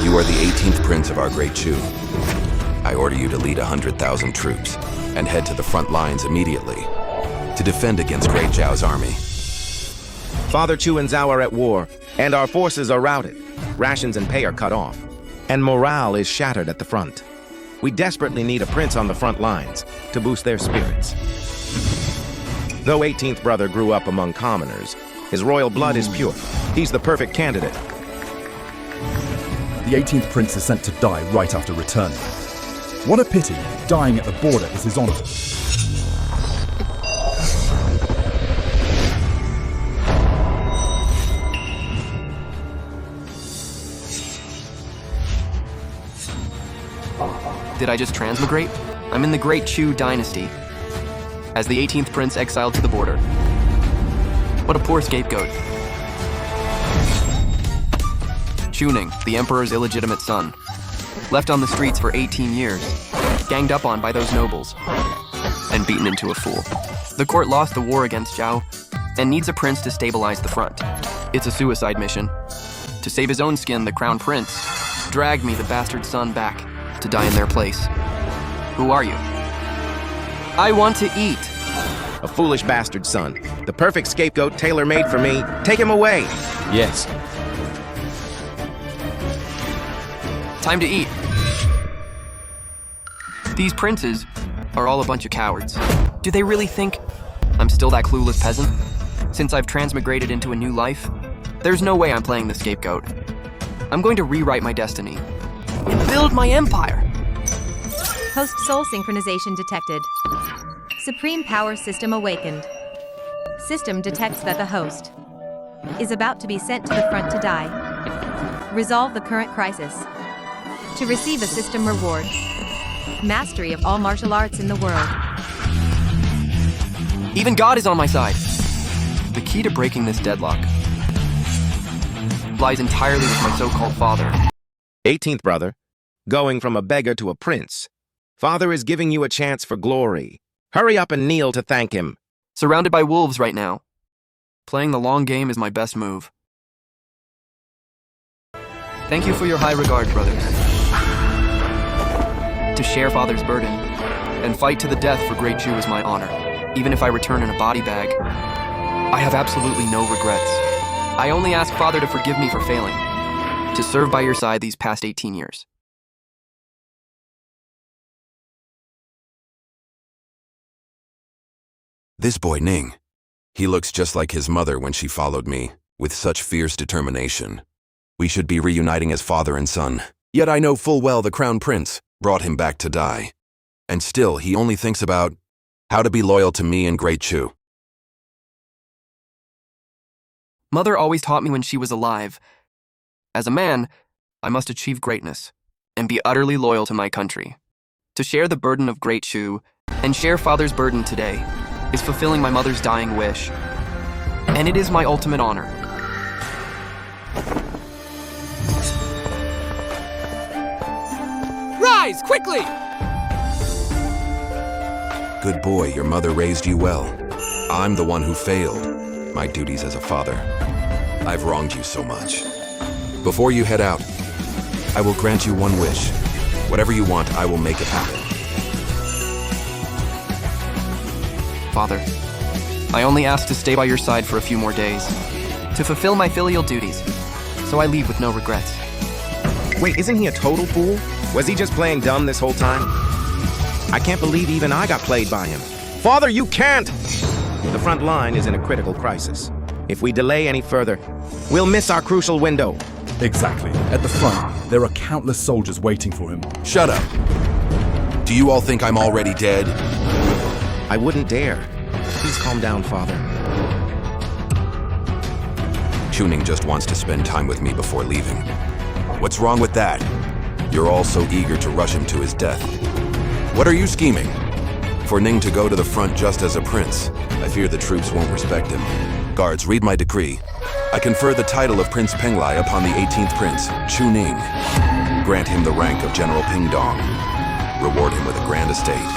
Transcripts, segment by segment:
You are the 18th prince of our great Chu. I order you to lead 100,000 troops and head to the front lines immediately to defend against Great Zhao's army. Father Chu and Zhao are at war, and our forces are routed. Rations and pay are cut off, and morale is shattered at the front. We desperately need a prince on the front lines to boost their spirits. Though 18th brother grew up among commoners, his royal blood is pure. He's the perfect candidate. The 18th prince is sent to die right after returning. What a pity, dying at the border is his honor. Did I just transmigrate? I'm in the Great Chu dynasty, as the 18th prince exiled to the border. What a poor scapegoat. Chuning, the emperor's illegitimate son, left on the streets for 18 years, ganged up on by those nobles, and beaten into a fool. The court lost the war against Zhao and needs a prince to stabilize the front. It's a suicide mission. To save his own skin, the crown prince dragged me, the bastard son, back to die in their place. Who are you? I want to eat. A foolish bastard son. The perfect scapegoat tailor-made for me. Take him away. Yes. Time to eat. These princes are all a bunch of cowards. Do they really think I'm still that clueless peasant? Since I've transmigrated into a new life, there's no way I'm playing the scapegoat. I'm going to rewrite my destiny and build my empire. Host-soul synchronization detected. Supreme power system awakened. System detects that the host is about to be sent to the front to die. Resolve the current crisis. To receive a system reward. Mastery of all martial arts in the world. Even God is on my side. The key to breaking this deadlock lies entirely with my so-called father. 18th brother, going from a beggar to a prince. Father is giving you a chance for glory. Hurry up and kneel to thank him. Surrounded by wolves right now. Playing the long game is my best move. Thank you for your high regard, brothers. To share father's burden and fight to the death for Great Chu is my honor. Even if I return in a body bag, I have absolutely no regrets. I only ask father to forgive me for failing, to serve by your side these past 18 years. This boy, Ning, he looks just like his mother when she followed me, with such fierce determination. We should be reuniting as father and son. Yet I know full well the crown prince brought him back to die. And still, he only thinks about how to be loyal to me and Great Chu. Mother always taught me when she was alive. As a man, I must achieve greatness and be utterly loyal to my country. To share the burden of Great Chu and share father's burden today is fulfilling my mother's dying wish. And it is my ultimate honor. Rise, quickly! Good boy, your mother raised you well. I'm the one who failed my duties as a father. I've wronged you so much. Before you head out, I will grant you one wish. Whatever you want, I will make it happen. Father, I only ask to stay by your side for a few more days, to fulfill my filial duties, so I leave with no regrets. Wait, isn't he a total fool? Was he just playing dumb this whole time? I can't believe even I got played by him. Father, you can't! The front line is in a critical crisis. If we delay any further, we'll miss our crucial window. Exactly. At the front, there are countless soldiers waiting for him. Shut up. Do you all think I'm already dead? I wouldn't dare. Please calm down, Father. Chuning just wants to spend time with me before leaving. What's wrong with that? You're all so eager to rush him to his death. What are you scheming? For Ning to go to the front just as a prince. I fear the troops won't respect him. Guards, read my decree. I confer the title of Prince Penglai upon the 18th Prince, Chu Ning. Grant him the rank of General Pingdong. Reward him with a grand estate.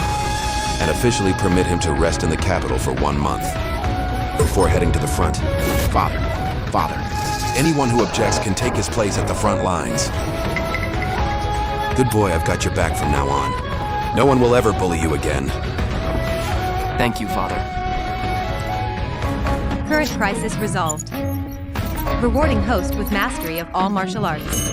And officially permit him to rest in the capital for 1 month. Before heading to the front. Father. Anyone who objects can take his place at the front lines. Good boy, I've got your back from now on. No one will ever bully you again. Thank you, Father. Current crisis resolved. Rewarding host with mastery of all martial arts.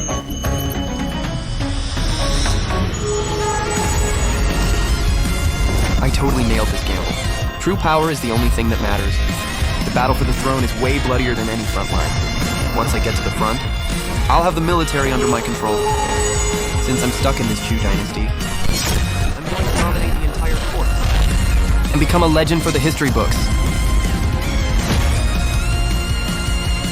I totally nailed this gamble. True power is the only thing that matters. The battle for the throne is way bloodier than any front line. Once I get to the front, I'll have the military under my control. Since I'm stuck in this Chu dynasty, I'm going to dominate the entire court and become a legend for the history books.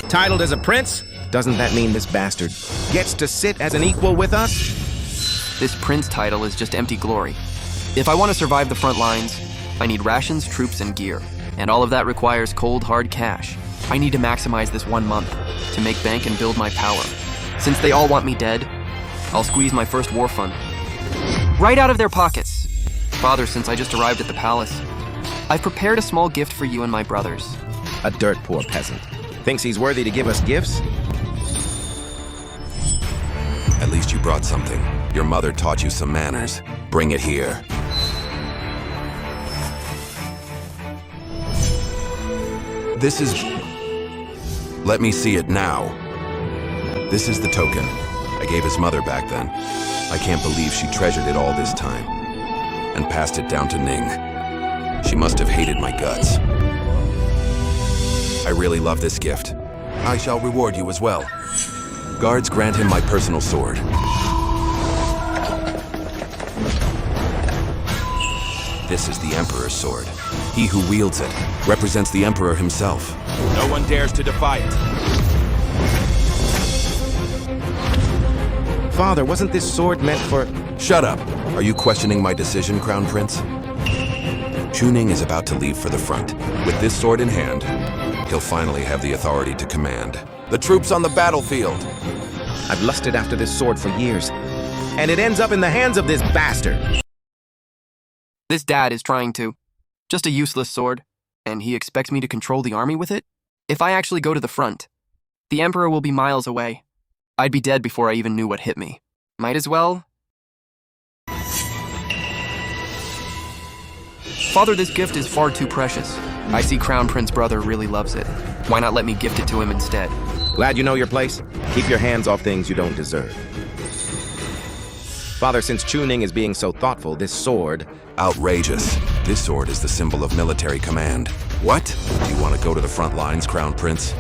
Titled as a prince? Doesn't that mean this bastard gets to sit as an equal with us? This prince title is just empty glory. If I want to survive the front lines, I need rations, troops, and gear. And all of that requires cold, hard cash. I need to maximize this 1 month to make bank and build my power. Since they all want me dead, I'll squeeze my first war fund right out of their pockets. Father, since I just arrived at the palace, I've prepared a small gift for you and my brothers. A dirt poor peasant. Thinks he's worthy to give us gifts? At least you brought something. Your mother taught you some manners. Bring it here. This is... Let me see it now. This is the token I gave his mother back then. I can't believe she treasured it all this time and passed it down to Ning. She must have hated my guts. I really love this gift. I shall reward you as well. Guards, grant him my personal sword. This is the Emperor's sword. He who wields it represents the Emperor himself. No one dares to defy it. Father, wasn't this sword meant for... Shut up! Are you questioning my decision, Crown Prince? Chuning is about to leave for the front. With this sword in hand, he'll finally have the authority to command the troops on the battlefield. I've lusted after this sword for years, and it ends up in the hands of this bastard. This dad is trying to. Just a useless sword, and he expects me to control the army with it? If I actually go to the front, the Emperor will be miles away. I'd be dead before I even knew what hit me. Might as well. Father, this gift is far too precious. I see Crown Prince brother really loves it. Why not let me gift it to him instead? Glad you know your place? Keep your hands off things you don't deserve. Father, since Chuning is being so thoughtful, this sword... Outrageous. This sword is the symbol of military command. What? Do you want to go to the front lines, Crown Prince?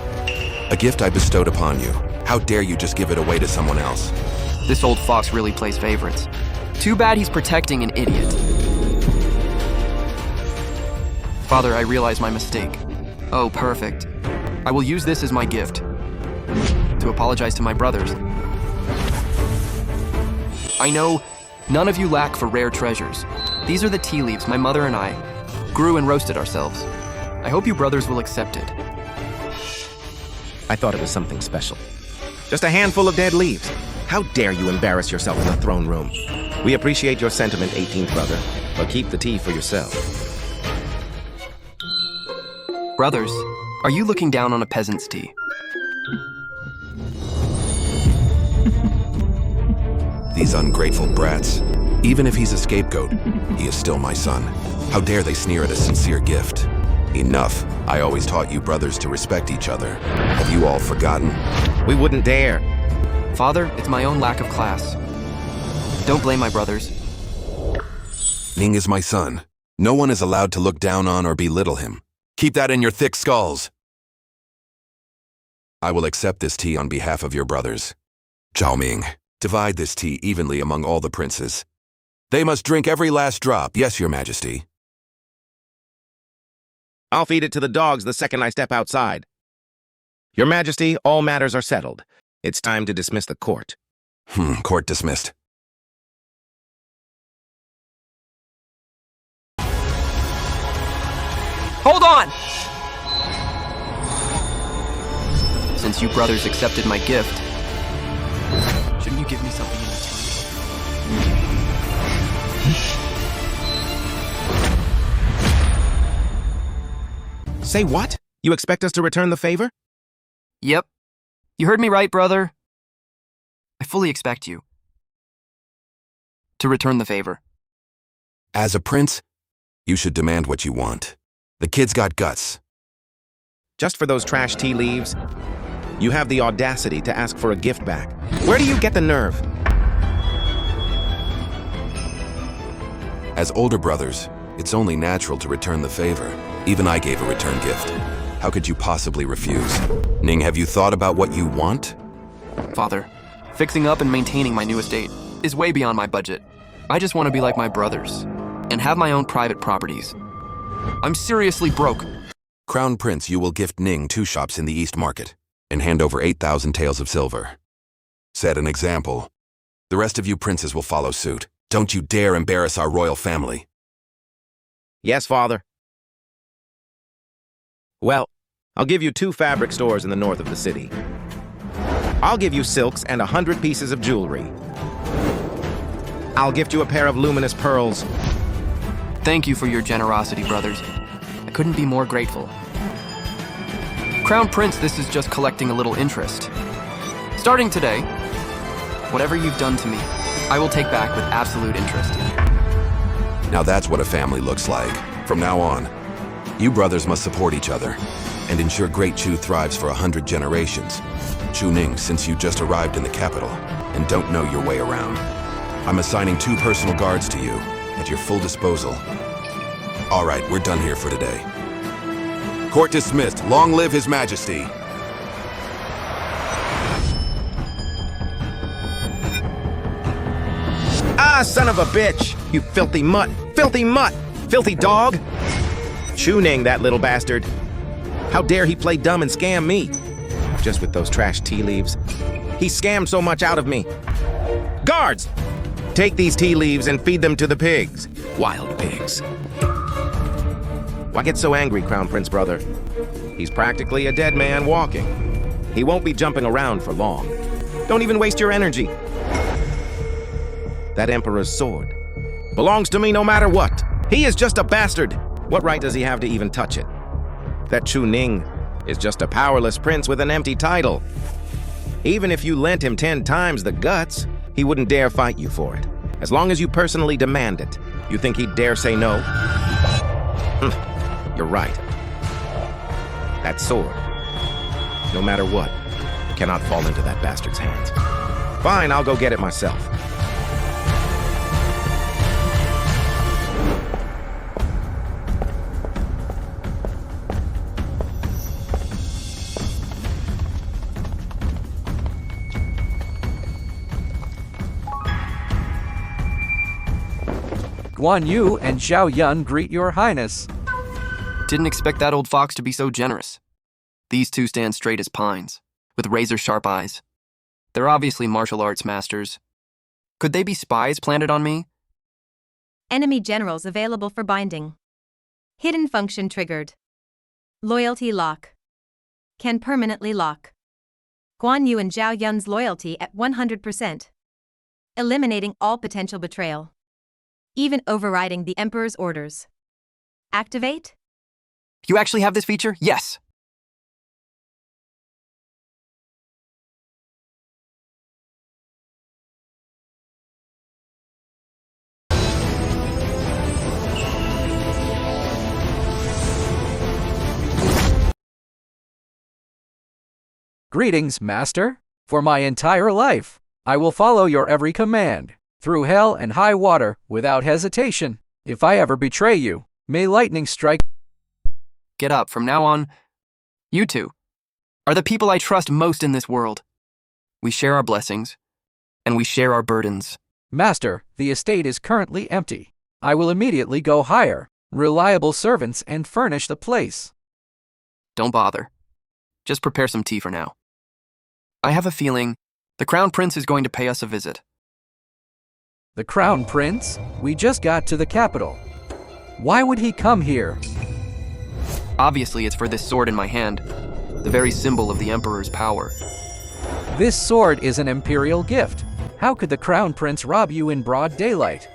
A gift I bestowed upon you. How dare you just give it away to someone else? This old fox really plays favorites. Too bad he's protecting an idiot. Father, I realize my mistake. Oh, perfect. I will use this as my gift to apologize to my brothers. I know none of you lack for rare treasures. These are the tea leaves my mother and I grew and roasted ourselves. I hope you brothers will accept it. I thought it was something special. Just a handful of dead leaves. How dare you embarrass yourself in the throne room? We appreciate your sentiment, 18th brother, but keep the tea for yourself. Brothers, are you looking down on a peasant's tea? These ungrateful brats. Even if he's a scapegoat, he is still my son. How dare they sneer at a sincere gift? Enough. I always taught you brothers to respect each other. Have you all forgotten? We wouldn't dare. Father, it's my own lack of class. Don't blame my brothers. Ning is my son. No one is allowed to look down on or belittle him. Keep that in your thick skulls. I will accept this tea on behalf of your brothers. Zhao Ming, divide this tea evenly among all the princes. They must drink every last drop, yes, your majesty. I'll feed it to the dogs the second I step outside. Your majesty, all matters are settled. It's time to dismiss the court. Court dismissed. Hold on! Since you brothers accepted my gift, shouldn't you give me something in return? Say what? You expect us to return the favor? Yep. You heard me right, brother. I fully expect you. to return the favor. As a prince, you should demand what you want. The kid's got guts. Just for those trash tea leaves, you have the audacity to ask for a gift back. Where do you get the nerve? As older brothers, it's only natural to return the favor. Even I gave a return gift. How could you possibly refuse? Ning, have you thought about what you want? Father, fixing up and maintaining my new estate is way beyond my budget. I just want to be like my brothers and have my own private properties. I'm seriously broke. Crown Prince, you will gift Ning 2 shops in the East Market and hand over 8,000 taels of silver. Set an example. The rest of you princes will follow suit. Don't you dare embarrass our royal family. Yes, father. Well, I'll give you 2 fabric stores in the north of the city. I'll give you silks and 100 pieces of jewelry. I'll gift you a pair of luminous pearls. Thank you for your generosity, brothers. I couldn't be more grateful. Crown Prince, this is just collecting a little interest. Starting today, whatever you've done to me, I will take back with absolute interest. Now that's what a family looks like. From now on, you brothers must support each other and ensure Great Chu thrives for 100 generations. Chu Ning, since you just arrived in the capital and don't know your way around, I'm assigning 2 personal guards to you at your full disposal. All right, we're done here for today. Court dismissed. Long live His Majesty. Ah, son of a bitch! You filthy mutt! Filthy mutt! Filthy dog! Chu Ning, that little bastard. How dare he play dumb and scam me? Just with those trash tea leaves. He scammed so much out of me. Guards! Take these tea leaves and feed them to the pigs. Wild pigs. Why get so angry, Crown Prince brother? He's practically a dead man walking. He won't be jumping around for long. Don't even waste your energy. That Emperor's sword belongs to me no matter what. He is just a bastard. What right does he have to even touch it? That Chu Ning is just a powerless prince with an empty title. Even if you lent him 10 times the guts, he wouldn't dare fight you for it. As long as you personally demand it, you think he'd dare say no? You're right. That sword, no matter what, cannot fall into that bastard's hands. Fine, I'll go get it myself. Guan Yu and Zhao Yun greet your highness. Didn't expect that old fox to be so generous. These 2 stand straight as pines, with razor-sharp eyes. They're obviously martial arts masters. Could they be spies planted on me? Enemy generals available for binding. Hidden function triggered. Loyalty lock. Can permanently lock. Guan Yu and Zhao Yun's loyalty at 100%. Eliminating all potential betrayal. Even overriding the Emperor's orders. Activate? You actually have this feature? Yes! Greetings, Master. For my entire life, I will follow your every command, through hell and high water, without hesitation. If I ever betray you, may lightning strike. Get up. From now on, you 2 are the people I trust most in this world. We share our blessings, and we share our burdens. Master, the estate is currently empty. I will immediately go hire reliable servants and furnish the place. Don't bother. Just prepare some tea for now. I have a feeling the Crown Prince is going to pay us a visit. The Crown Prince? We just got to the capital. Why would he come here? Obviously, it's for this sword in my hand, the very symbol of the Emperor's power. This sword is an imperial gift. How could the Crown Prince rob you in broad daylight?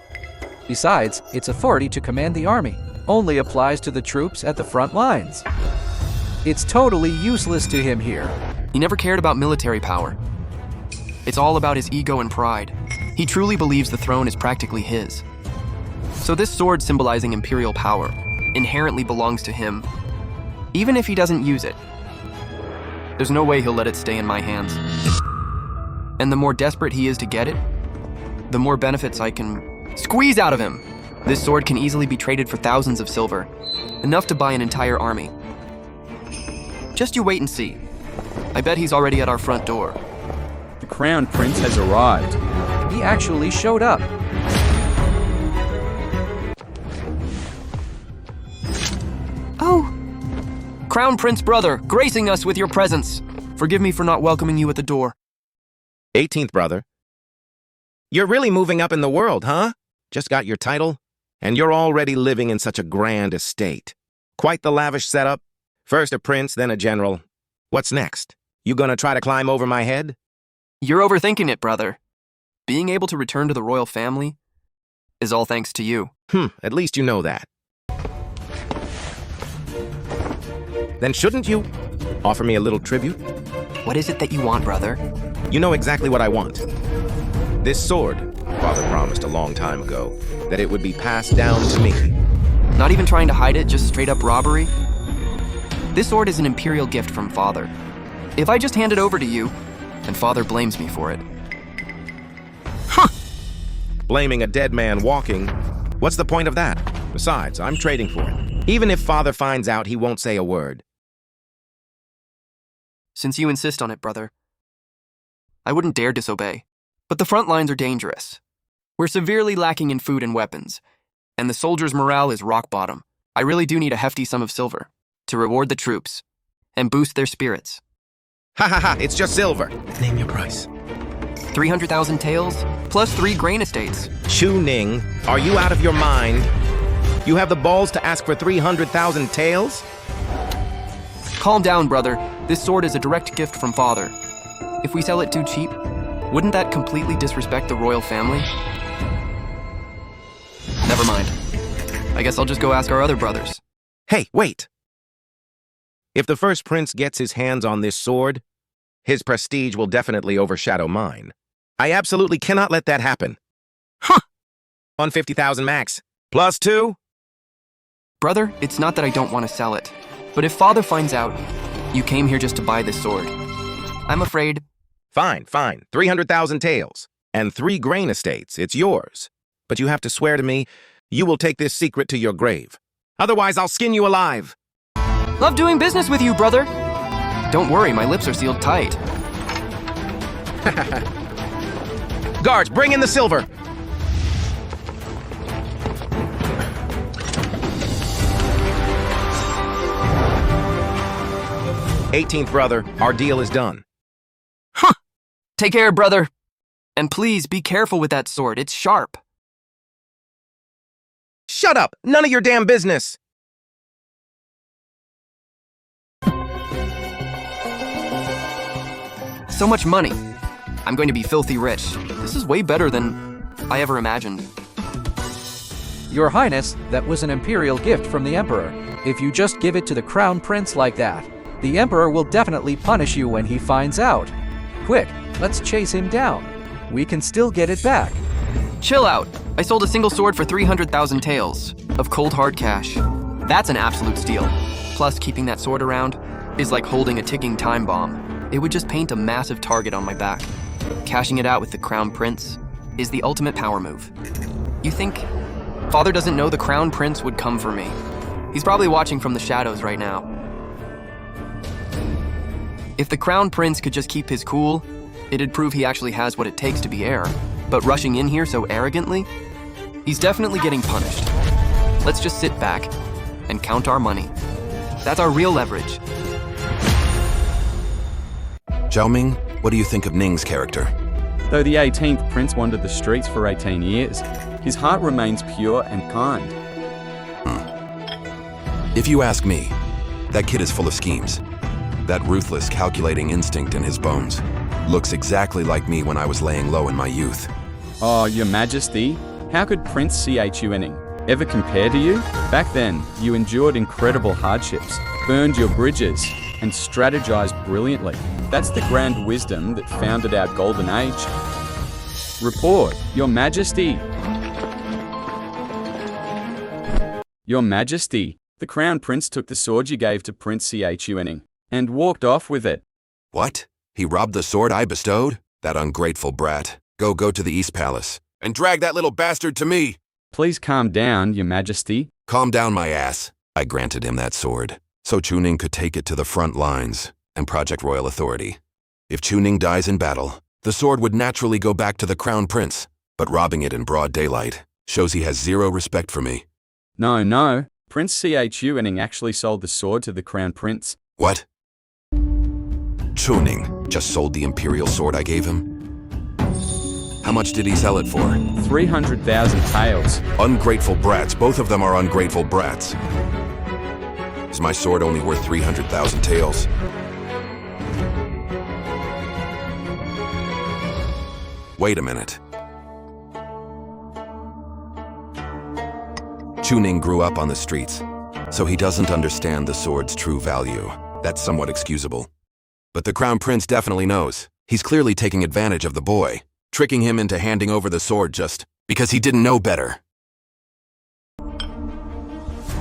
Besides, its authority to command the army only applies to the troops at the front lines. It's totally useless to him here. He never cared about military power. It's all about his ego and pride. He truly believes the throne is practically his. So this sword symbolizing imperial power inherently belongs to him, even if he doesn't use it. There's no way he'll let it stay in my hands. And the more desperate he is to get it, the more benefits I can squeeze out of him. This sword can easily be traded for thousands of silver, enough to buy an entire army. Just you wait and see. I bet he's already at our front door. The Crown Prince has arrived. He actually showed up. Oh! Crown Prince brother, gracing us with your presence. Forgive me for not welcoming you at the door. 18th brother. You're really moving up in the world, huh? Just got your title, and you're already living in such a grand estate. Quite the lavish setup. First a prince, then a general. What's next? You gonna try to climb over my head? You're overthinking it, brother. Being able to return to the royal family is all thanks to you. At least you know that. Then shouldn't you offer me a little tribute? What is it that you want, brother? You know exactly what I want. This sword, Father promised a long time ago, that it would be passed down to me. Not even trying to hide it, just straight up robbery? This sword is an imperial gift from Father. If I just hand it over to you, then Father blames me for it. Blaming a dead man walking, what's the point of that? Besides, I'm trading for it. Even if Father finds out, he won't say a word. Since you insist on it, brother, I wouldn't dare disobey. But the front lines are dangerous. We're severely lacking in food and weapons, and the soldiers' morale is rock bottom. I really do need a hefty sum of silver to reward the troops and boost their spirits. Ha, it's just silver. Name your price. 300,000 taels, plus 3 grain estates. Chu Ning, are you out of your mind? You have the balls to ask for 300,000 taels? Calm down, brother. This sword is a direct gift from Father. If we sell it too cheap, wouldn't that completely disrespect the royal family? Never mind. I guess I'll just go ask our other brothers. Hey, wait! If the first prince gets his hands on this sword, his prestige will definitely overshadow mine. I absolutely cannot let that happen. 150,000 max. Plus 2? Brother, it's not that I don't want to sell it, but if Father finds out you came here just to buy this sword, I'm afraid... Fine. 300,000 taels. And 3 grain estates. It's yours. But you have to swear to me you will take this secret to your grave. Otherwise, I'll skin you alive. Love doing business with you, brother. Don't worry, my lips are sealed tight. Guards, bring in the silver. "18th brother, our deal is done." Take care, brother. And please be careful with that sword. It's sharp. Shut up! None of your damn business! So much money. I'm going to be filthy rich. This is way better than I ever imagined. Your Highness, that was an imperial gift from the Emperor. If you just give it to the Crown Prince like that, the Emperor will definitely punish you when he finds out. Quick, let's chase him down. We can still get it back. Chill out. I sold a single sword for 300,000 taels of cold hard cash. That's an absolute steal. Plus, keeping that sword around is like holding a ticking time bomb. It would just paint a massive target on my back. Cashing it out with the Crown Prince is the ultimate power move. You think Father doesn't know the Crown Prince would come for me? He's probably watching from the shadows right now. If the Crown Prince could just keep his cool, it'd prove he actually has what it takes to be heir. But rushing in here so arrogantly, he's definitely getting punished. Let's just sit back and count our money. That's our real leverage. Zhao Ming, what do you think of Ning's character? Though the 18th Prince wandered the streets for 18 years, his heart remains pure and kind. If you ask me, that kid is full of schemes. That ruthless, calculating instinct in his bones looks exactly like me when I was laying low in my youth. Oh, Your Majesty, how could Prince Chuning ever compare to you? Back then, you endured incredible hardships, burned your bridges, and strategized brilliantly. That's the grand wisdom that founded our golden age. Report, Your Majesty. Your Majesty, the Crown Prince took the sword you gave to Prince Chuening and walked off with it. What? He robbed the sword I bestowed? That ungrateful brat. Go to the East Palace and drag that little bastard to me. Please calm down, Your Majesty. Calm down, my ass. I granted him that sword, so Chuening could take it to the front lines and Project Royal Authority. If Chuening dies in battle, the sword would naturally go back to the Crown Prince, but robbing it in broad daylight shows he has zero respect for me. No. Prince Chuening actually sold the sword to the Crown Prince. What? Chuening just sold the Imperial sword I gave him? How much did he sell it for? 300,000 taels. Ungrateful brats. Both of them are ungrateful brats. Is my sword only worth 300,000 taels? Wait a minute. Chuening grew up on the streets, so he doesn't understand the sword's true value. That's somewhat excusable. But the Crown Prince definitely knows. He's clearly taking advantage of the boy, tricking him into handing over the sword just because he didn't know better.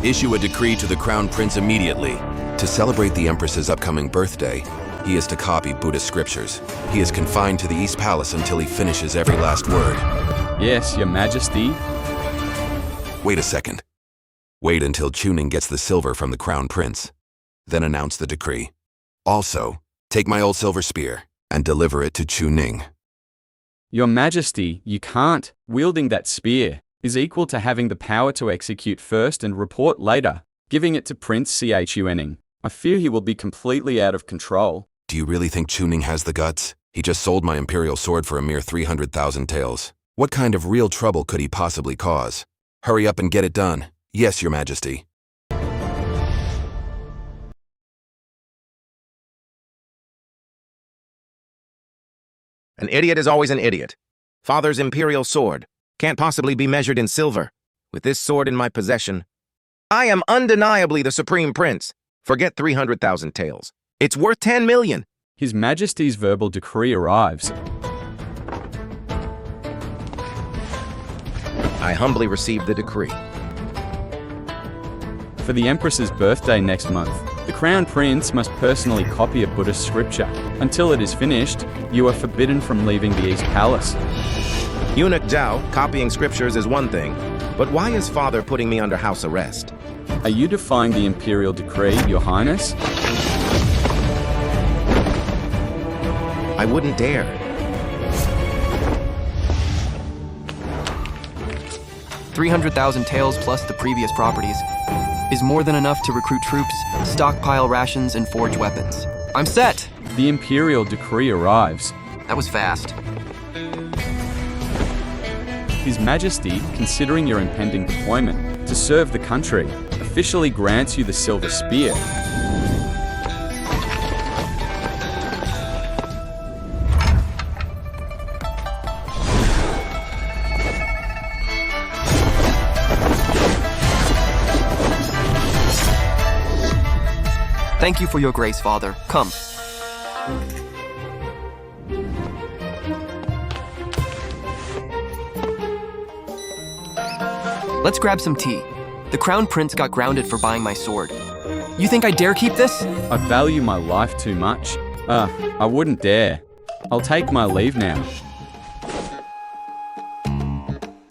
Issue a decree to the Crown Prince immediately. To celebrate the Empress's upcoming birthday, he is to copy Buddhist scriptures. He is confined to the East Palace until he finishes every last word. Yes, Your Majesty. Wait a second. Wait until Chuening gets the silver from the Crown Prince. Then announce the decree. Also, take my old silver spear and deliver it to Chuening. Your Majesty, you can't. Wielding that spear is equal to having the power to execute first and report later. Giving it to Prince Chuening, I fear he will be completely out of control. Do you really think Chuening has the guts? He just sold my Imperial sword for a mere 300,000 taels. What kind of real trouble could he possibly cause? Hurry up and get it done. Yes, Your Majesty. An idiot is always an idiot. Father's Imperial sword can't possibly be measured in silver. With this sword in my possession, I am undeniably the Supreme Prince. Forget 300,000 taels. It's worth 10 million. His Majesty's verbal decree arrives. I humbly receive the decree. For the Empress's birthday next month, the Crown Prince must personally copy a Buddhist scripture. Until it is finished, you are forbidden from leaving the East Palace. Eunuch Zhao, copying scriptures is one thing, but why is father putting me under house arrest? Are you defying the Imperial decree, Your Highness? I wouldn't dare. $300,000 taels plus the previous properties is more than enough to recruit troops, stockpile rations, and forge weapons. I'm set! The Imperial decree arrives. That was fast. His Majesty, considering your impending deployment to serve the country, officially grants you the Silver Spear. Thank you for your grace, Father. Come. Let's grab some tea. The Crown Prince got grounded for buying my sword. You think I dare keep this? I value my life too much. I wouldn't dare. I'll take my leave now.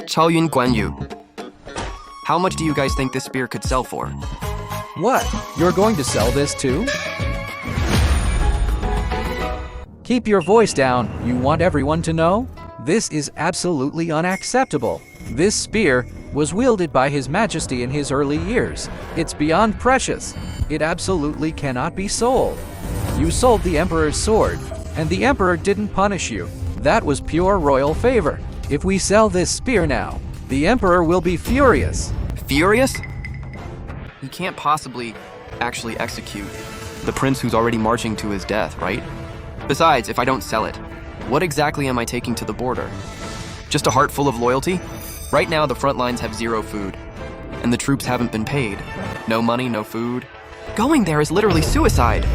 Chao Yun Guan Yu. How much do you guys think this spear could sell for? What? You're going to sell this too? Keep your voice down. You want everyone to know? This is absolutely unacceptable. This spear was wielded by His Majesty in his early years. It's beyond precious. It absolutely cannot be sold. You sold the Emperor's sword, and the Emperor didn't punish you. That was pure royal favor. If we sell this spear now, the Emperor will be furious. Furious? He can't possibly actually execute the prince who's already marching to his death, right? Besides, if I don't sell it, what exactly am I taking to the border? Just a heart full of loyalty? Right now, the front lines have zero food, and the troops haven't been paid. No money, no food. Going there is literally suicide.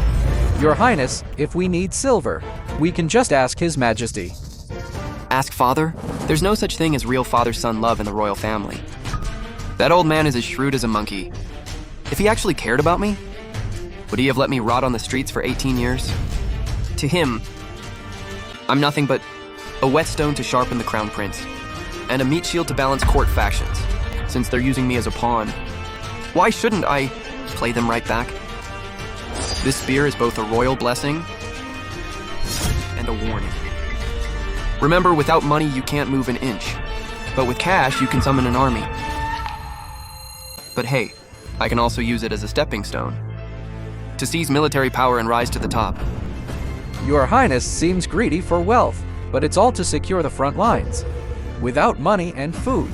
Your Highness, if we need silver, we can just ask His Majesty. Ask father? There's no such thing as real father-son love in the royal family. That old man is as shrewd as a monkey. If he actually cared about me, would he have let me rot on the streets for 18 years? To him, I'm nothing but a whetstone to sharpen the crown prince, and a meat shield to balance court factions, since they're using me as a pawn. Why shouldn't I play them right back? This spear is both a royal blessing and a warning. Remember, without money you can't move an inch, but with cash you can summon an army. But hey, I can also use it as a stepping stone to seize military power and rise to the top. Your Highness seems greedy for wealth, but it's all to secure the front lines. Without money and food,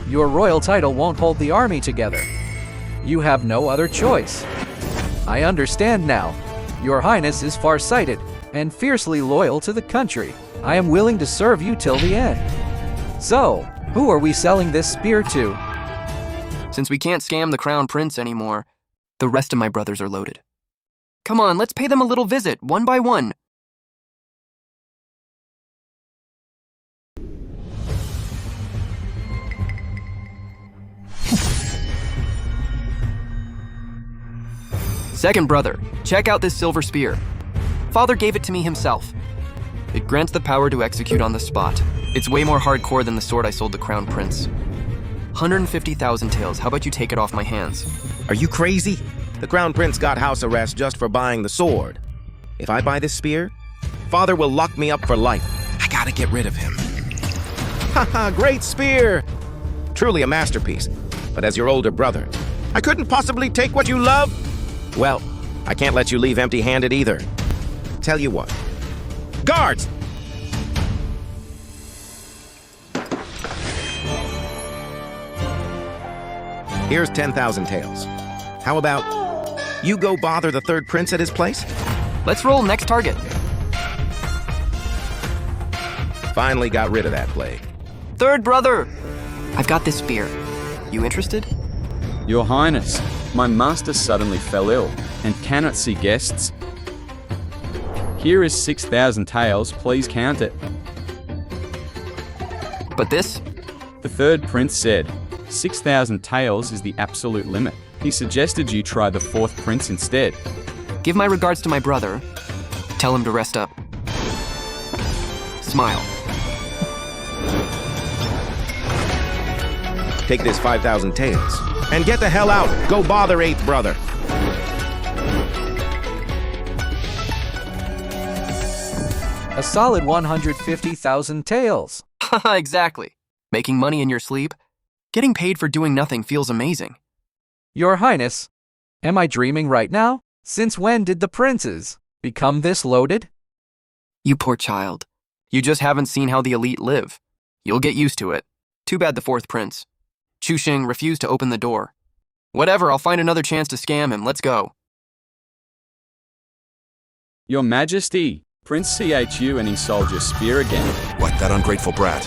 your royal title won't hold the army together. You have no other choice. I understand now. Your Highness is far-sighted and fiercely loyal to the country. I am willing to serve you till the end. So, who are we selling this spear to? Since we can't scam the crown prince anymore, the rest of my brothers are loaded. Come on, let's pay them a little visit, one by one. Second brother, check out this silver spear. Father gave it to me himself. It grants the power to execute on the spot. It's way more hardcore than the sword I sold the crown prince. 150,000 taels, how about you take it off my hands? Are you crazy? The crown prince got house arrest just for buying the sword. If I buy this spear, father will lock me up for life. I gotta get rid of him. Haha, great spear! Truly a masterpiece. But as your older brother, I couldn't possibly take what you love. Well, I can't let you leave empty-handed either. Tell you what. Guards! Here's 10,000 taels. How about you go bother the third prince at his place? Let's roll next target. Finally got rid of that plague. Third brother! I've got this spear. You interested? Your Highness, my master suddenly fell ill and cannot see guests. Here is 6,000 taels, please count it. But this? The third prince said, 6,000 taels is the absolute limit. He suggested you try the fourth prince instead. Give my regards to my brother. Tell him to rest up. Smile. Take this 5,000 taels and get the hell out. Go bother 8th brother. A solid 150,000 taels. Haha, exactly. Making money in your sleep? Getting paid for doing nothing feels amazing. Your Highness, am I dreaming right now? Since when did the princes become this loaded? You poor child. You just haven't seen how the elite live. You'll get used to it. Too bad the fourth prince. Chushing refused to open the door. Whatever, I'll find another chance to scam him. Let's go. Your Majesty, Prince CHU and he sold your spear again. What, that ungrateful brat?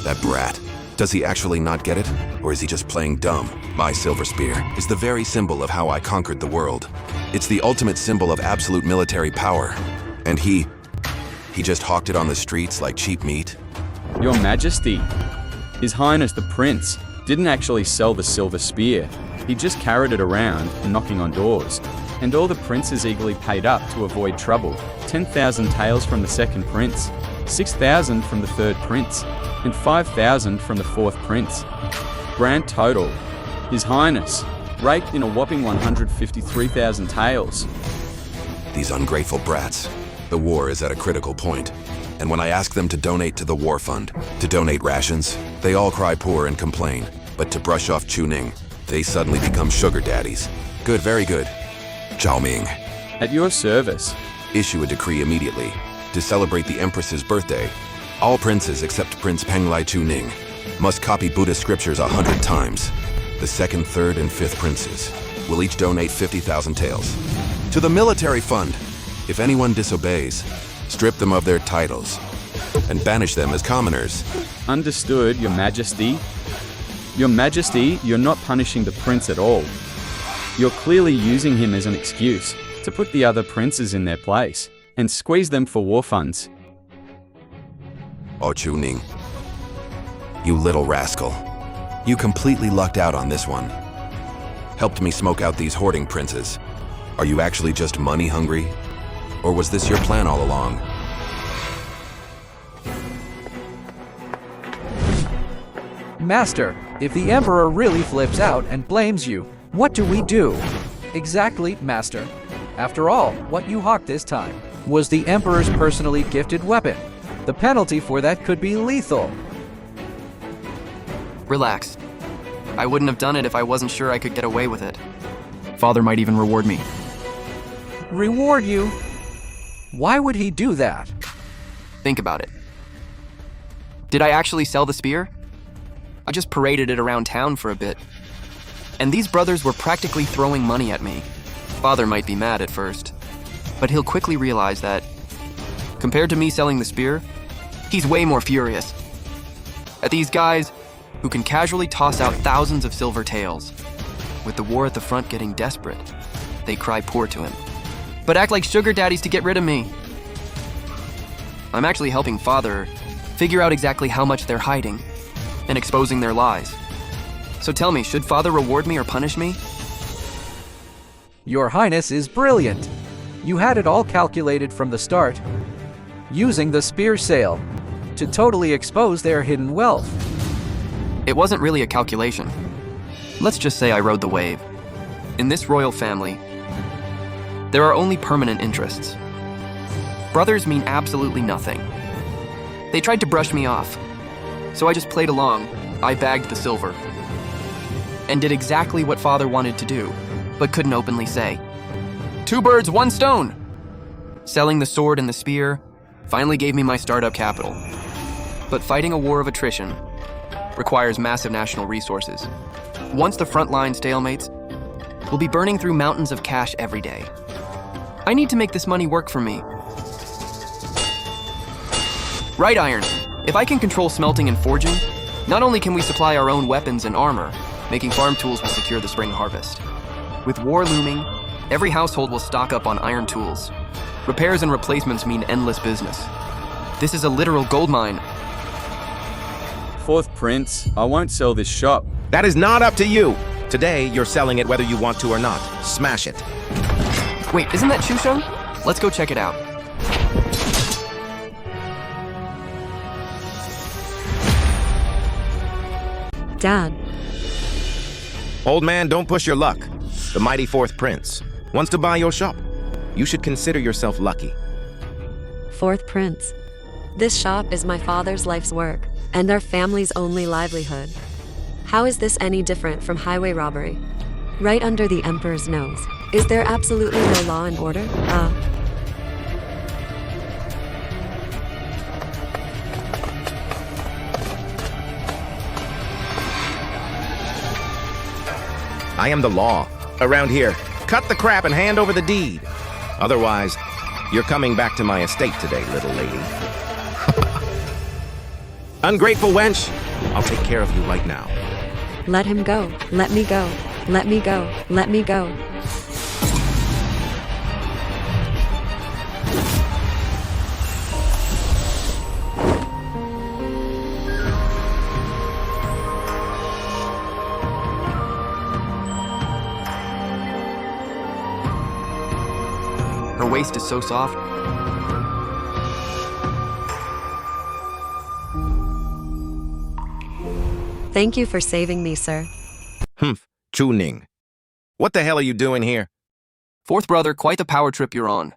That brat. Does he actually not get it? Or is he just playing dumb? My silver spear is the very symbol of how I conquered the world. It's the ultimate symbol of absolute military power. And he just hawked it on the streets like cheap meat? Your Majesty, His Highness the Prince didn't actually sell the silver spear. He just carried it around, knocking on doors. And all the princes eagerly paid up to avoid trouble. 10,000 taels from the second prince, 6,000 from the third prince, and 5,000 from the fourth prince. Grand total, His Highness raked in a whopping 153,000 taels. These ungrateful brats. The war is at a critical point. And when I ask them to donate to the war fund, to donate rations, they all cry poor and complain. But to brush off Chuning, they suddenly become sugar daddies. Good, very good. Zhao Ming. At your service. Issue a decree immediately. To celebrate the Empress's birthday, all princes except Prince Penglai Chuning must copy Buddhist scriptures 100 times. The second, third, and fifth princes will each donate 50,000 taels to the military fund. If anyone disobeys, strip them of their titles and banish them as commoners. Understood, Your Majesty. Your Majesty, you're not punishing the prince at all. You're clearly using him as an excuse to put the other princes in their place and squeeze them for war funds. Oh, Chuning. You little rascal. You completely lucked out on this one. Helped me smoke out these hoarding princes. Are you actually just money hungry? Or was this your plan all along? Master, if the Emperor really flips out and blames you, what do we do? Exactly, Master. After all, what you hawked this time was the Emperor's personally gifted weapon. The penalty for that could be lethal. Relax. I wouldn't have done it if I wasn't sure I could get away with it. Father might even reward me. Reward you? Why would he do that? Think about it. Did I actually sell the spear? I just paraded it around town for a bit. And these brothers were practically throwing money at me. Father might be mad at first, but he'll quickly realize that, compared to me selling the spear, he's way more furious. At these guys who can casually toss out thousands of silver taels. With the war at the front getting desperate, they cry poor to him, but act like sugar daddies to get rid of me. I'm actually helping Father figure out exactly how much they're hiding and exposing their lies. So tell me, should Father reward me or punish me? Your Highness is brilliant. You had it all calculated from the start, using the spear sale to totally expose their hidden wealth. It wasn't really a calculation. Let's just say I rode the wave. In this royal family, there are only permanent interests. Brothers mean absolutely nothing. They tried to brush me off, so I just played along. I bagged the silver and did exactly what Father wanted to do, but couldn't openly say. 2 birds, 1 stone! Selling the sword and the spear finally gave me my startup capital. But fighting a war of attrition requires massive national resources. Once the front line stalemates, we'll be burning through mountains of cash every day. I need to make this money work for me. Right, Iron. If I can control smelting and forging, not only can we supply our own weapons and armor, making farm tools will secure the spring harvest. With war looming, every household will stock up on iron tools. Repairs and replacements mean endless business. This is a literal gold mine. 4th Prince, I won't sell this shop. That is not up to you. Today, you're selling it whether you want to or not. Smash it. Wait, isn't that Chusheng? Let's go check it out. Dad. Old man, don't push your luck. The mighty 4th Prince wants to buy your shop. You should consider yourself lucky. 4th Prince. This shop is my father's life's work, and our family's only livelihood. How is this any different from highway robbery? Right under the Emperor's nose. Is there absolutely no law and order? I am the law. Around here, cut the crap and hand over the deed. Otherwise, you're coming back to my estate today, little lady. Ungrateful wench! I'll take care of you right now. Let him go. Let me go. Let me go. Let me go. Her waist is so soft. Thank you for saving me, sir. Humph, Chuning. What the hell are you doing here? 4th brother, quite the power trip you're on.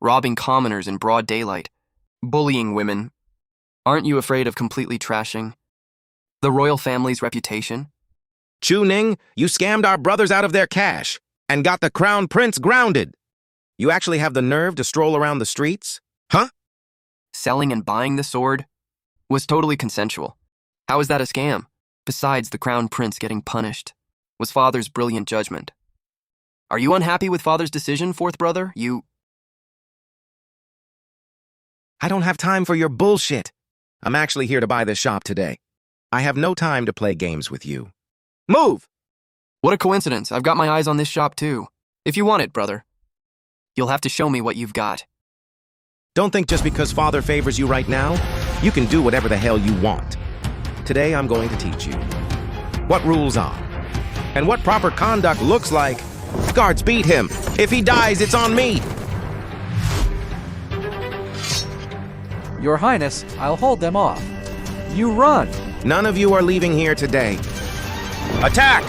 Robbing commoners in broad daylight. Bullying women. Aren't you afraid of completely trashing the royal family's reputation? Chuning, you scammed our brothers out of their cash and got the crown prince grounded. You actually have the nerve to stroll around the streets? Huh? Selling and buying the sword was totally consensual. How is that a scam? Besides the crown prince getting punished was Father's brilliant judgment. Are you unhappy with Father's decision, 4th brother? I don't have time for your bullshit. I'm actually here to buy this shop today. I have no time to play games with you. Move! What a coincidence. I've got my eyes on this shop too. If you want it, brother, you'll have to show me what you've got. Don't think just because Father favors you right now, you can do whatever the hell you want. Today I'm going to teach you what rules are and what proper conduct looks like. Guards, beat him. If he dies, it's on me. Your Highness, I'll hold them off. You run! None of you are leaving here today. Attack!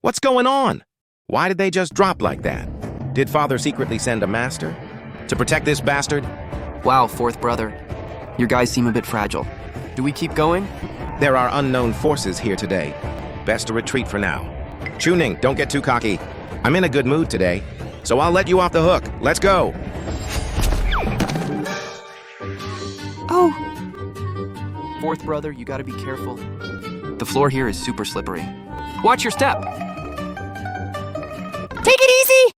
What's going on? Why did they just drop like that? Did Father secretly send a master to protect this bastard? Wow, fourth brother. Your guys seem a bit fragile. Do we keep going? There are unknown forces here today. Best to retreat for now. Chuning, don't get too cocky. I'm in a good mood today, so I'll let you off the hook. Let's go. Oh! Fourth brother, you gotta be careful. The floor here is super slippery. Watch your step! Take it easy!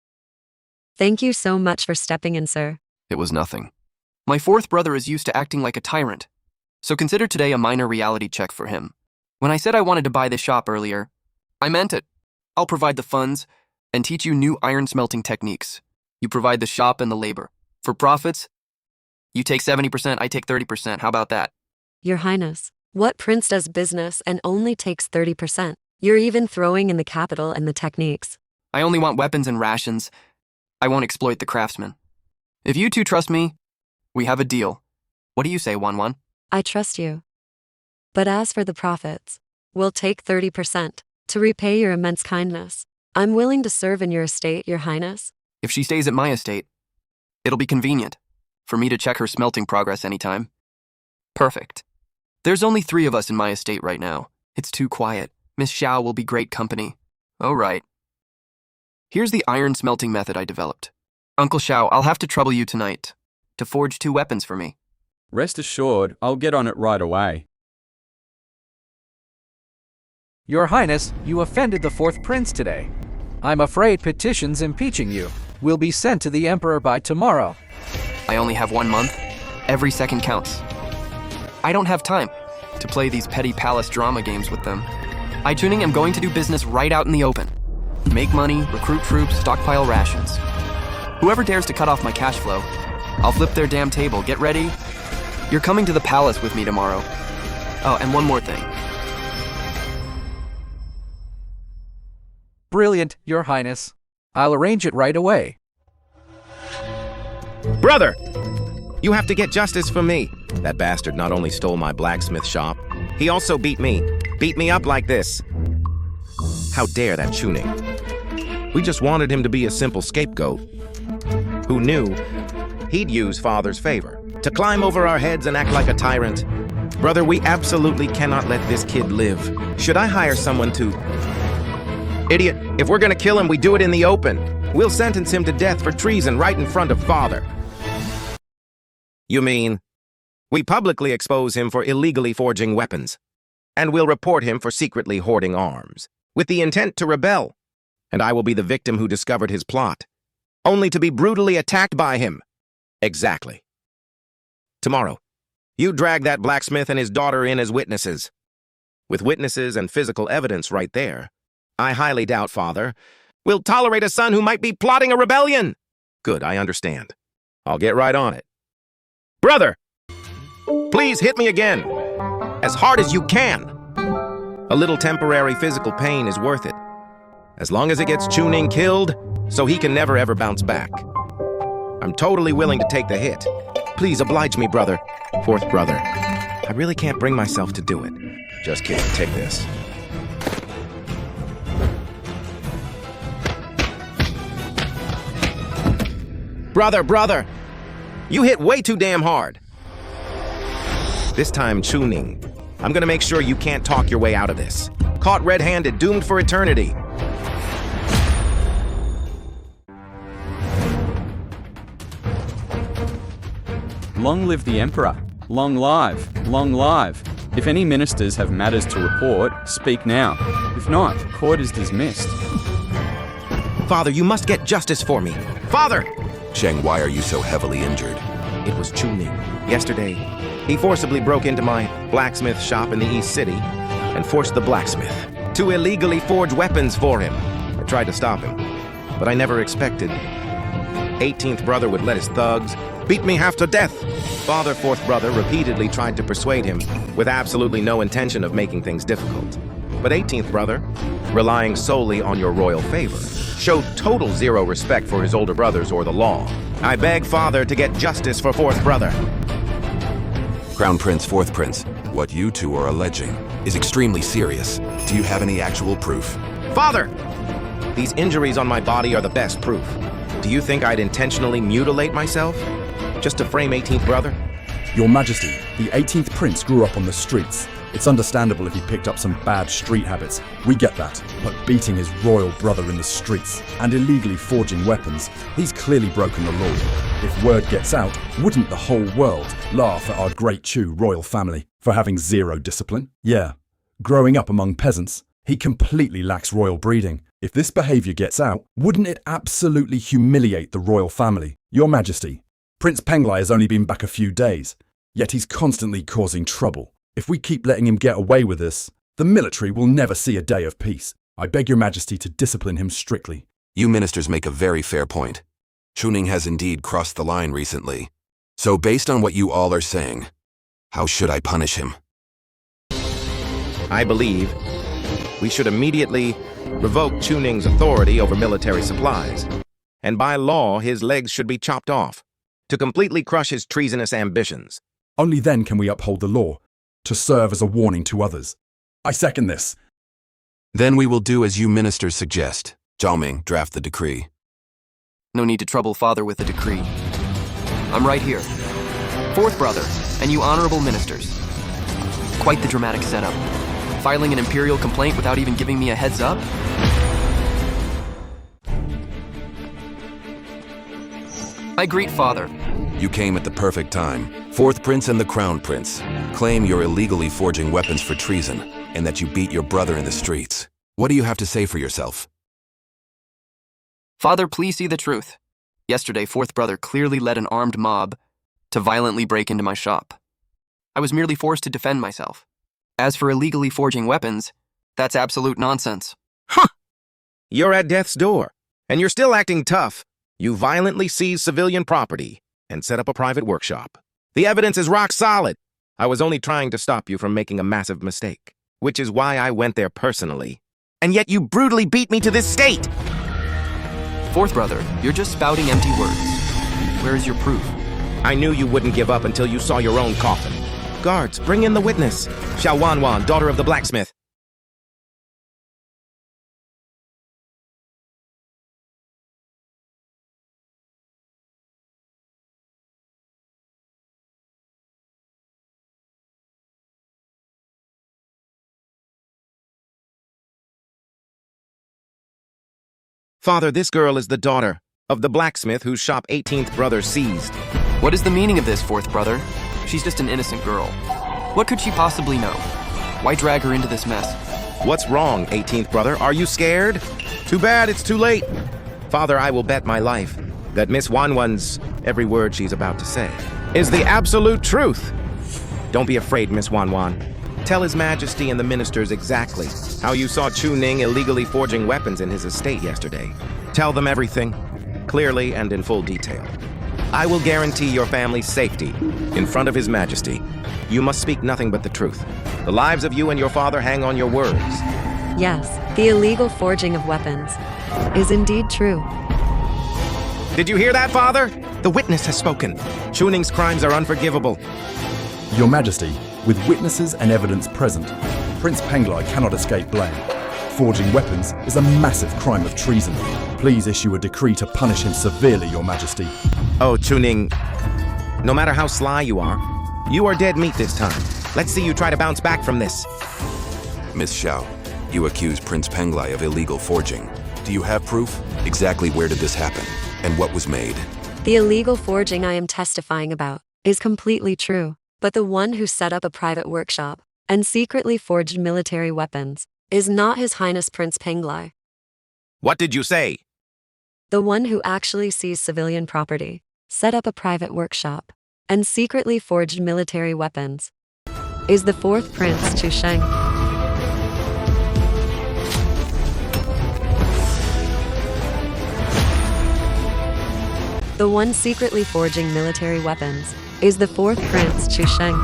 Thank you so much for stepping in, sir. It was nothing. My fourth brother is used to acting like a tyrant, so consider today a minor reality check for him. When I said I wanted to buy this shop earlier, I meant it. I'll provide the funds and teach you new iron smelting techniques. You provide the shop and the labor. For profits, you take 70%, I take 30%. How about that? Your Highness, what prince does business and only takes 30%? You're even throwing in the capital and the techniques. I only want weapons and rations. I won't exploit the craftsmen. If you two trust me, we have a deal. What do you say, Wan? I trust you. But as for the profits, we'll take 30% to repay your immense kindness. I'm willing to serve in your estate, Your Highness. If she stays at my estate, it'll be convenient for me to check her smelting progress anytime. Perfect. There's only 3 of us in my estate right now. It's too quiet. Miss Xiao will be great company. Oh, right. Here's the iron smelting method I developed. Uncle Xiao, I'll have to trouble you tonight to forge 2 weapons for me. Rest assured, I'll get on it right away. Your Highness, you offended the fourth prince today. I'm afraid petitions impeaching you will be sent to the Emperor by tomorrow. I only have 1 month. Every second counts. I don't have time to play these petty palace drama games with them. I am going to do business right out in the open. Make money, recruit troops, stockpile rations. Whoever dares to cut off my cash flow, I'll flip their damn table. Get ready. You're coming to the palace with me tomorrow. Oh, and one more thing. Brilliant, Your Highness. I'll arrange it right away. Brother! You have to get justice for me. That bastard not only stole my blacksmith shop, he also beat me. Beat me up like this. How dare that Chuning? We just wanted him to be a simple scapegoat. Who knew he'd use Father's favor to climb over our heads and act like a tyrant? Brother, we absolutely cannot let this kid live. Should I hire someone to... Idiot, if we're gonna kill him, we do it in the open. We'll sentence him to death for treason right in front of Father. You mean, we publicly expose him for illegally forging weapons, and we'll report him for secretly hoarding arms, with the intent to rebel, and I will be the victim who discovered his plot, only to be brutally attacked by him. Exactly. Tomorrow, you drag that blacksmith and his daughter in as witnesses. With witnesses and physical evidence right there, I highly doubt Father will tolerate a son who might be plotting a rebellion. Good, I understand. I'll get right on it. Brother, please hit me again, as hard as you can. A little temporary physical pain is worth it, as long as it gets Chuning killed, so he can never ever bounce back. I'm totally willing to take the hit. Please oblige me, brother. Fourth brother. I really can't bring myself to do it. Just kidding, take this. Brother, you hit way too damn hard. This time, Chuning, I'm gonna make sure you can't talk your way out of this. Caught red-handed, doomed for eternity. Long live the Emperor! Long live! Long live! If any ministers have matters to report, speak now. If not, court is dismissed. Father, you must get justice for me. Father! Sheng, why are you so heavily injured? It was Chuning. Yesterday, he forcibly broke into my blacksmith shop in the East City and forced the blacksmith to illegally forge weapons for him. I tried to stop him, but I never expected 18th brother would let his thugs beat me half to death. Father, 4th brother repeatedly tried to persuade him with absolutely no intention of making things difficult. But 18th brother, relying solely on your royal favor, showed total zero respect for his older brothers or the law. I beg Father to get justice for 4th brother. Crown Prince, 4th Prince, what you two are alleging is extremely serious. Do you have any actual proof? Father! These injuries on my body are the best proof. Do you think I'd intentionally mutilate myself just to frame 18th brother? Your Majesty, the 18th Prince grew up on the streets. It's understandable if he picked up some bad street habits. We get that. But beating his royal brother in the streets and illegally forging weapons, he's clearly broken the law. If word gets out, wouldn't the whole world laugh at our great Chu royal family for having zero discipline? Yeah, growing up among peasants, he completely lacks royal breeding. If this behavior gets out, wouldn't it absolutely humiliate the royal family? Your Majesty, Prince Penglai has only been back a few days, yet he's constantly causing trouble. If we keep letting him get away with this, the military will never see a day of peace. I beg your Majesty to discipline him strictly. You ministers make a very fair point. Chuning has indeed crossed the line recently. So based on what you all are saying, how should I punish him? I believe we should immediately revoke Chuning's authority over military supplies, and by law his legs should be chopped off to completely crush his treasonous ambitions. Only then can we uphold the law, to serve as a warning to others. I second this. Then we will do as you ministers suggest. Zhao Ming, draft the decree. No need to trouble Father with the decree. I'm right here. 4th brother, and you honorable ministers. Quite the dramatic setup. Filing an imperial complaint without even giving me a heads up? I greet Father. You came at the perfect time. 4th Prince and the Crown Prince claim you're illegally forging weapons for treason and that you beat your brother in the streets. What do you have to say for yourself? Father, please see the truth. Yesterday, 4th brother clearly led an armed mob to violently break into my shop. I was merely forced to defend myself. As for illegally forging weapons, that's absolute nonsense. Huh! You're at death's door, and you're still acting tough. You violently seized civilian property and set up a private workshop. The evidence is rock solid. I was only trying to stop you from making a massive mistake, which is why I went there personally. And yet you brutally beat me to this state! 4th brother, you're just spouting empty words. Where is your proof? I knew you wouldn't give up until you saw your own coffin. Guards, bring in the witness. Xiao Wanwan, daughter of the blacksmith. Father, this girl is the daughter of the blacksmith whose shop 18th brother seized. What is the meaning of this, 4th brother? She's just an innocent girl. What could she possibly know? Why drag her into this mess? What's wrong, 18th brother? Are you scared? Too bad it's too late. Father, I will bet my life that Miss Wanwan's every word she's about to say is the absolute truth. Don't be afraid, Miss Wanwan. Tell His Majesty and the ministers exactly how you saw Chuning illegally forging weapons in his estate yesterday. Tell them everything, clearly and in full detail. I will guarantee your family's safety in front of His Majesty. You must speak nothing but the truth. The lives of you and your father hang on your words. Yes, the illegal forging of weapons is indeed true. Did you hear that, Father? The witness has spoken. Chuning's crimes are unforgivable. Your Majesty, with witnesses and evidence present, Prince Penglai cannot escape blame. Forging weapons is a massive crime of treason. Please issue a decree to punish him severely, Your Majesty. Oh, Chuning, no matter how sly you are dead meat this time. Let's see you try to bounce back from this. Miss Xiao, you accuse Prince Penglai of illegal forging. Do you have proof? Exactly where did this happen? And what was made? The illegal forging I am testifying about is completely true, but the one who set up a private workshop and secretly forged military weapons is not His Highness Prince Penglai. What did you say? The one who actually seized civilian property, set up a private workshop, and secretly forged military weapons is the fourth Prince Chusheng. The one secretly forging military weapons is the fourth Prince Chusheng.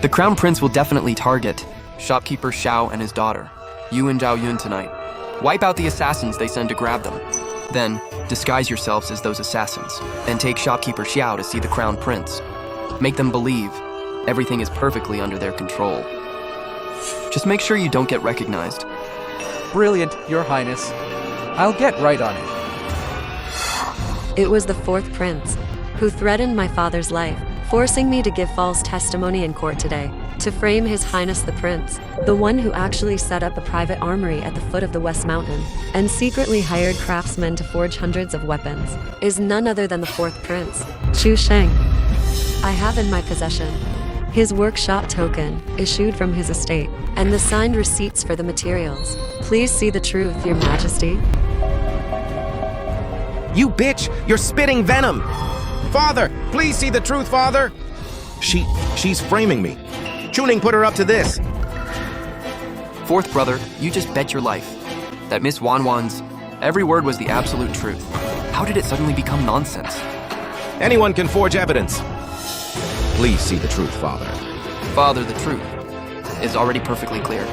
The Crown Prince will definitely target shopkeeper Xiao and his daughter, Yu and Zhao Yun, tonight. Wipe out the assassins they send to grab them. Then, disguise yourselves as those assassins, and take shopkeeper Xiao to see the Crown Prince. Make them believe everything is perfectly under their control. Just make sure you don't get recognized. Brilliant, Your Highness. I'll get right on it. It was the fourth prince who threatened my father's life, forcing me to give false testimony in court today, to frame His Highness the Prince, the one who actually set up a private armory at the foot of the West Mountain, and secretly hired craftsmen to forge hundreds of weapons, is none other than the fourth prince, Chu Sheng. I have in my possession his workshop token, issued from his estate, and the signed receipts for the materials. Please see the truth, Your Majesty. You bitch! You're spitting venom! Father! Please see the truth, Father! She's framing me. Chuning put her up to this. Fourth brother, you just bet your life that Miss Wanwan's every word was the absolute truth. How did it suddenly become nonsense? Anyone can forge evidence. Please see the truth, Father. Father, the truth is already perfectly clear.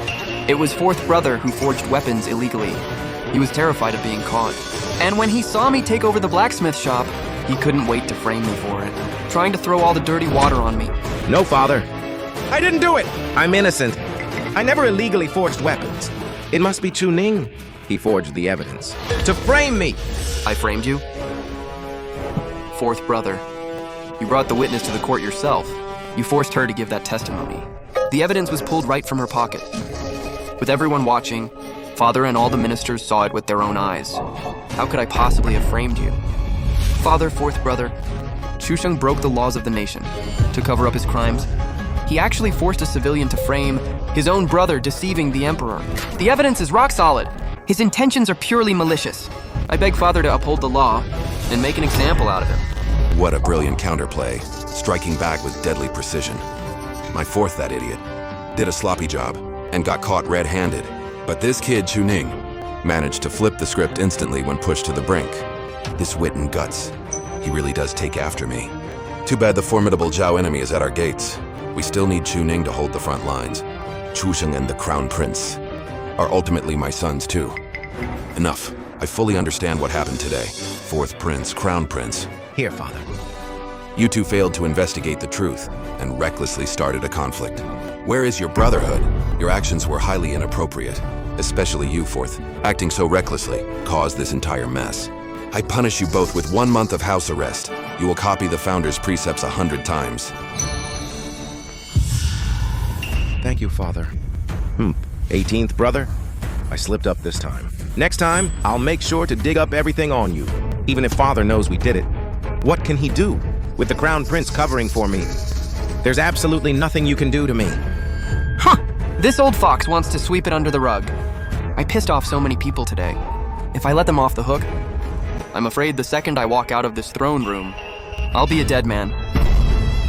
It was fourth brother who forged weapons illegally. He was terrified of being caught. And when he saw me take over the blacksmith shop, he couldn't wait to frame me for it, trying to throw all the dirty water on me. No, Father. I didn't do it! I'm innocent. I never illegally forged weapons. It must be Chu Ning. He forged the evidence to frame me. I framed you? Fourth brother, you brought the witness to the court yourself. You forced her to give that testimony. The evidence was pulled right from her pocket. With everyone watching, Father and all the ministers saw it with their own eyes. How could I possibly have framed you? Father, fourth brother, Chusheng broke the laws of the nation. To cover up his crimes, he actually forced a civilian to frame his own brother, deceiving the emperor. The evidence is rock solid. His intentions are purely malicious. I beg Father to uphold the law and make an example out of him. What a brilliant counterplay, striking back with deadly precision. My fourth, that idiot, did a sloppy job and got caught red-handed. But this kid, Chu Ning, managed to flip the script instantly when pushed to the brink. This wit and guts, he really does take after me. Too bad the formidable Zhao enemy is at our gates. We still need Chu Ning to hold the front lines. Chu Sheng and the Crown Prince are ultimately my sons too. Enough. I fully understand what happened today. Fourth Prince, Crown Prince. Here, Father. You two failed to investigate the truth and recklessly started a conflict. Where is your brotherhood? Your actions were highly inappropriate, especially you, Fourth. Acting so recklessly caused this entire mess. I punish you both with 1 month of house arrest. You will copy the Founder's precepts 100 times. Thank you, Father. 18th brother? I slipped up this time. Next time, I'll make sure to dig up everything on you, even if Father knows we did it. What can he do? With the Crown Prince covering for me, there's absolutely nothing you can do to me. Huh! This old fox wants to sweep it under the rug. I pissed off so many people today. If I let them off the hook, I'm afraid the second I walk out of this throne room, I'll be a dead man.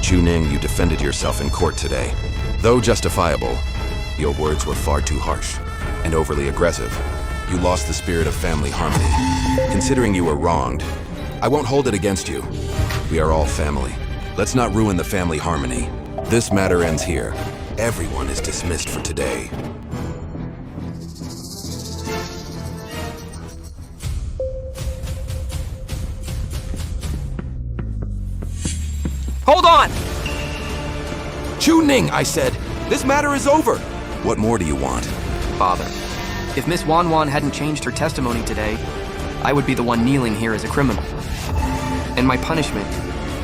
Chu Ning, you defended yourself in court today. Though justifiable, your words were far too harsh and overly aggressive. You lost the spirit of family harmony. Considering you were wronged, I won't hold it against you. We are all family. Let's not ruin the family harmony. This matter ends here. Everyone is dismissed for today. Hold on! Chu Ning, I said, this matter is over. What more do you want? Father, if Miss Wanwan hadn't changed her testimony today, I would be the one kneeling here as a criminal. And my punishment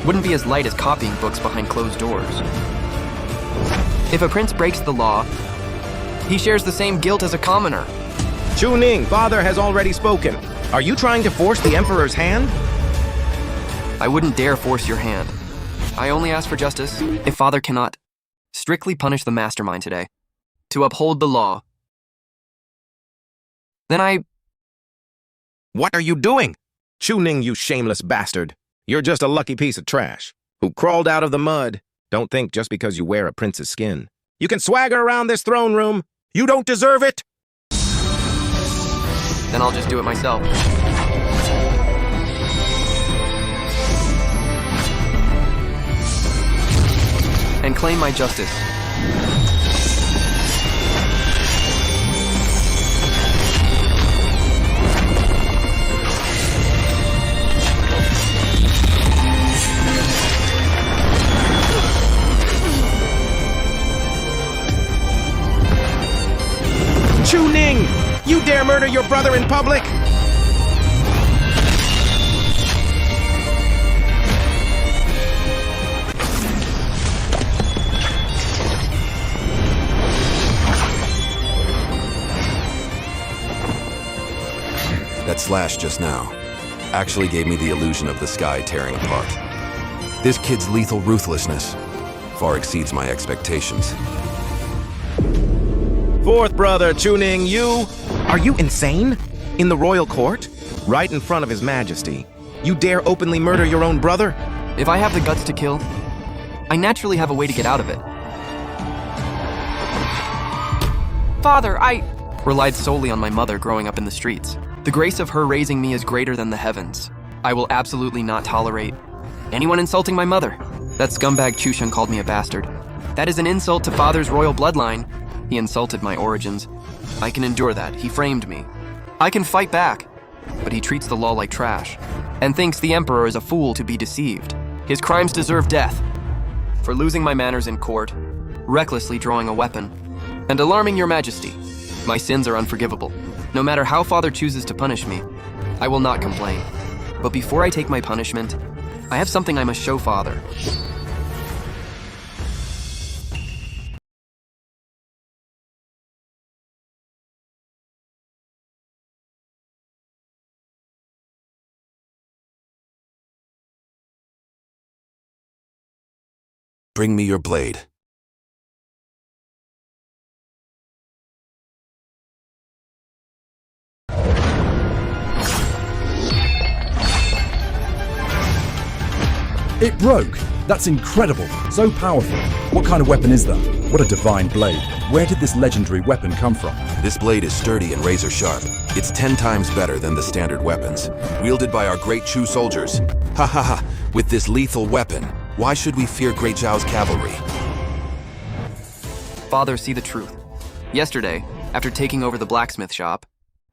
wouldn't be as light as copying books behind closed doors. If a prince breaks the law, he shares the same guilt as a commoner. Chu Ning, Father has already spoken. Are you trying to force the Emperor's hand? I wouldn't dare force your hand. I only ask for justice if Father cannot strictly punish the mastermind today, to uphold the law. Then I... What are you doing? Chuning, you shameless bastard. You're just a lucky piece of trash who crawled out of the mud. Don't think just because you wear a prince's skin you can swagger around this throne room. You don't deserve it. Then I'll just do it myself. And claim my justice. Chuning! You dare murder your brother in public? That slash just now actually gave me the illusion of the sky tearing apart. This kid's lethal ruthlessness far exceeds my expectations. Fourth brother, Chuning, you... Are you insane? In the royal court? Right in front of His Majesty. You dare openly murder your own brother? If I have the guts to kill, I naturally have a way to get out of it. Father, I relied solely on my mother growing up in the streets. The grace of her raising me is greater than the heavens. I will absolutely not tolerate anyone insulting my mother. That scumbag Chusheng called me a bastard. That is an insult to Father's royal bloodline. He insulted my origins. I can endure that. He framed me. I can fight back. But he treats the law like trash and thinks the Emperor is a fool to be deceived. His crimes deserve death. For losing my manners in court, recklessly drawing a weapon, and alarming your Majesty. My sins are unforgivable. No matter how Father chooses to punish me, I will not complain. But before I take my punishment, I have something I must show Father. Bring me your blade. It broke! That's incredible! So powerful. What kind of weapon is that? What a divine blade. Where did this legendary weapon come from? This blade is sturdy and razor sharp. It's 10 times better than the standard weapons, wielded by our great Chu soldiers. Ha ha ha! With this lethal weapon, why should we fear Great Zhao's cavalry? Father, see the truth. Yesterday, after taking over the blacksmith shop,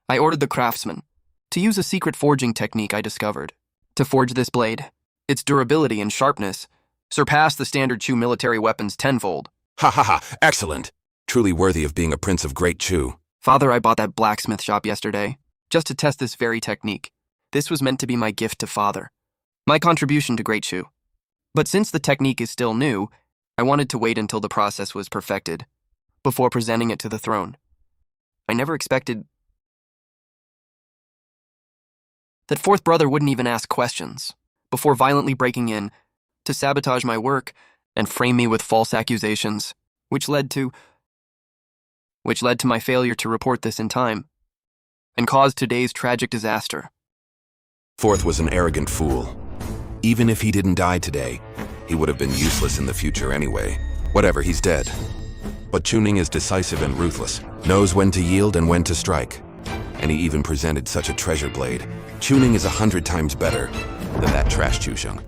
I ordered the craftsman to use a secret forging technique I discovered to forge this blade. Its durability and sharpness surpass the standard Chu military weapons tenfold. Ha ha ha! Excellent! Truly worthy of being a prince of Great Chu. Father, I bought that blacksmith shop yesterday just to test this very technique. This was meant to be my gift to Father, my contribution to Great Chu. But since the technique is still new, I wanted to wait until the process was perfected before presenting it to the throne. I never expected that fourth brother wouldn't even ask questions before violently breaking in to sabotage my work and frame me with false accusations, which led to my failure to report this in time and caused today's tragic disaster. Fourth was an arrogant fool. Even if he didn't die today, he would have been useless in the future anyway. Whatever, he's dead. But Chuning is decisive and ruthless, knows when to yield and when to strike. And he even presented such a treasure blade. Chuning is 100 times better than that trash Chusheng.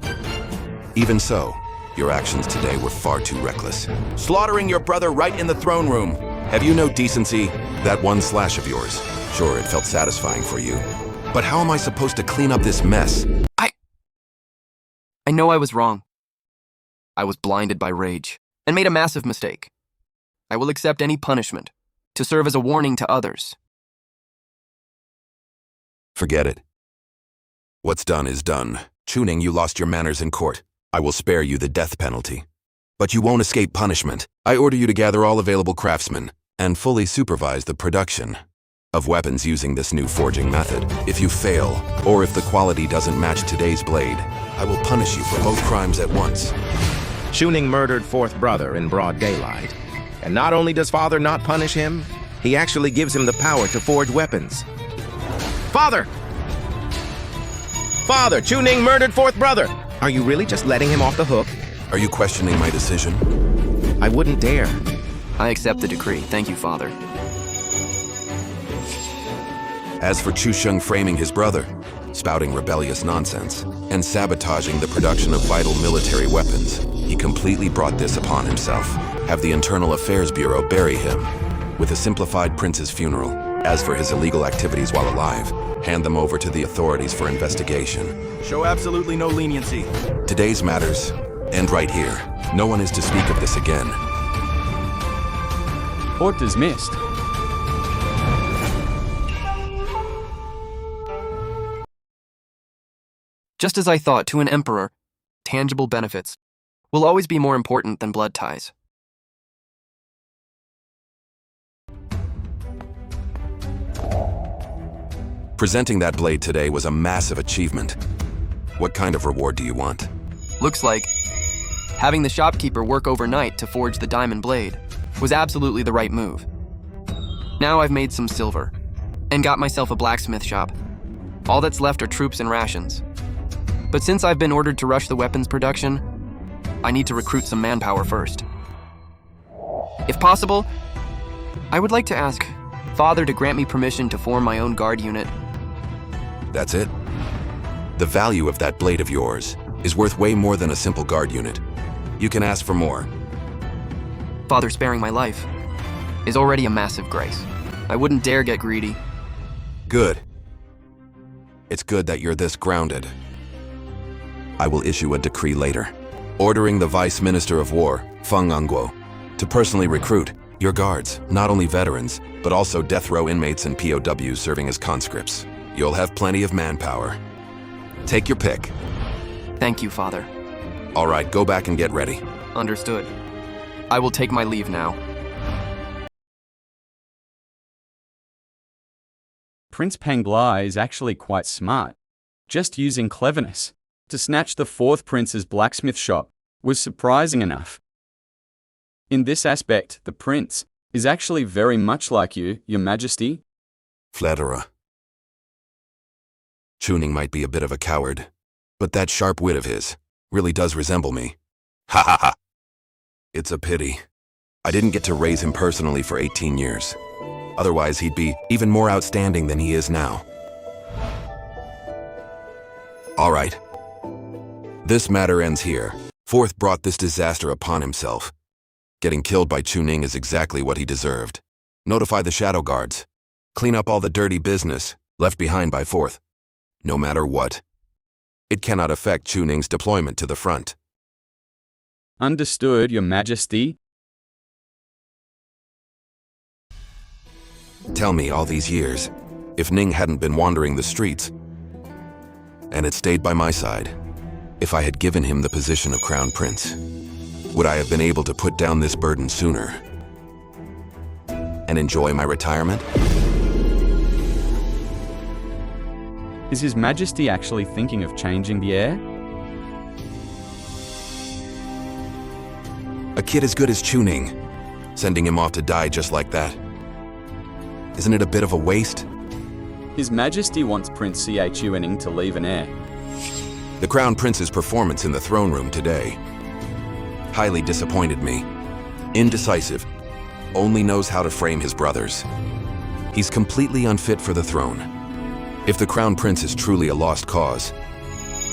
Even so, your actions today were far too reckless. Slaughtering your brother right in the throne room. Have you no decency? That one slash of yours. Sure, it felt satisfying for you. But how am I supposed to clean up this mess? I know I was wrong. I was blinded by rage and made a massive mistake. I will accept any punishment to serve as a warning to others. Forget it. What's done is done. Chuning, you lost your manners in court. I will spare you the death penalty. But you won't escape punishment. I order you to gather all available craftsmen and fully supervise the production. of weapons using this new forging method. If you fail, or if the quality doesn't match today's blade, I will punish you for both crimes at once. Chuning murdered fourth brother in broad daylight. And not only does father not punish him, he actually gives him the power to forge weapons. Father! Father, Chuning murdered fourth brother! Are you really just letting him off the hook? Are you questioning my decision? I wouldn't dare. I accept the decree. Thank you, Father. As for Chusheng framing his brother, spouting rebellious nonsense, and sabotaging the production of vital military weapons, he completely brought this upon himself. Have the Internal Affairs Bureau bury him with a simplified prince's funeral. As for his illegal activities while alive, hand them over to the authorities for investigation. Show absolutely no leniency. Today's matters end right here. No one is to speak of this again. Court dismissed. Just as I thought, to an emperor, tangible benefits will always be more important than blood ties. Presenting that blade today was a massive achievement. What kind of reward do you want? Looks like having the shopkeeper work overnight to forge the diamond blade was absolutely the right move. Now I've made some silver and got myself a blacksmith shop. All that's left are troops and rations. But since I've been ordered to rush the weapons production, I need to recruit some manpower first. If possible, I would like to ask Father to grant me permission to form my own guard unit. That's it? The value of that blade of yours is worth way more than a simple guard unit. You can ask for more. Father sparing my life is already a massive grace. I wouldn't dare get greedy. Good. It's good that you're this grounded. I will issue a decree later, ordering the Vice Minister of War, Feng Angguo, to personally recruit your guards, not only veterans, but also death row inmates and POWs serving as conscripts. You'll have plenty of manpower. Take your pick. Thank you, Father. All right, go back and get ready. Understood. I will take my leave now. Prince Panglai is actually quite smart. Just using cleverness to snatch the fourth prince's blacksmith shop was surprising enough. In this aspect, the prince is actually very much like you, Your Majesty. Flatterer. Chuning might be a bit of a coward, but that sharp wit of his really does resemble me. Ha ha ha! It's a pity. I didn't get to raise him personally for 18 years. Otherwise, he'd be even more outstanding than he is now. All right. This matter ends here. Fourth brought this disaster upon himself. Getting killed by Chuning is exactly what he deserved. Notify the Shadow Guards. Clean up all the dirty business left behind by Fourth. No matter what. It cannot affect Chuning's deployment to the front. Understood, Your Majesty. Tell me all these years, if Ning hadn't been wandering the streets, and had stayed by my side, if I had given him the position of Crown Prince, would I have been able to put down this burden sooner and enjoy my retirement? Is His Majesty actually thinking of changing the heir? A kid as good as Chuning, sending him off to die just like that. Isn't it a bit of a waste? His Majesty wants Prince Chu Ening to leave an heir. The Crown Prince's performance in the throne room today highly disappointed me. Indecisive, only knows how to frame his brothers. He's completely unfit for the throne. If the Crown Prince is truly a lost cause,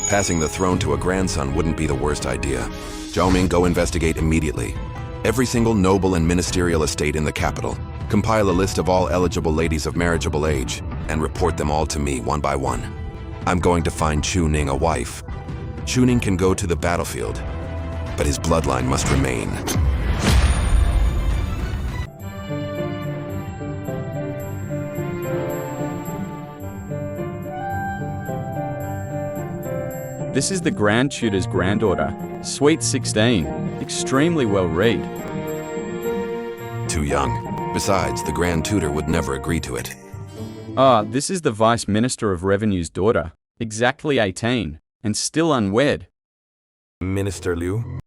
passing the throne to a grandson wouldn't be the worst idea. Zhao Ming, go investigate immediately. Every single noble and ministerial estate in the capital. Compile a list of all eligible ladies of marriageable age and report them all to me one by one. I'm going to find Chuning a wife. Chuning can go to the battlefield, but his bloodline must remain. This is the Grand Tutor's granddaughter, Sweet 16, extremely well read. Too young. Besides, the Grand Tutor would never agree to it. This is the Vice Minister of Revenue's daughter, exactly 18, and still unwed. Minister Liu?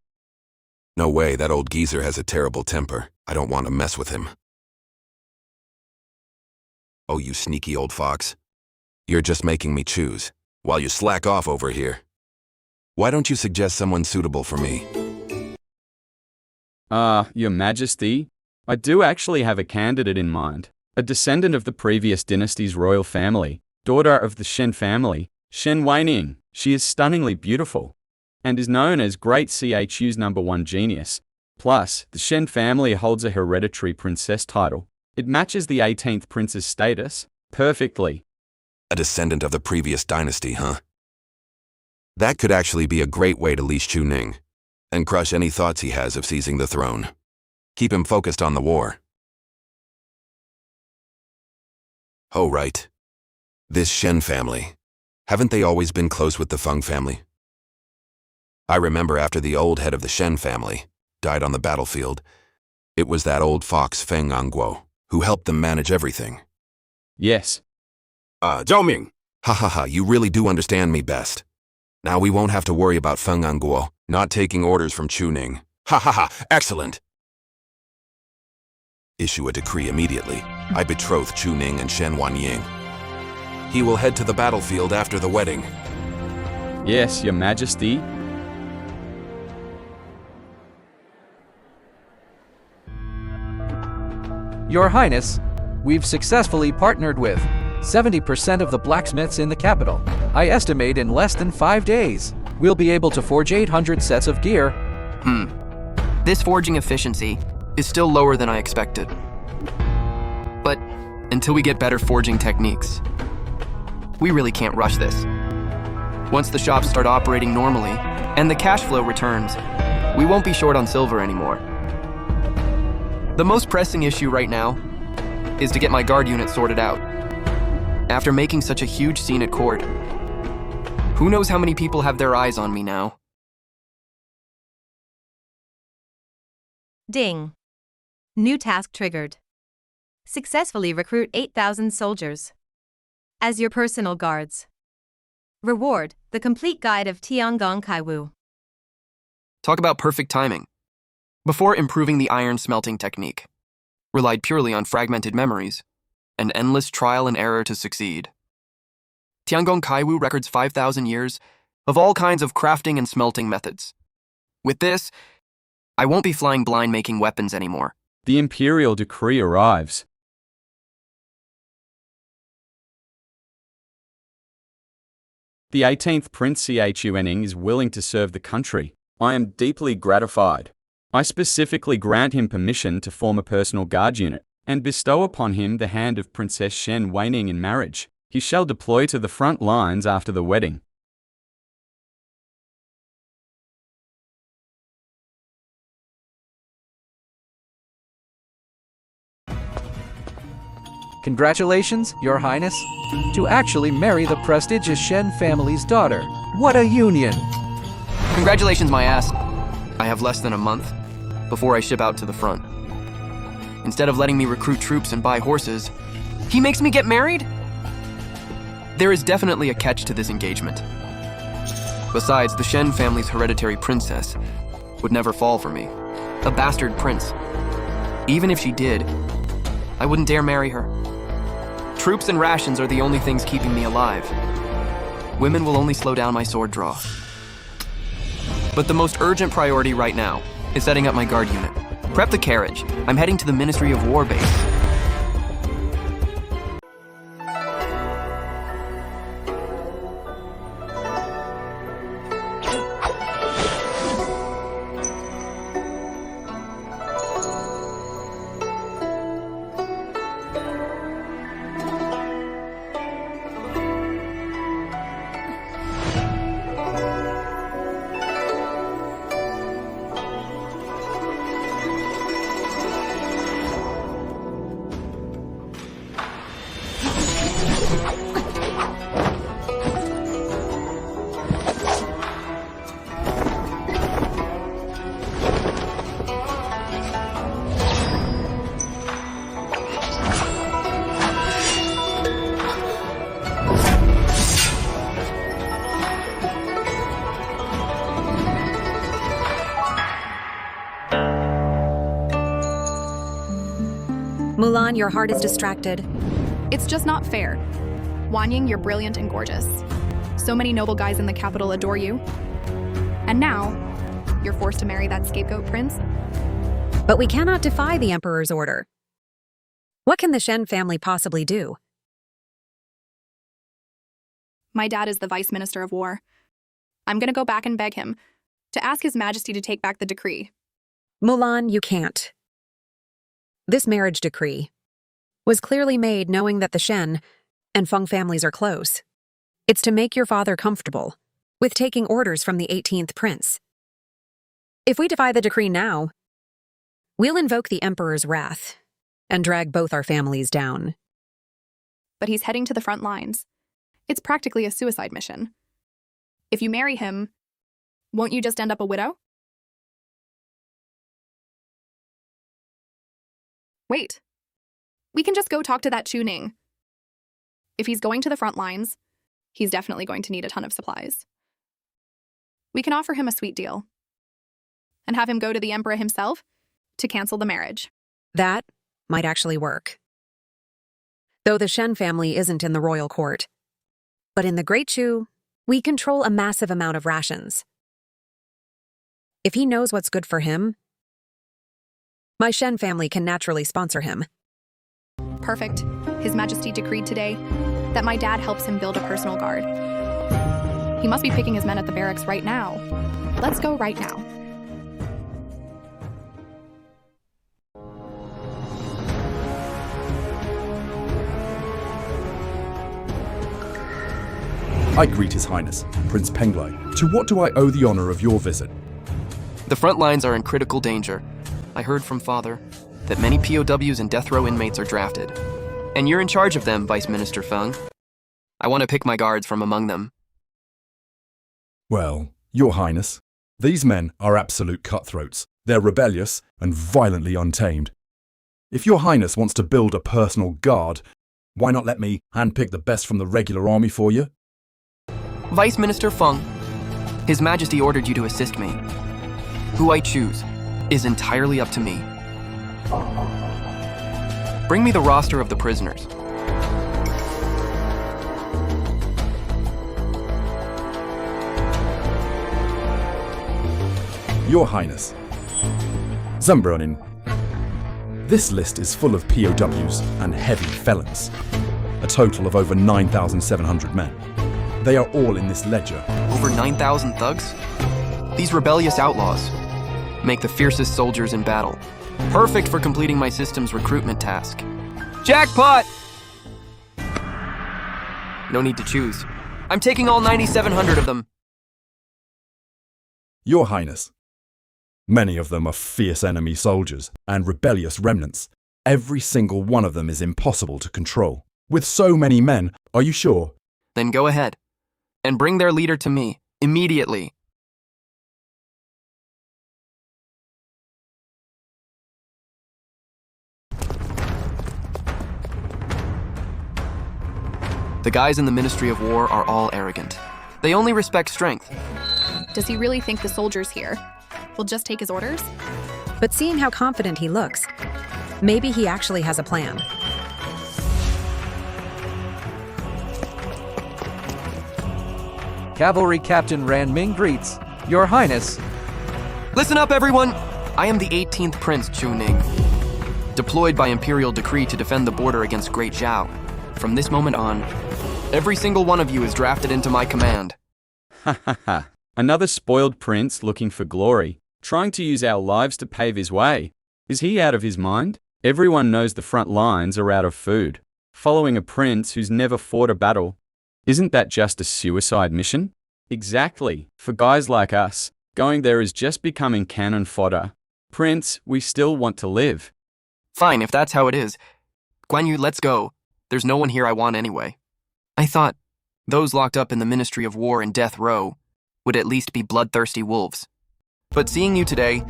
No way, that old geezer has a terrible temper. I don't want to mess with him. Oh, you sneaky old fox. You're just making me choose, while you slack off over here. Why don't you suggest someone suitable for me? Your Majesty, I do actually have a candidate in mind. A descendant of the previous dynasty's royal family, daughter of the Shen family, Shen Weining. She is stunningly beautiful, and is known as Great CHU's #1 genius. Plus, the Shen family holds a hereditary princess title. It matches the 18th prince's status perfectly. A descendant of the previous dynasty, huh? That could actually be a great way to leash Chuning, and crush any thoughts he has of seizing the throne. Keep him focused on the war. Oh, right. This Shen family. Haven't they always been close with the Feng family? I remember after the old head of the Shen family died on the battlefield, it was that old fox Feng Angguo who helped them manage everything. Yes. Zhao Ming! Ha ha ha, you really do understand me best. Now we won't have to worry about Feng Angguo not taking orders from Chuning. Ha ha ha, excellent! Issue a decree immediately. I betroth Chuning and Shen Wanying. He will head to the battlefield after the wedding. Yes, Your Majesty. Your Highness, we've successfully partnered with 70% of the blacksmiths in the capital. I estimate in less than 5 days, we'll be able to forge 800 sets of gear. This forging efficiency is still lower than I expected. But until we get better forging techniques, we really can't rush this. Once the shops start operating normally and the cash flow returns, we won't be short on silver anymore. The most pressing issue right now is to get my guard unit sorted out. After making such a huge scene at court, who knows how many people have their eyes on me now? Ding. New task triggered. Successfully recruit 8,000 soldiers as your personal guards. Reward, the complete guide of Tiangong Kaiwu. Talk about perfect timing. Before improving the iron smelting technique, relied purely on fragmented memories and endless trial and error to succeed. Tiangong Kaiwu records 5,000 years of all kinds of crafting and smelting methods. With this, I won't be flying blind making weapons anymore. The imperial decree arrives. The 18th Prince Chu Enning is willing to serve the country. I am deeply gratified. I specifically grant him permission to form a personal guard unit and bestow upon him the hand of Princess Shen Weining in marriage. He shall deploy to the front lines after the wedding. Congratulations, Your Highness, to actually marry the prestigious Shen family's daughter. What a union! Congratulations, my ass. I have less than a month before I ship out to the front. Instead of letting me recruit troops and buy horses, he makes me get married? There is definitely a catch to this engagement. Besides, the Shen family's hereditary princess would never fall for me. A bastard prince. Even if she did, I wouldn't dare marry her. Troops and rations are the only things keeping me alive. Women will only slow down my sword draw. But the most urgent priority right now is setting up my guard unit. Prep the carriage. I'm heading to the Ministry of War base. Mulan, your heart is distracted. It's just not fair. Wan Ying, you're brilliant and gorgeous. So many noble guys in the capital adore you. And now, you're forced to marry that scapegoat prince? But we cannot defy the Emperor's order. What can the Shen family possibly do? My dad is the Vice Minister of War. I'm gonna go back and beg him to ask His Majesty to take back the decree. Mulan, you can't. This marriage decree was clearly made knowing that the Shen and Feng families are close. It's to make your father comfortable with taking orders from the 18th prince. If we defy the decree now, we'll invoke the Emperor's wrath and drag both our families down. But he's heading to the front lines. It's practically a suicide mission. If you marry him, won't you just end up a widow? Wait. We can just go talk to that Chu Ning. If he's going to the front lines, he's definitely going to need a ton of supplies. We can offer him a sweet deal and have him go to the Emperor himself to cancel the marriage. That might actually work. Though the Shen family isn't in the royal court. But in the Great Chu, we control a massive amount of rations. If he knows what's good for him, my Shen family can naturally sponsor him. Perfect. His Majesty decreed today that my dad helps him build a personal guard. He must be picking his men at the barracks right now. Let's go right now. I greet His Highness, Prince Penglai. To what do I owe the honor of your visit? The front lines are in critical danger. I heard from Father that many POWs and death row inmates are drafted. And you're in charge of them, Vice Minister Feng. I want to pick my guards from among them. Well, Your Highness, these men are absolute cutthroats. They're rebellious and violently untamed. If Your Highness wants to build a personal guard, why not let me handpick the best from the regular army for you? Vice Minister Feng, His Majesty ordered you to assist me. Who I choose is entirely up to me. Bring me the roster of the prisoners. Your Highness, Zembronin, this list is full of POWs and heavy felons. A total of over 9,700 men. They are all in this ledger. Over 9,000 thugs? These rebellious outlaws make the fiercest soldiers in battle. Perfect for completing my system's recruitment task. Jackpot! No need to choose. I'm taking all 9,700 of them. Your Highness, many of them are fierce enemy soldiers and rebellious remnants. Every single one of them is impossible to control. With so many men, are you sure? Then go ahead and bring their leader to me immediately. The guys in the Ministry of War are all arrogant. They only respect strength. Does he really think the soldiers here will just take his orders? But seeing how confident he looks, maybe he actually has a plan. Cavalry Captain Ran Ming greets, Your Highness. Listen up, everyone! I am the 18th Prince Chu Ning, deployed by Imperial decree to defend the border against Great Zhao. From this moment on, every single one of you is drafted into my command. Ha ha ha. Another spoiled prince looking for glory, trying to use our lives to pave his way. Is he out of his mind? Everyone knows the front lines are out of food. Following a prince who's never fought a battle, isn't that just a suicide mission? Exactly. For guys like us, going there is just becoming cannon fodder. Prince, we still want to live. Fine, if that's how it is. Guan Yu, let's go. There's no one here I want anyway. I thought those locked up in the Ministry of War and Death Row would at least be bloodthirsty wolves. But seeing you today,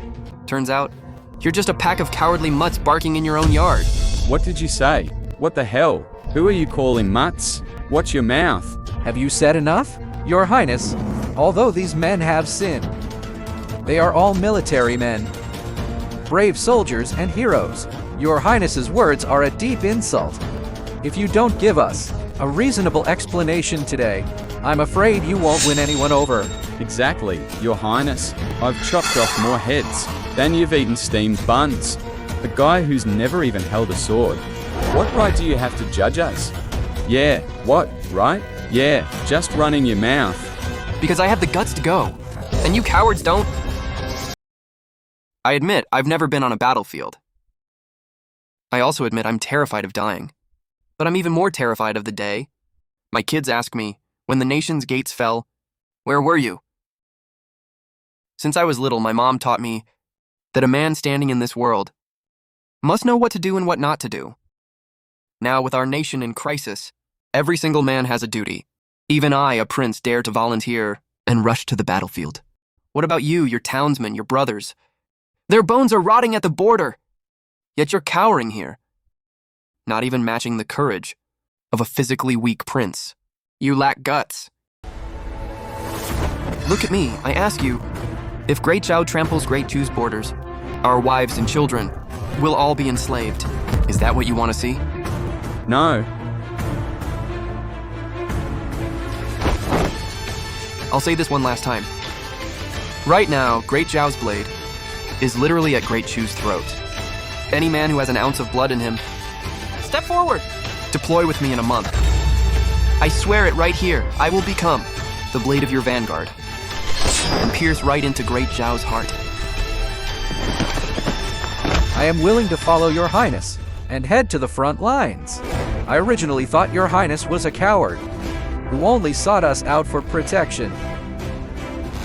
turns out you're just a pack of cowardly mutts barking in your own yard. What did you say? What the hell? Who are you calling mutts? Watch your mouth. Have you said enough? Your Highness, although these men have sinned, they are all military men, brave soldiers and heroes. Your Highness's words are a deep insult. If you don't give us a reasonable explanation today, I'm afraid you won't win anyone over. Exactly, Your Highness. I've chopped off more heads than you've eaten steamed buns. A guy who's never even held a sword. What right do you have to judge us? Yeah, what, right? Yeah, just running your mouth. Because I have the guts to go, and you cowards don't. I admit I've never been on a battlefield. I also admit I'm terrified of dying. But I'm even more terrified of the day my kids ask me, when the nation's gates fell, where were you? Since I was little, my mom taught me that a man standing in this world must know what to do and what not to do. Now, with our nation in crisis, every single man has a duty. Even I, a prince, dare to volunteer and rush to the battlefield. What about you, your townsmen, your brothers? Their bones are rotting at the border, yet you're cowering here, not even matching the courage of a physically weak prince. You lack guts. Look at me, I ask you, if Great Zhao tramples Great Chu's borders, our wives and children will all be enslaved. Is that what you want to see? No. I'll say this one last time. Right now, Great Zhao's blade is literally at Great Chu's throat. Any man who has an ounce of blood in him, step forward. Deploy with me in a month. I swear it right here, I will become the blade of your vanguard and pierce right into Great Zhao's heart. I am willing to follow Your Highness and head to the front lines. I originally thought Your Highness was a coward who only sought us out for protection.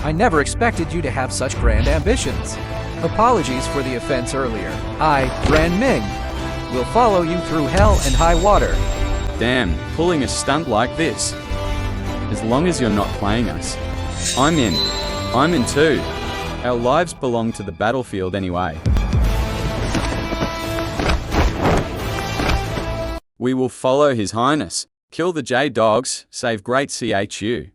I never expected you to have such grand ambitions. Apologies for the offense earlier. I, Ran Ming, will follow you through hell and high water. Damn, pulling a stunt like this. As long as you're not playing us. I'm in. I'm in too. Our lives belong to the battlefield anyway. We will follow His Highness. Kill the J-Dogs, save Great CHU.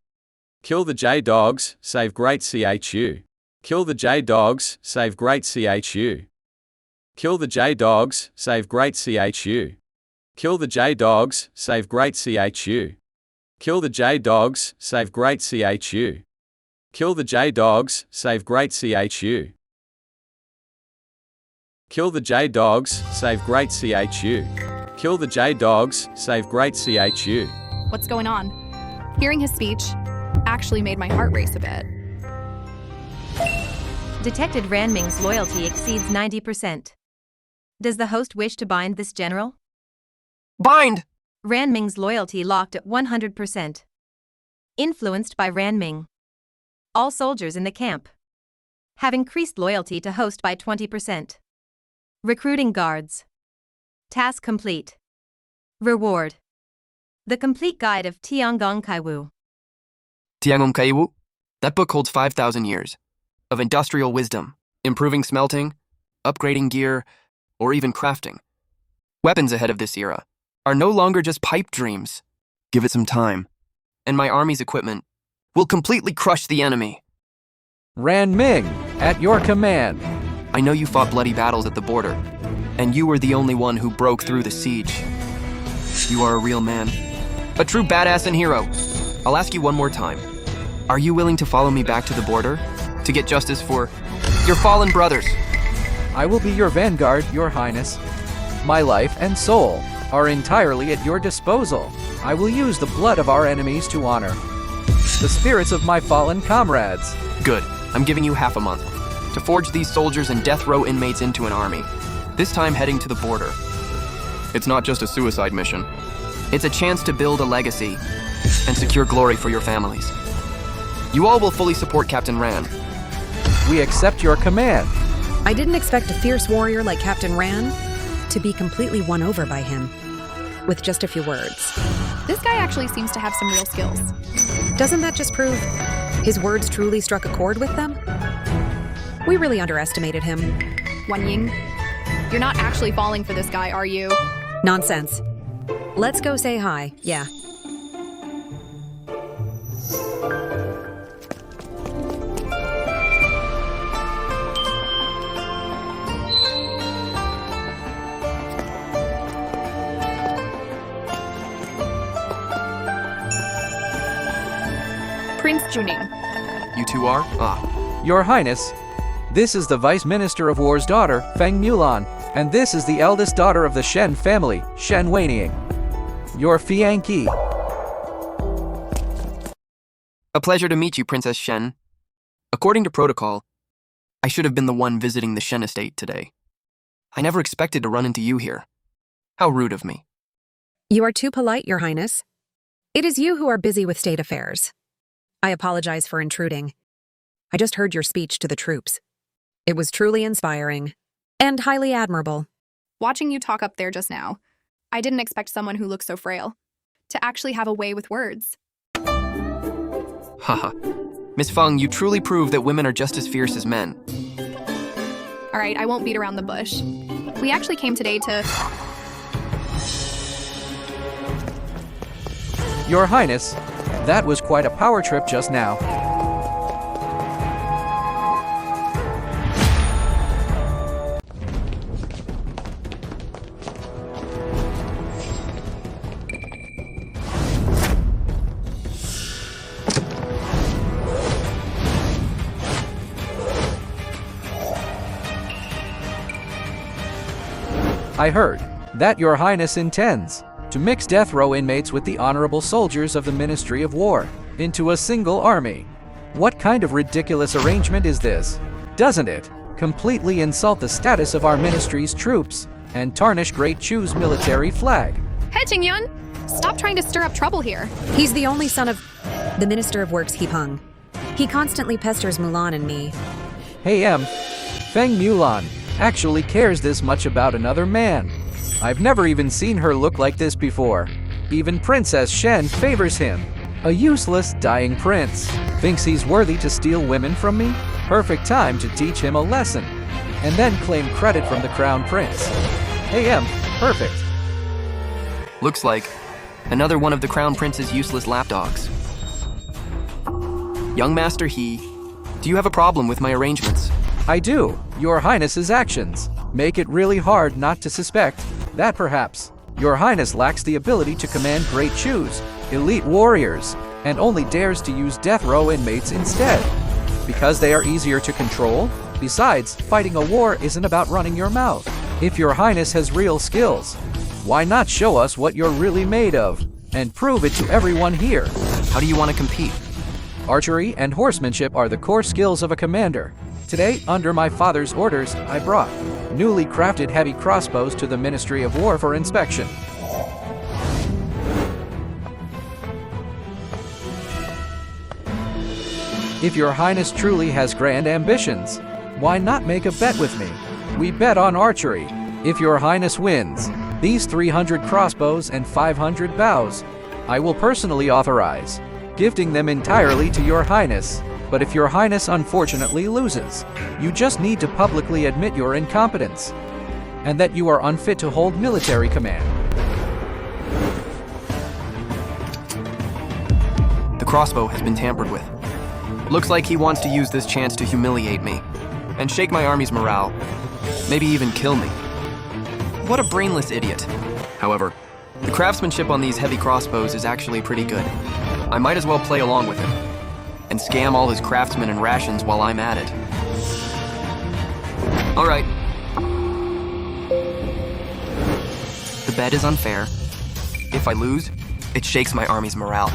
Kill the J-Dogs, save Great CHU. Kill the J-Dogs, save Great CHU. Kill the J-Dogs, save Great CHU. Kill the J-Dogs, save Great CHU. Kill the J-Dogs, save Great CHU. Kill the J-Dogs, save Great CHU. Kill the J-Dogs, save Great CHU. Kill the J-Dogs, save Great CHU. What's going on? Hearing his speech actually made my heart race a bit. Detected Ranming's loyalty exceeds 90%. Does the host wish to bind this general? Bind! Ranming's loyalty locked at 100%. Influenced by Ranming. All soldiers in the camp have increased loyalty to host by 20%. Recruiting guards. Task complete. Reward. The complete guide of Tiangong Kaiwu. Tiangong Kaiwu? That book holds 5,000 years of industrial wisdom, improving smelting, upgrading gear, or even crafting. Weapons ahead of this era are no longer just pipe dreams. Give it some time, and my army's equipment will completely crush the enemy. Ran Ming, at your command. I know you fought bloody battles at the border, and you were the only one who broke through the siege. You are a real man, a true badass and hero. I'll ask you one more time. Are you willing to follow me back to the border to get justice for your fallen brothers? I will be your vanguard, Your Highness. My life and soul are entirely at your disposal. I will use the blood of our enemies to honor the spirits of my fallen comrades. Good. I'm giving you half a month to forge these soldiers and death row inmates into an army, this time heading to the border. It's not just a suicide mission. It's a chance to build a legacy and secure glory for your families. You all will fully support Captain Ran. We accept your command. I didn't expect a fierce warrior like Captain Ran to be completely won over by him with just a few words. This guy actually seems to have some real skills. Doesn't that just prove his words truly struck a chord with them? We really underestimated him. Wan Ying, you're not actually falling for this guy, are you? Nonsense. Let's go say hi, yeah. Prince Juning. You two are? Ah. Your Highness, this is the Vice Minister of War's daughter, Feng Mulan, and this is the eldest daughter of the Shen family, Shen Weining. Your fiancé. A pleasure to meet you, Princess Shen. According to protocol, I should have been the one visiting the Shen estate today. I never expected to run into you here. How rude of me. You are too polite, Your Highness. It is you who are busy with state affairs. I apologize for intruding. I just heard your speech to the troops. It was truly inspiring and highly admirable. Watching you talk up there just now, I didn't expect someone who looks so frail to actually have a way with words. Haha. Miss Feng, you truly prove that women are just as fierce as men. All right, I won't beat around the bush. We actually came today to... Your Highness, that was quite a power trip just now. I heard that Your Highness intends to mix death row inmates with the honorable soldiers of the Ministry of War into a single army. What kind of ridiculous arrangement is this? Doesn't it completely insult the status of our ministry's troops and tarnish Great Chu's military flag? Hey, Qingyun! Stop trying to stir up trouble here. He's the only son of the Minister of Works, Hipeng. He constantly pesters Mulan and me. Hey, Feng Mulan actually cares this much about another man. I've never even seen her look like this before. Even Princess Shen favors him. A useless, dying prince. Thinks he's worthy to steal women from me? Perfect time to teach him a lesson. And then claim credit from the crown prince. Hey, perfect. Looks like another one of the crown prince's useless lapdogs. Young Master He, do you have a problem with my arrangements? I do. Your Highness's actions make it really hard not to suspect that perhaps Your Highness lacks the ability to command Great Chus, elite warriors, and only dares to use death row inmates instead. Because they are easier to control? Besides, fighting a war isn't about running your mouth. If Your Highness has real skills, why not show us what you're really made of and prove it to everyone here? How do you want to compete? Archery and horsemanship are the core skills of a commander. Today, under my father's orders, I brought newly crafted heavy crossbows to the Ministry of War for inspection. If Your Highness truly has grand ambitions, why not make a bet with me? We bet on archery. If Your Highness wins these 300 crossbows and 500 bows, I will personally authorize gifting them entirely to Your Highness. But if Your Highness unfortunately loses, you just need to publicly admit your incompetence and that you are unfit to hold military command. The crossbow has been tampered with. Looks like he wants to use this chance to humiliate me and shake my army's morale, maybe even kill me. What a brainless idiot. However, the craftsmanship on these heavy crossbows is actually pretty good. I might as well play along with him and scam all his craftsmen and rations while I'm at it. All right. The bet is unfair. If I lose, it shakes my army's morale.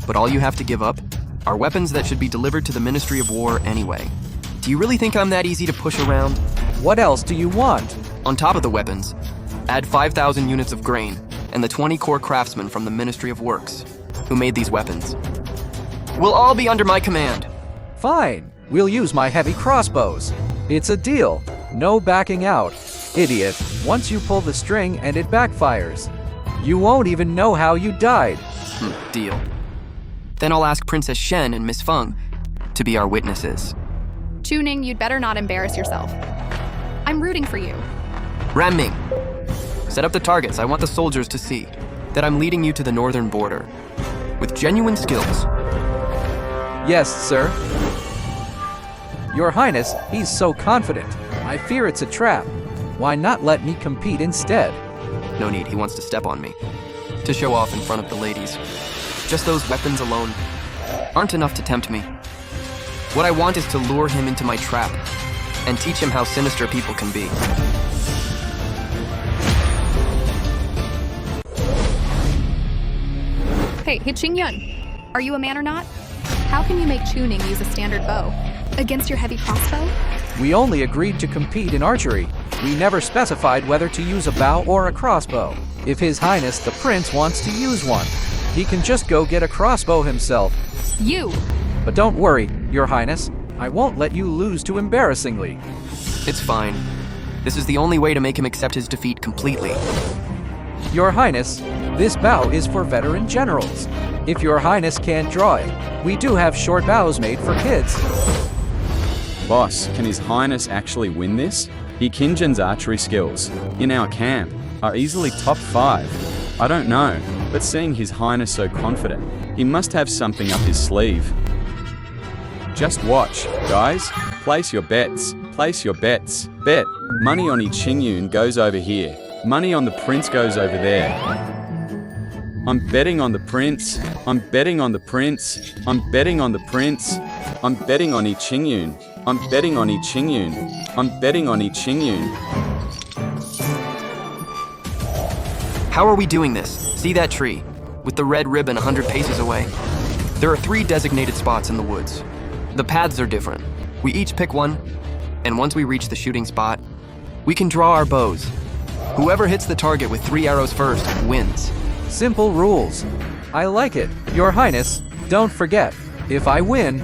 But all you have to give up are weapons that should be delivered to the Ministry of War anyway. Do you really think I'm that easy to push around? What else do you want? On top of the weapons, add 5,000 units of grain and the 20 core craftsmen from the Ministry of Works who made these weapons. We'll all be under my command. Fine, we'll use my heavy crossbows. It's a deal. No backing out. Idiot, once you pull the string and it backfires, you won't even know how you died. Deal. Then I'll ask Princess Shen and Miss Feng to be our witnesses. Chuning, you'd better not embarrass yourself. I'm rooting for you. Ram Ming, set up the targets. I want the soldiers to see that I'm leading you to the northern border with genuine skills. Yes, sir. Your Highness, he's so confident. I fear it's a trap. Why not let me compete instead? No need, he wants to step on me. To show off in front of the ladies. Just those weapons alone aren't enough to tempt me. What I want is to lure him into my trap and teach him how sinister people can be. Hey, Qingyun, are you a man or not? How can you make Chuning use a standard bow against your heavy crossbow? We only agreed to compete in archery. We never specified whether to use a bow or a crossbow. If His Highness the Prince wants to use one, he can just go get a crossbow himself. You! But don't worry, Your Highness. I won't let you lose too embarrassingly. It's fine. This is the only way to make him accept his defeat completely. Your Highness, this bow is for veteran generals. If Your Highness can't draw it, we do have short bows made for kids. Boss, can His Highness actually win this? Kinjin's archery skills, in our camp, are easily top 5. I don't know, but seeing His Highness so confident, he must have something up his sleeve. Just watch, guys. Place your bets. Place your bets. Bet. Money on Qingyun goes over here. Money on the prince goes over there. I'm betting on the prince. I'm betting on the prince. I'm betting on the prince. I'm betting on Qingyun. I'm betting on Qingyun. I'm betting on Qingyun. How are we doing this? See that tree, with the red ribbon 100 paces away? There are 3 designated spots in the woods. The paths are different. We each pick one, and once we reach the shooting spot, we can draw our bows. Whoever hits the target with 3 arrows first wins. Simple rules. I like it. Your Highness, don't forget, if I win,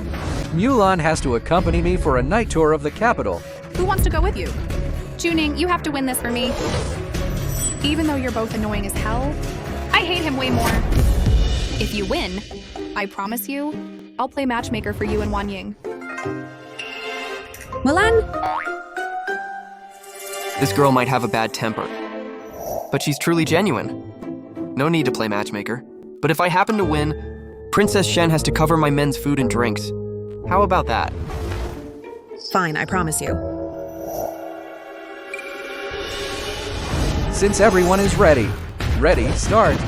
Mulan has to accompany me for a night tour of the capital. Who wants to go with you? Chuning, you have to win this for me. Even though you're both annoying as hell, I hate him way more. If you win, I promise you, I'll play matchmaker for you and Wan Ying. Mulan? This girl might have a bad temper, but she's truly genuine. No need to play matchmaker. But if I happen to win, Princess Shen has to cover my men's food and drinks. How about that? Fine, I promise you. Since everyone is ready, start.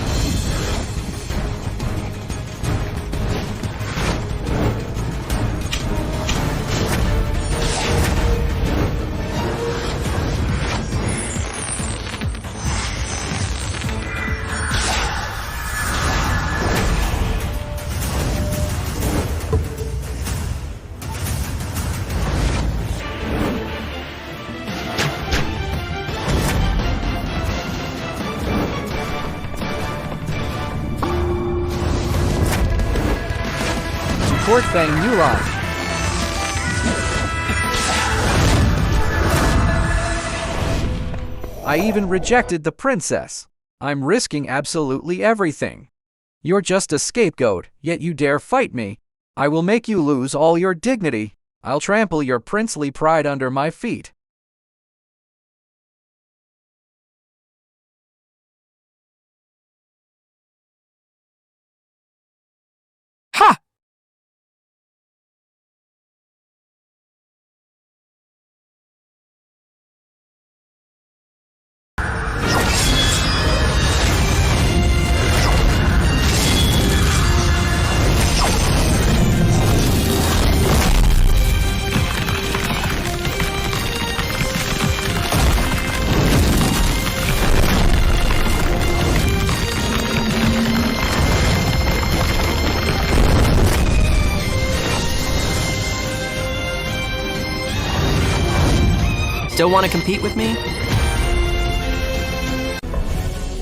Support Fang Mulan. I even rejected the princess. I'm risking absolutely everything. You're just a scapegoat, yet you dare fight me. I will make you lose all your dignity. I'll trample your princely pride under my feet. Ha! Still want to compete with me?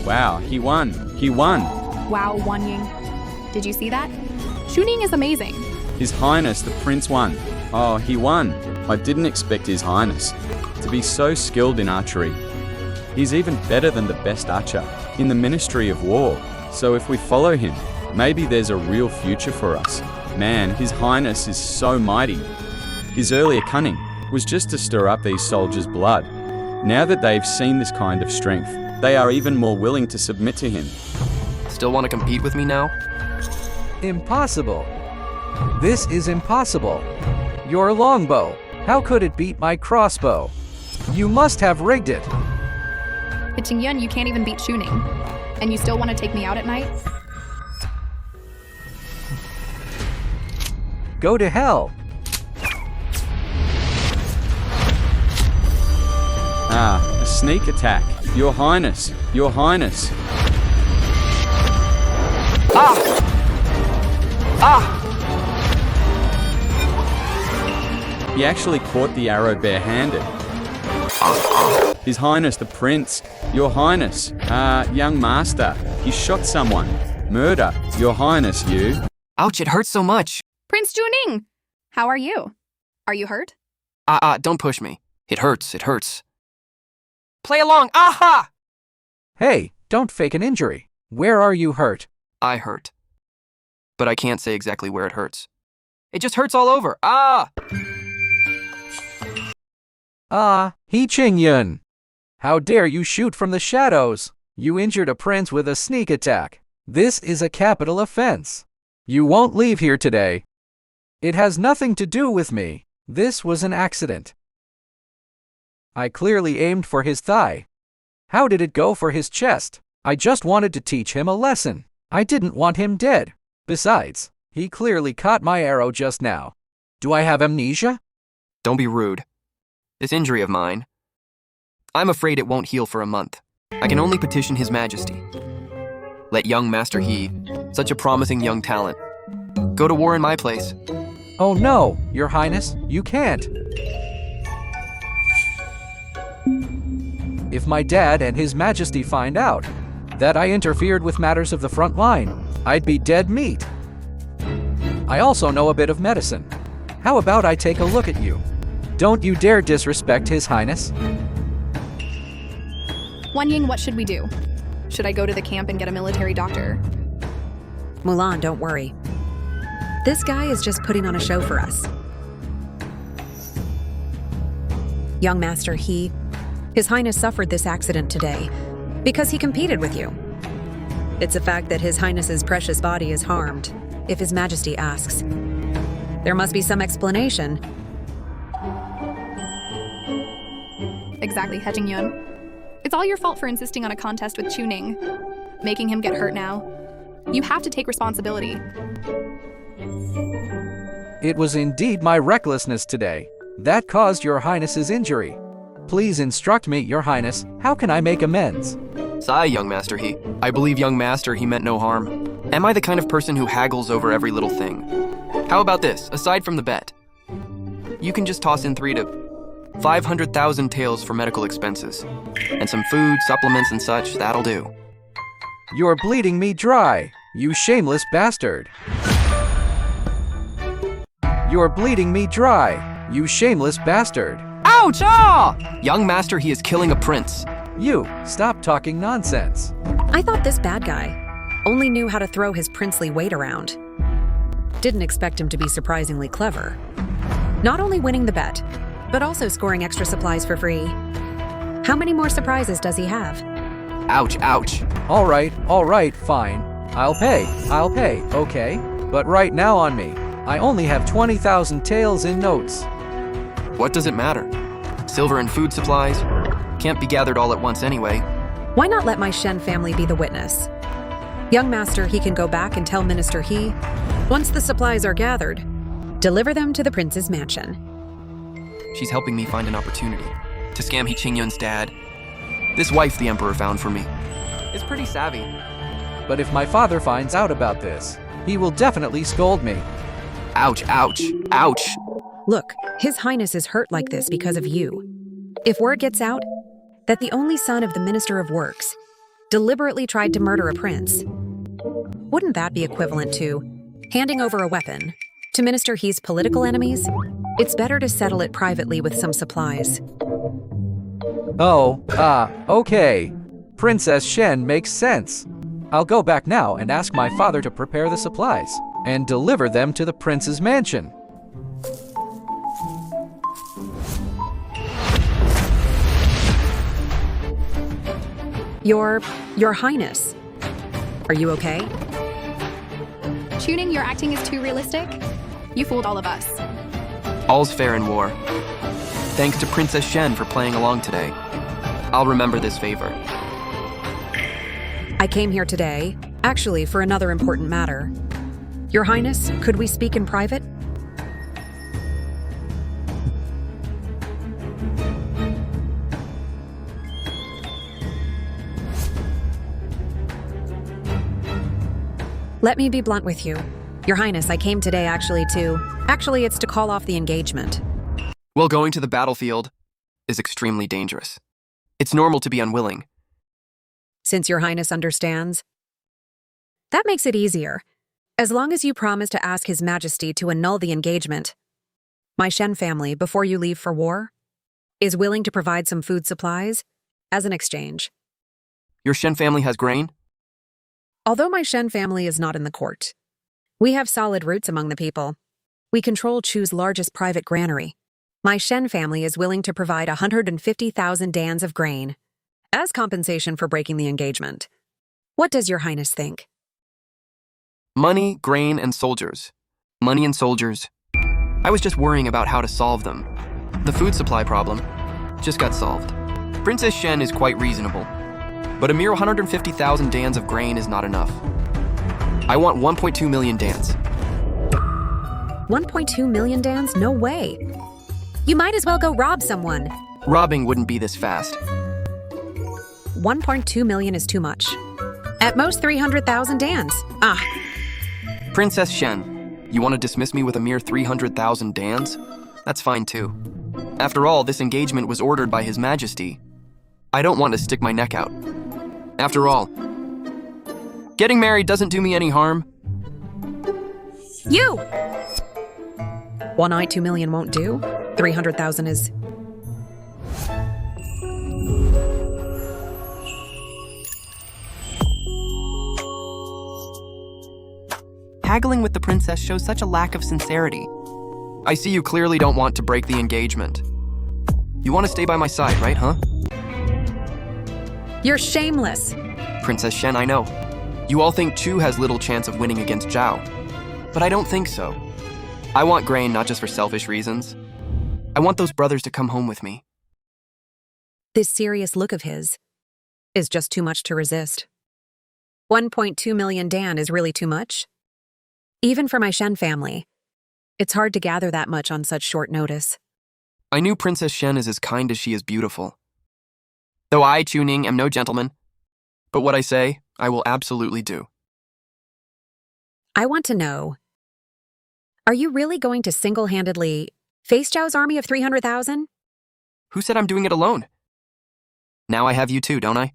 Wow, he won. He won. Wow, Wan Ying. Did you see that? Chuning is amazing. His Highness, the Prince won. Oh, he won. I didn't expect His Highness to be so skilled in archery. He's even better than the best archer in the Ministry of War. So if we follow him, maybe there's a real future for us. Man, His Highness is so mighty. His earlier cunning was just to stir up these soldiers' blood. Now that they've seen this kind of strength, they are even more willing to submit to him. Still want to compete with me now? Impossible. This is impossible. Your longbow, how could it beat my crossbow? You must have rigged it. Qingyun, you can't even beat Chuning. And you still want to take me out at night? Go to hell. A sneak attack. Your Highness, Your Highness. He actually caught the arrow barehanded. His Highness the Prince, Your Highness, young master, he shot someone. Murder, Your Highness, you. Ouch, it hurts so much. Prince Juning! How are you? Are you hurt? Don't push me. It hurts, it hurts. Play along, aha! Hey, don't fake an injury. Where are you hurt? I hurt. But I can't say exactly where it hurts. It just hurts all over, He Qingyun. How dare you shoot from the shadows? You injured a prince with a sneak attack. This is a capital offense. You won't leave here today. It has nothing to do with me. This was an accident. I clearly aimed for his thigh. How did it go for his chest? I just wanted to teach him a lesson. I didn't want him dead. Besides, he clearly caught my arrow just now. Do I have amnesia? Don't be rude. This injury of mine, I'm afraid it won't heal for a month. I can only petition His Majesty. Let young Master He, such a promising young talent, go to war in my place. Oh no, Your Highness, you can't. If my dad and His Majesty find out that I interfered with matters of the front line, I'd be dead meat. I also know a bit of medicine. How about I take a look at you? Don't you dare disrespect His Highness. Wanying, what should we do? Should I go to the camp and get a military doctor? Mulan, don't worry. This guy is just putting on a show for us. Young Master His Highness suffered this accident today because he competed with you. It's a fact that His Highness's precious body is harmed, if His Majesty asks. There must be some explanation. Exactly, He Jingyun. It's all your fault for insisting on a contest with Chuning, making him get hurt now. You have to take responsibility. It was indeed my recklessness today that caused Your Highness's injury. Please instruct me, Your Highness. How can I make amends? Sigh, young Master He. I believe young Master He meant no harm. Am I the kind of person who haggles over every little thing? How about this, aside from the bet? You can just toss in 3 to 500,000 taels for medical expenses. And some food, supplements, and such, that'll do. You're bleeding me dry, you shameless bastard. You're bleeding me dry, you shameless bastard. Ouch! Ah! Young Master He is killing a prince. You, stop talking nonsense. I thought this bad guy only knew how to throw his princely weight around. Didn't expect him to be surprisingly clever. Not only winning the bet, but also scoring extra supplies for free. How many more surprises does he have? Ouch, ouch. All right, fine. I'll pay, okay? But right now on me, I only have 20,000 taels in notes. What does it matter? Silver and food supplies can't be gathered all at once anyway. Why not let my Shen family be the witness? Young Master He can go back and tell Minister He, once the supplies are gathered, deliver them to the prince's mansion. She's helping me find an opportunity to scam He Qingyun's dad. This wife the Emperor found for me is pretty savvy. But if my father finds out about this, he will definitely scold me. Ouch, ouch, ouch. Look, His Highness is hurt like this because of you. If word gets out that the only son of the Minister of Works deliberately tried to murder a prince, wouldn't that be equivalent to handing over a weapon to Minister He's political enemies? It's better to settle it privately with some supplies. Okay. Princess Shen makes sense. I'll go back now and ask my father to prepare the supplies and deliver them to the prince's mansion. Your Highness, are you okay? Chuning, your acting is too realistic. You fooled all of us. All's fair in war. Thanks to Princess Shen for playing along today. I'll remember this favor. I came here today, actually, for another important matter. Your Highness, could we speak in private? Let me be blunt with you. Your Highness, I came today Actually, it's to call off the engagement. Well, going to the battlefield is extremely dangerous. It's normal to be unwilling. Since Your Highness understands, that makes it easier. As long as you promise to ask His Majesty to annul the engagement. My Shen family, before you leave for war, is willing to provide some food supplies as an exchange. Your Shen family has grain? Although my Shen family is not in the court, we have solid roots among the people. We control Chu's largest private granary. My Shen family is willing to provide 150,000 dans of grain as compensation for breaking the engagement. What does Your Highness think? Money, grain, and soldiers. Money and soldiers. I was just worrying about how to solve them. The food supply problem just got solved. Princess Shen is quite reasonable, but a mere 150,000 dans of grain is not enough. I want 1.2 million dans. 1.2 million dans? No way. You might as well go rob someone. Robbing wouldn't be this fast. 1.2 million is too much. At most 300,000 dans. Princess Shen, you want to dismiss me with a mere 300,000 dans? That's fine too. After all, this engagement was ordered by His Majesty. I don't want to stick my neck out. After all, getting married doesn't do me any harm. You! 1.2 million won't do. 300,000 is... Haggling with the princess shows such a lack of sincerity. I see you clearly don't want to break the engagement. You want to stay by my side, right, huh? You're shameless. Princess Shen, I know. You all think Chu has little chance of winning against Zhao. But I don't think so. I want grain not just for selfish reasons. I want those brothers to come home with me. This serious look of his is just too much to resist. 1.2 million dan is really too much. Even for my Shen family, it's hard to gather that much on such short notice. I knew Princess Shen is as kind as she is beautiful. Though I, Chu Ning, am no gentleman. But what I say, I will absolutely do. I want to know, are you really going to single-handedly face Zhao's army of 300,000? Who said I'm doing it alone? Now I have you too, don't I?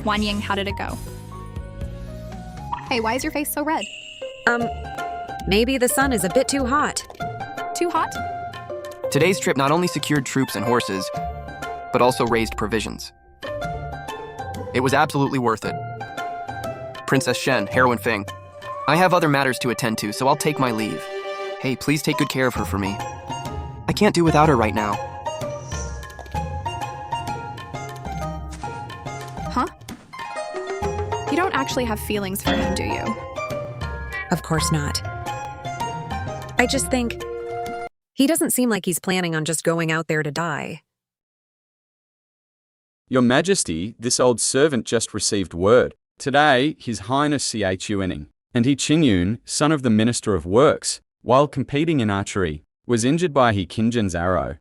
Wan Ying, how did it go? Hey, why is your face so red? Maybe the sun is a bit too hot. Too hot? Today's trip not only secured troops and horses, but also raised provisions. It was absolutely worth it. Princess Shen, Heroine Feng, I have other matters to attend to, so I'll take my leave. Hey, please take good care of her for me. I can't do without her right now. Huh? You don't actually have feelings for him, do you? Of course not. I just think he doesn't seem like he's planning on just going out there to die. Your Majesty, this old servant just received word. Today, His Highness Chuening and He Qingyun, son of the Minister of Works, while competing in archery, was injured by He Qingjin's arrow.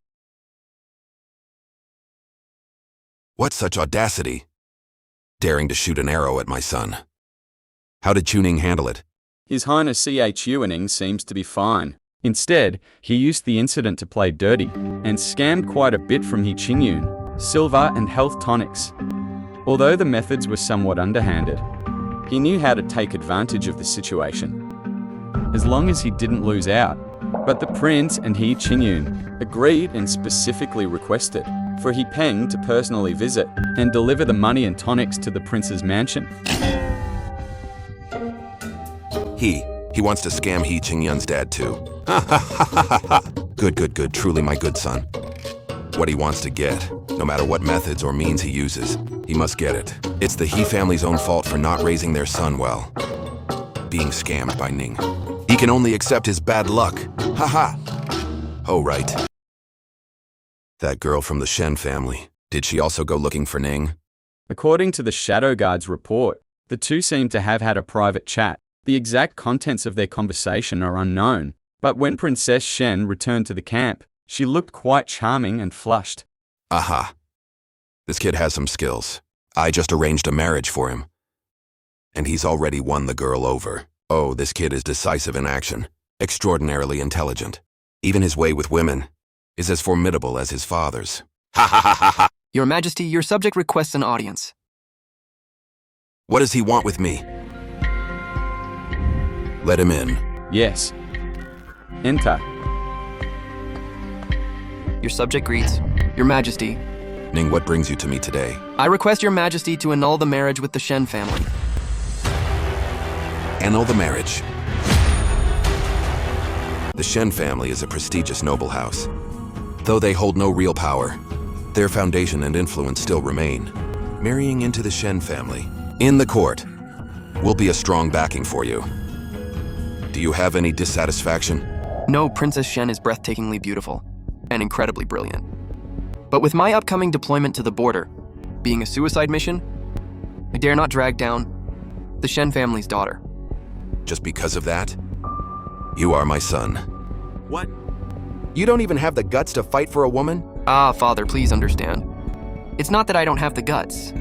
What such audacity? Daring to shoot an arrow at my son. How did Chuning handle it? His Highness Chuening seems to be fine. Instead, he used the incident to play dirty and scammed quite a bit from He Qingyun, silver and health tonics. Although the methods were somewhat underhanded, he knew how to take advantage of the situation. As long as he didn't lose out. But the prince and He Qingyun agreed and specifically requested for He Peng to personally visit and deliver the money and tonics to the prince's mansion. He wants to scam He Qingyun's dad too. Ha ha ha ha ha! Good, truly my good son. What he wants to get, no matter what methods or means he uses, he must get it. It's the He family's own fault for not raising their son well. Being scammed by Ning. He can only accept his bad luck. Ha ha! Oh, right. That girl from the Shen family. Did she also go looking for Ning? According to the Shadow Guard's report, the two seem to have had a private chat. The exact contents of their conversation are unknown, but when Princess Shen returned to the camp, She looked quite charming and flushed. Aha. This kid has some skills. I just arranged a marriage for him. And he's already won the girl over. Oh, this kid is decisive in action. Extraordinarily intelligent. Even his way with women is as formidable as his father's. Ha ha ha ha ha! Your Majesty, your subject requests an audience. What does he want with me? Let him in. Yes. Enter. Your subject greets. Your Majesty, Ning, what brings you to me today? I request your Majesty to annul the marriage with the Shen family. Annul the marriage. The Shen family is a prestigious noble house. Though they hold no real power, their foundation and influence still remain. Marrying into the Shen family, in the court, will be a strong backing for you. Do you have any dissatisfaction? No, Princess Shen is breathtakingly beautiful and incredibly brilliant. But with my upcoming deployment to the border, being a suicide mission, I dare not drag down the Shen family's daughter. Just because of that? You are my son. What? You don't even have the guts to fight for a woman? Ah, Father, please understand. It's not that I don't have the guts.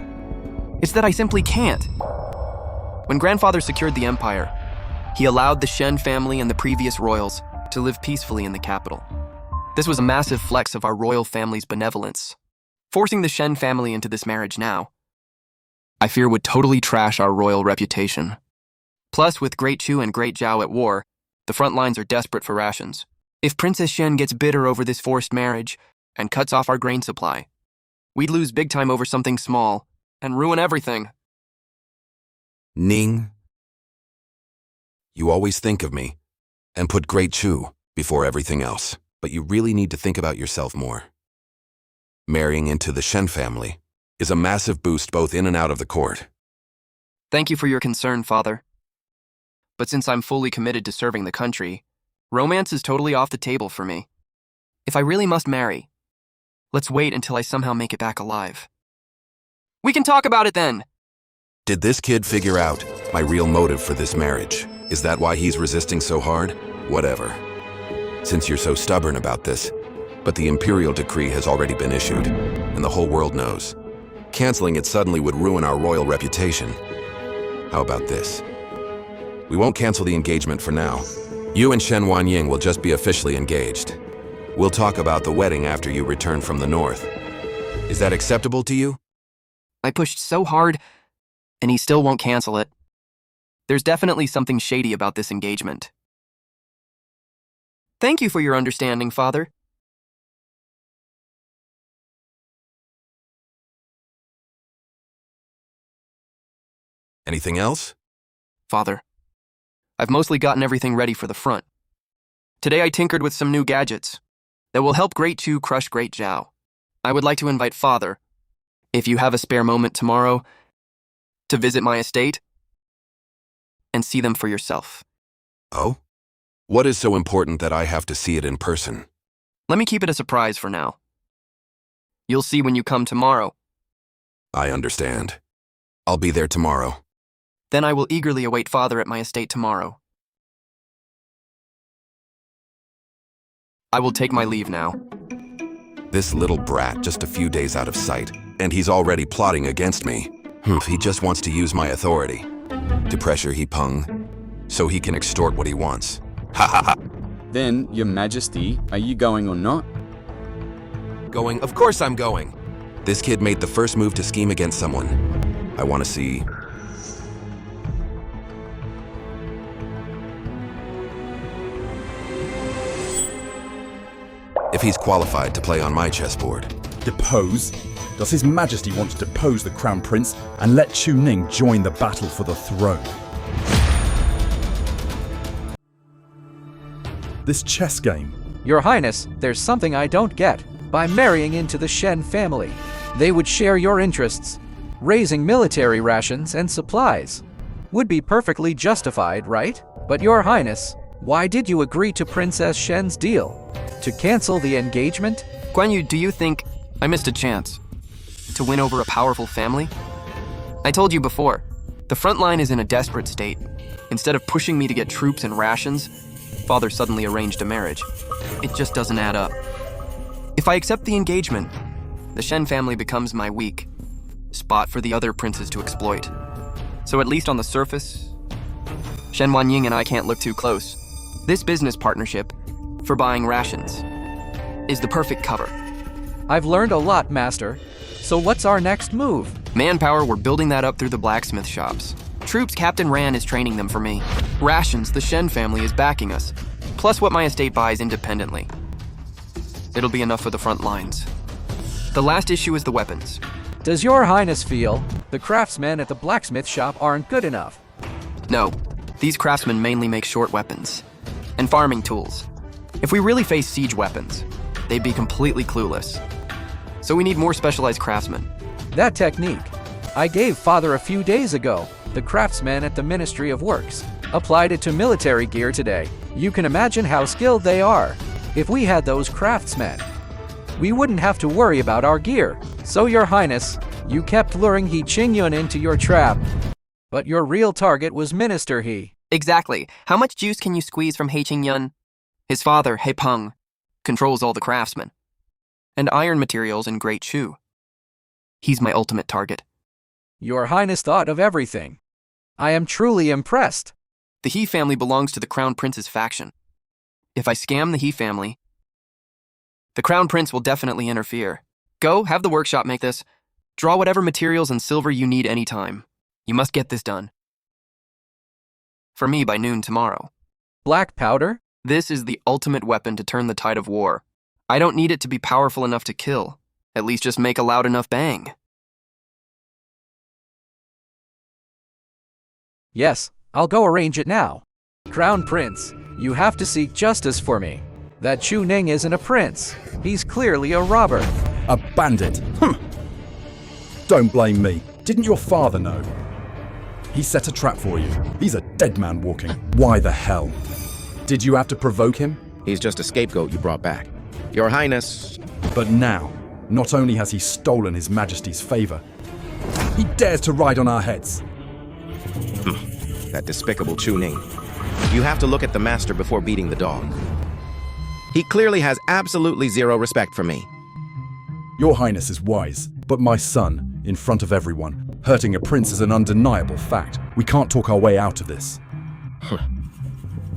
It's that I simply can't. When Grandfather secured the Empire, he allowed the Shen family and the previous royals to live peacefully in the capital. This was a massive flex of our royal family's benevolence. Forcing the Shen family into this marriage now, I fear would totally trash our royal reputation. Plus, with Great Chu and Great Zhao at war, the front lines are desperate for rations. If Princess Shen gets bitter over this forced marriage and cuts off our grain supply, we'd lose big time over something small and ruin everything. Ning, you always think of me and put Great Chu before everything else. But you really need to think about yourself more. Marrying into the Shen family is a massive boost both in and out of the court. Thank you for your concern, Father. But since I'm fully committed to serving the country, romance is totally off the table for me. If I really must marry, let's wait until I somehow make it back alive. We can talk about it then! Did this kid figure out my real motive for this marriage? Is that why he's resisting so hard? Whatever. Since you're so stubborn about this, but the imperial decree has already been issued, and the whole world knows. Canceling it suddenly would ruin our royal reputation. How about this? We won't cancel the engagement for now. You and Shen Wanying will just be officially engaged. We'll talk about the wedding after you return from the north. Is that acceptable to you? I pushed so hard, and he still won't cancel it. There's definitely something shady about this engagement. Thank you for your understanding, Father. Anything else? Father, I've mostly gotten everything ready for the front. Today I tinkered with some new gadgets that will help Great Chu crush Great Zhao. I would like to invite Father, if you have a spare moment tomorrow, to visit my estate and see them for yourself. Oh? What is so important that I have to see it in person? Let me keep it a surprise for now. You'll see when you come tomorrow. I understand. I'll be there tomorrow. Then I will eagerly await Father at my estate tomorrow. I will take my leave now. This little brat just a few days out of sight, and he's already plotting against me. He just wants to use my authority to pressure He Peng so he can extort what he wants. Ha ha ha! Then, Your Majesty, are you going or not? Going? Of course I'm going. This kid made the first move to scheme against someone. I want to see. If he's qualified to play on my chessboard. Depose? Does His Majesty want to depose the Crown Prince and let Chu Ning join the battle for the throne? This chess game. Your Highness, there's something I don't get. By marrying into the Shen family, they would share your interests. Raising military rations and supplies would be perfectly justified, right? But Your Highness, why did you agree to Princess Shen's deal? To cancel the engagement? Guan Yu, do you think I missed a chance to win over a powerful family? I told you before, the front line is in a desperate state. Instead of pushing me to get troops and rations, Father suddenly arranged a marriage. It just doesn't add up. If I accept the engagement, the Shen family becomes my weak spot for the other princes to exploit. So at least on the surface, Shen Wanying and I can't look too close. This business partnership for buying rations is the perfect cover. I've learned a lot, Master. So what's our next move? Manpower, we're building that up through the blacksmith shops. Troops, Captain Ran is training them for me. Rations, the Shen family is backing us. Plus what my estate buys independently. It'll be enough for the front lines. The last issue is the weapons. Does your highness feel the craftsmen at the blacksmith shop aren't good enough? No, these craftsmen mainly make short weapons and farming tools. If we really face siege weapons, they'd be completely clueless. So we need more specialized craftsmen. That technique I gave Father a few days ago. The craftsmen at the Ministry of Works applied it to military gear today. You can imagine how skilled they are. If we had those craftsmen, we wouldn't have to worry about our gear. So your highness, you kept luring He Qingyun into your trap. But your real target was Minister He. Exactly. How much juice can you squeeze from He Qingyun? His father, He Peng, controls all the craftsmen and iron materials in Great Shu. He's my ultimate target. Your highness thought of everything. I am truly impressed. The He family belongs to the Crown Prince's faction. If I scam the He family, the Crown Prince will definitely interfere. Go, have the workshop make this. Draw whatever materials and silver you need anytime. You must get this done. For me by noon tomorrow. Black powder? This is the ultimate weapon to turn the tide of war. I don't need it to be powerful enough to kill. At least just make a loud enough bang. Yes, I'll go arrange it now. Crown Prince, you have to seek justice for me. That Chu Ning isn't a prince. He's clearly a robber. A bandit. Don't blame me. Didn't your father know? He set a trap for you. He's a dead man walking. Why the hell? Did you have to provoke him? He's just a scapegoat you brought back. Your Highness. But now, not only has he stolen His Majesty's favor, he dares to ride on our heads. That despicable Chu Ning. You have to look at the master before beating the dog. He clearly has absolutely zero respect for me. Your Highness is wise, but my son, in front of everyone, hurting a prince is an undeniable fact. We can't talk our way out of this.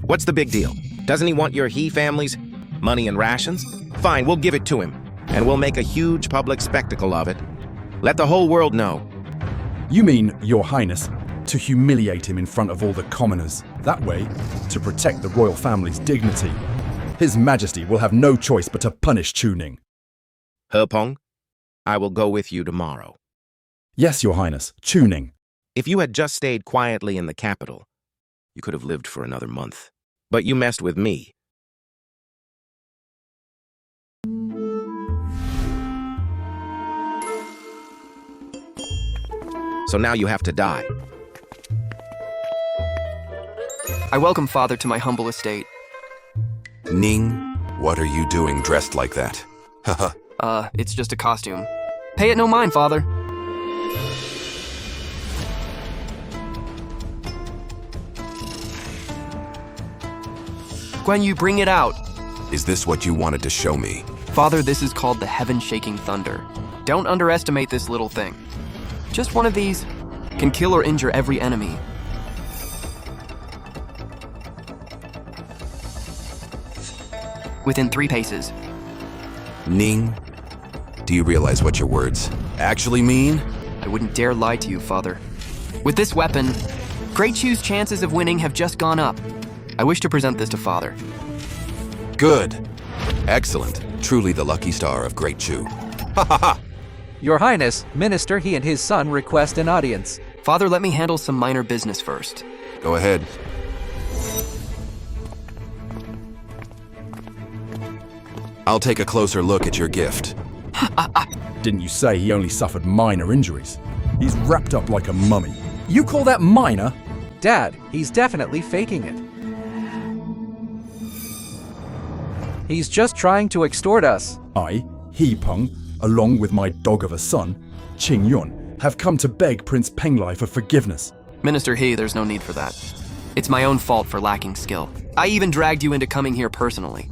What's the big deal? Doesn't he want your He family's money and rations? Fine, we'll give it to him, and we'll make a huge public spectacle of it. Let the whole world know. You mean, Your Highness, to humiliate him in front of all the commoners. That way, to protect the royal family's dignity. His Majesty will have no choice but to punish Chu Ning. He Peng, I will go with you tomorrow. Yes, Your Highness, Chu Ning. If you had just stayed quietly in the capital, you could have lived for another month. But you messed with me. So now you have to die. I welcome Father to my humble estate. Ning, what are you doing dressed like that? Haha. It's just a costume. Pay it no mind, Father. Guan Yu, bring it out. Is this what you wanted to show me? Father, this is called the heaven-shaking thunder. Don't underestimate this little thing. Just one of these can kill or injure every enemy. Within 3 paces. Ning, do you realize what your words actually mean? I wouldn't dare lie to you, Father. With this weapon, Great Shu's chances of winning have just gone up. I wish to present this to Father. Good. Excellent. Truly the lucky star of Great Shu. Ha ha ha! Your Highness, Minister He and his son request an audience. Father, let me handle some minor business first. Go ahead. I'll take a closer look at your gift. Didn't you say he only suffered minor injuries? He's wrapped up like a mummy. You call that minor? Dad, he's definitely faking it. He's just trying to extort us. I, He Peng, along with my dog of a son, Qingyun, have come to beg Prince Penglai for forgiveness. Minister He, there's no need for that. It's my own fault for lacking skill. I even dragged you into coming here personally.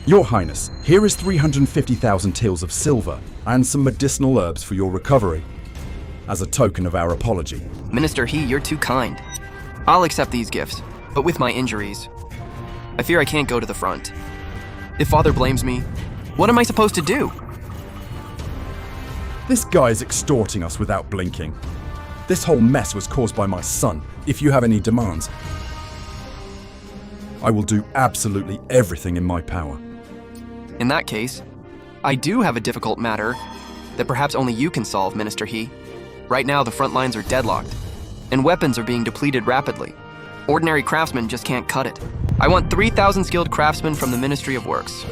Your Highness, here is 350,000 taels of silver and some medicinal herbs for your recovery, as a token of our apology. Minister He, you're too kind. I'll accept these gifts, but with my injuries, I fear I can't go to the front. If Father blames me, what am I supposed to do? This guy is extorting us without blinking. This whole mess was caused by my son. If you have any demands, I will do absolutely everything in my power. In that case, I do have a difficult matter that perhaps only you can solve, Minister He. Right now, the front lines are deadlocked, and weapons are being depleted rapidly. Ordinary craftsmen just can't cut it. I want 3,000 skilled craftsmen from the Ministry of Works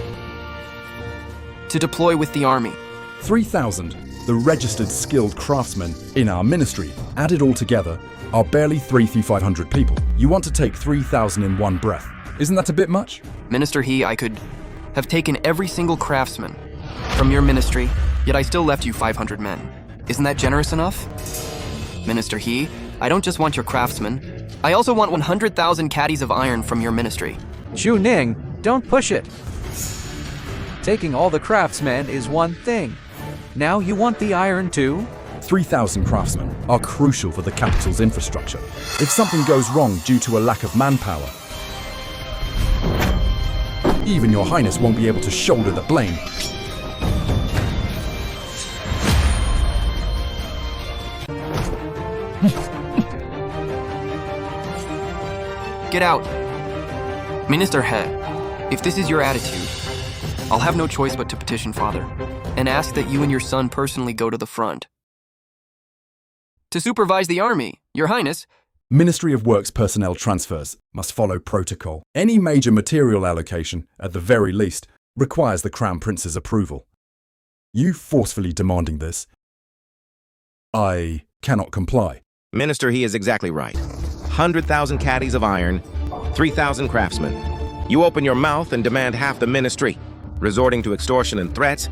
to deploy with the army. 3,000, the registered skilled craftsmen in our ministry, added all together, are barely 3,500 people. You want to take 3,000 in one breath. Isn't that a bit much? Minister He, I could have taken every single craftsman from your ministry, yet I still left you 500 men. Isn't that generous enough? Minister He, I don't just want your craftsmen, I also want 100,000 caddies of iron from your ministry. Chu Ning, don't push it. Taking all the craftsmen is one thing. Now you want the iron too? 3,000 craftsmen are crucial for the capital's infrastructure. If something goes wrong due to a lack of manpower, even your Highness won't be able to shoulder the blame. Get out. Minister He, if this is your attitude, I'll have no choice but to petition Father and ask that you and your son personally go to the front to supervise the army, Your Highness. Ministry of Works personnel transfers must follow protocol. Any major material allocation, at the very least, requires the Crown Prince's approval. You forcefully demanding this, I cannot comply. Minister, he is exactly right. 100,000 caddies of iron, 3,000 craftsmen. You open your mouth and demand half the ministry, resorting to extortion and threats.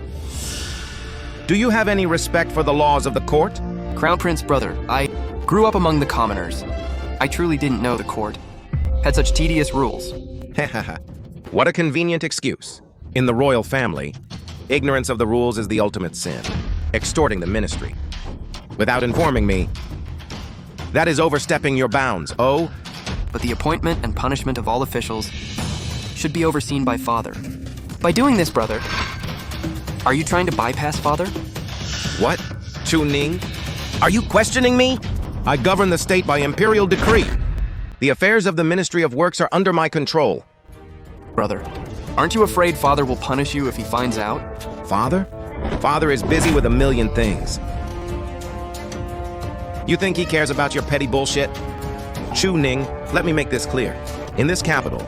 Do you have any respect for the laws of the court? Crown Prince brother, I grew up among the commoners. I truly didn't know the court had such tedious rules. What a convenient excuse. In the royal family, ignorance of the rules is the ultimate sin. Extorting the ministry without informing me, that is overstepping your bounds. Oh, but the appointment and punishment of all officials should be overseen by Father. By doing this, brother, are you trying to bypass Father? What? Chu Ning? Are you questioning me? I govern the state by imperial decree. The affairs of the Ministry of Works are under my control. Brother, aren't you afraid Father will punish you if he finds out? Father? Father is busy with a million things. You think he cares about your petty bullshit? Chu Ning, let me make this clear. In this capital,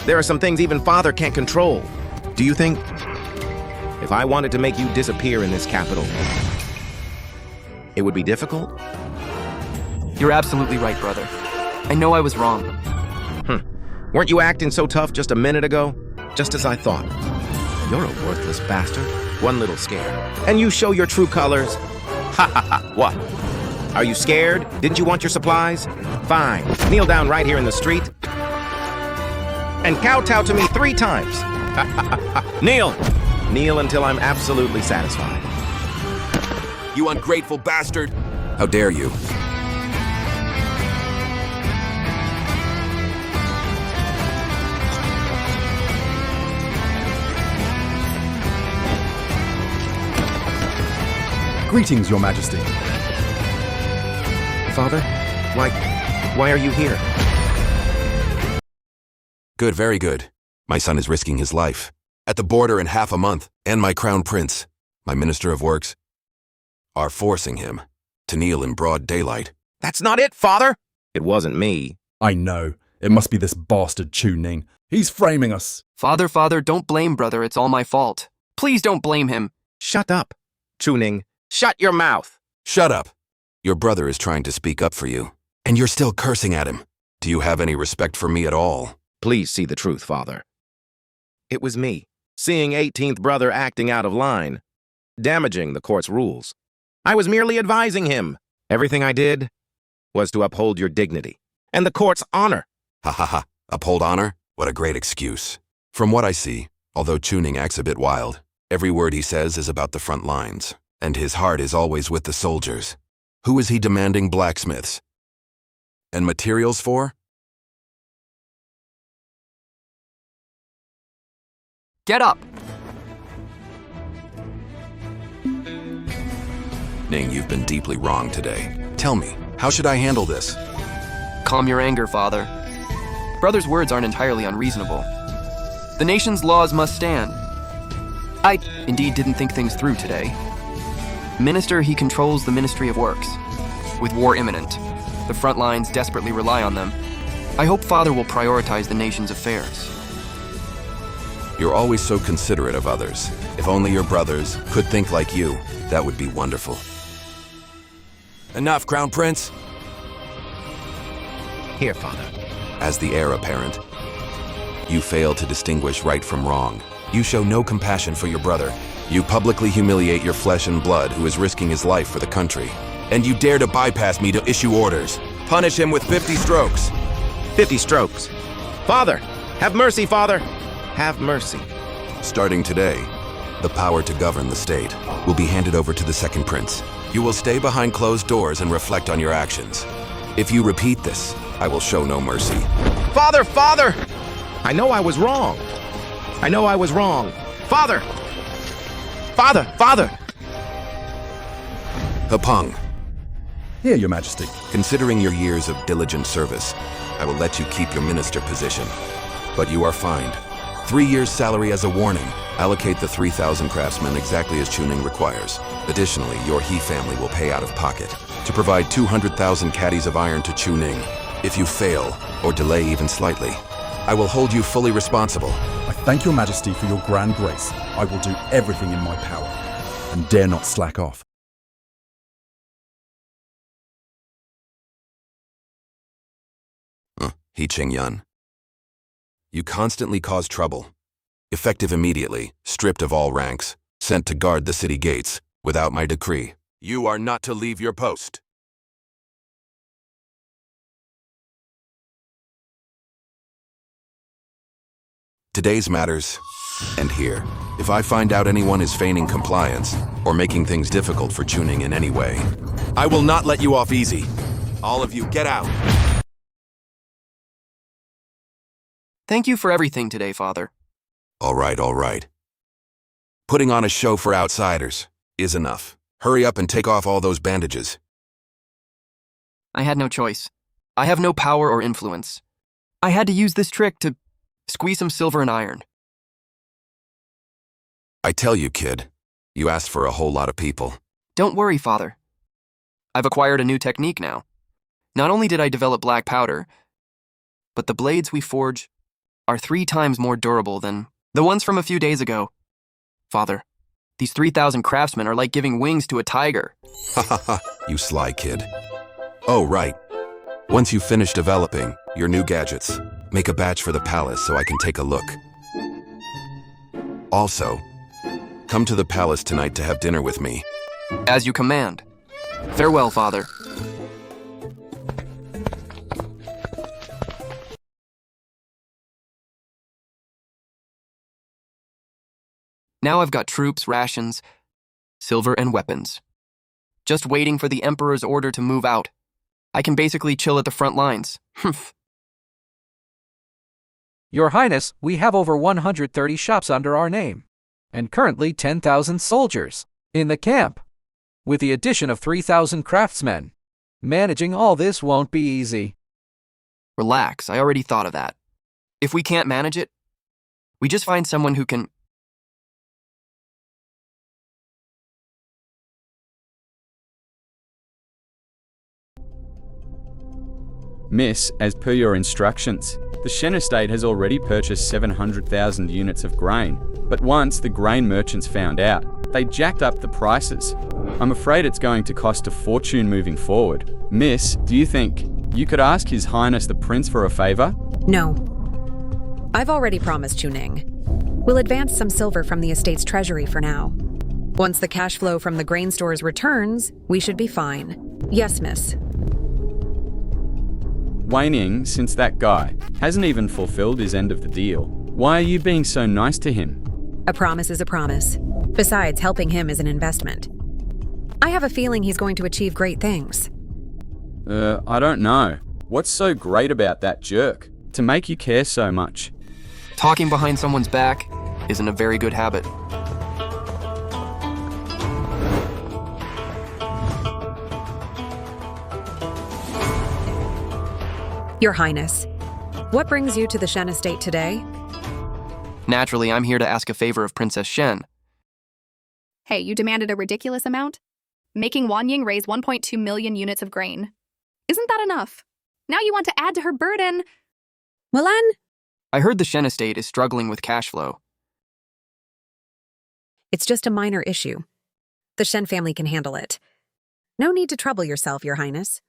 there are some things even Father can't control. Do you think if I wanted to make you disappear in this capital, it would be difficult? You're absolutely right, brother. I know I was wrong. Weren't you acting so tough just a minute ago? Just as I thought. You're a worthless bastard. One little scare. And you show your true colors? Ha ha ha. What? Are you scared? Didn't you want your supplies? Fine. Kneel down right here in the street and kowtow to me 3 times. Kneel. Kneel until I'm absolutely satisfied. You ungrateful bastard! How dare you? Greetings, Your Majesty. Father, why are you here? Good, very good. My son is risking his life. At the border in half a month, and my crown prince, my Minister of Works, are forcing him to kneel in broad daylight. That's not it, Father! It wasn't me. I know. It must be this bastard Chu Ning. He's framing us. Father, don't blame brother. It's all my fault. Please don't blame him. Shut up, Chu Ning. Shut your mouth! Shut up! Your brother is trying to speak up for you, and you're still cursing at him. Do you have any respect for me at all? Please see the truth, Father. It was me, seeing 18th brother acting out of line, damaging the court's rules. I was merely advising him. Everything I did was to uphold your dignity and the court's honor. Ha ha ha. Uphold honor? What a great excuse. From what I see, Although Chuning acts a bit wild, every word he says is about the front lines, and his heart is always with the soldiers. Who is he demanding blacksmiths and materials for? Get up! Ning, you've been deeply wrong today. Tell me, how should I handle this? Calm your anger, father. Brother's words aren't entirely unreasonable. The nation's laws must stand. I indeed didn't think things through today. Minister, he controls the Ministry of Works. With war imminent, the front lines desperately rely on them. I hope father will prioritize the nation's affairs. You're always so considerate of others. If only your brothers could think like you, that would be wonderful. Enough, Crown Prince! Here, Father. As the heir apparent, you fail to distinguish right from wrong. You show no compassion for your brother. You publicly humiliate your flesh and blood who is risking his life for the country. And you dare to bypass me to issue orders. Punish him with 50 strokes. 50 strokes. Father! Have mercy, Father! Have mercy. Starting today, the power to govern the state will be handed over to the second prince. You will stay behind closed doors and reflect on your actions. If you repeat this, I will show no mercy. Father! Father! I know I was wrong. I know I was wrong. Father! Father! Father! Hapung, Here, Your Majesty. considering your years of diligent service, I will let you keep your minister position. But you are fined. 3 years' salary as a warning. Allocate the 3,000 craftsmen exactly as Chuning requires. Additionally, your He family will pay out of pocket to provide 200,000 caddies of iron to Chuning. If you fail, or delay even slightly, I will hold you fully responsible. I thank Your Majesty for your grand grace. I will do everything in my power, and dare not slack off. He Qingyun. You constantly cause trouble. Effective immediately, stripped of all ranks, sent to guard the city gates, without my decree. You are not to leave your post. Today's matters end here. If I find out anyone is feigning compliance or making things difficult for Chuning in any way, I will not let you off easy. All of you, get out. Thank you for everything today, father. All right. Putting on a show for outsiders is enough. Hurry up and take off all those bandages. I had no choice. I have no power or influence. I had to use this trick to squeeze some silver and iron. I tell you, kid, you asked for a whole lot of people. Don't worry, father. I've acquired a new technique now. Not only did I develop black powder, but the blades we forge are 3 times more durable than the ones from a few days ago. Father, these 3,000 craftsmen are like giving wings to a tiger. Ha ha ha, you sly kid. Oh, right. Once you finish developing your new gadgets, make a batch for the palace so I can take a look. Also, come to the palace tonight to have dinner with me. As you command. Farewell, father. Now I've got troops, rations, silver, and weapons. Just waiting for the Emperor's order to move out. I can basically chill at the front lines. Humph. Your Highness, we have over 130 shops under our name, and currently 10,000 soldiers in the camp. With the addition of 3,000 craftsmen, managing all this won't be easy. Relax, I already thought of that. If we can't manage it, we just find someone who can... Miss, as per your instructions, the Shen estate has already purchased 700,000 units of grain, but once the grain merchants found out, they jacked up the prices. I'm afraid it's going to cost a fortune moving forward. Miss, do you think you could ask His Highness the Prince for a favor? No. I've already promised Chuning. We'll advance some silver from the estate's treasury for now. Once the cash flow from the grain stores returns, we should be fine. Yes, miss. Wei Ning, since that guy hasn't even fulfilled his end of the deal, Why are you being so nice to him? A promise is a promise. Besides, helping him is an investment. I have a feeling he's going to achieve great things. I don't know. What's so great about that jerk to make you care so much? Talking behind someone's back isn't a very good habit. Your Highness, what brings you to the Shen estate today? Naturally, I'm here to ask a favor of Princess Shen. Hey, you demanded a ridiculous amount? Making Wanying raise 1.2 million units of grain. Isn't that enough? Now you want to add to her burden. Mulan? I heard the Shen estate is struggling with cash flow. It's just a minor issue. The Shen family can handle it. No need to trouble yourself, Your Highness.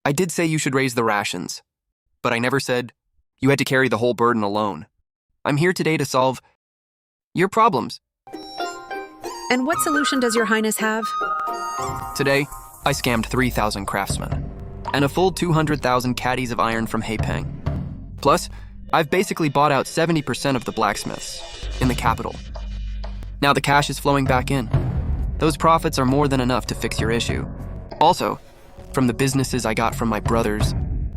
I did say you should raise the rations, but I never said you had to carry the whole burden alone. I'm here today to solve your problems. And what solution does Your Highness have? Today, I scammed 3,000 craftsmen and a full 200,000 caddies of iron from Haipeng. Plus, I've basically bought out 70% of the blacksmiths in the capital. Now the cash is flowing back in. Those profits are more than enough to fix your issue. Also, from the businesses I got from my brothers,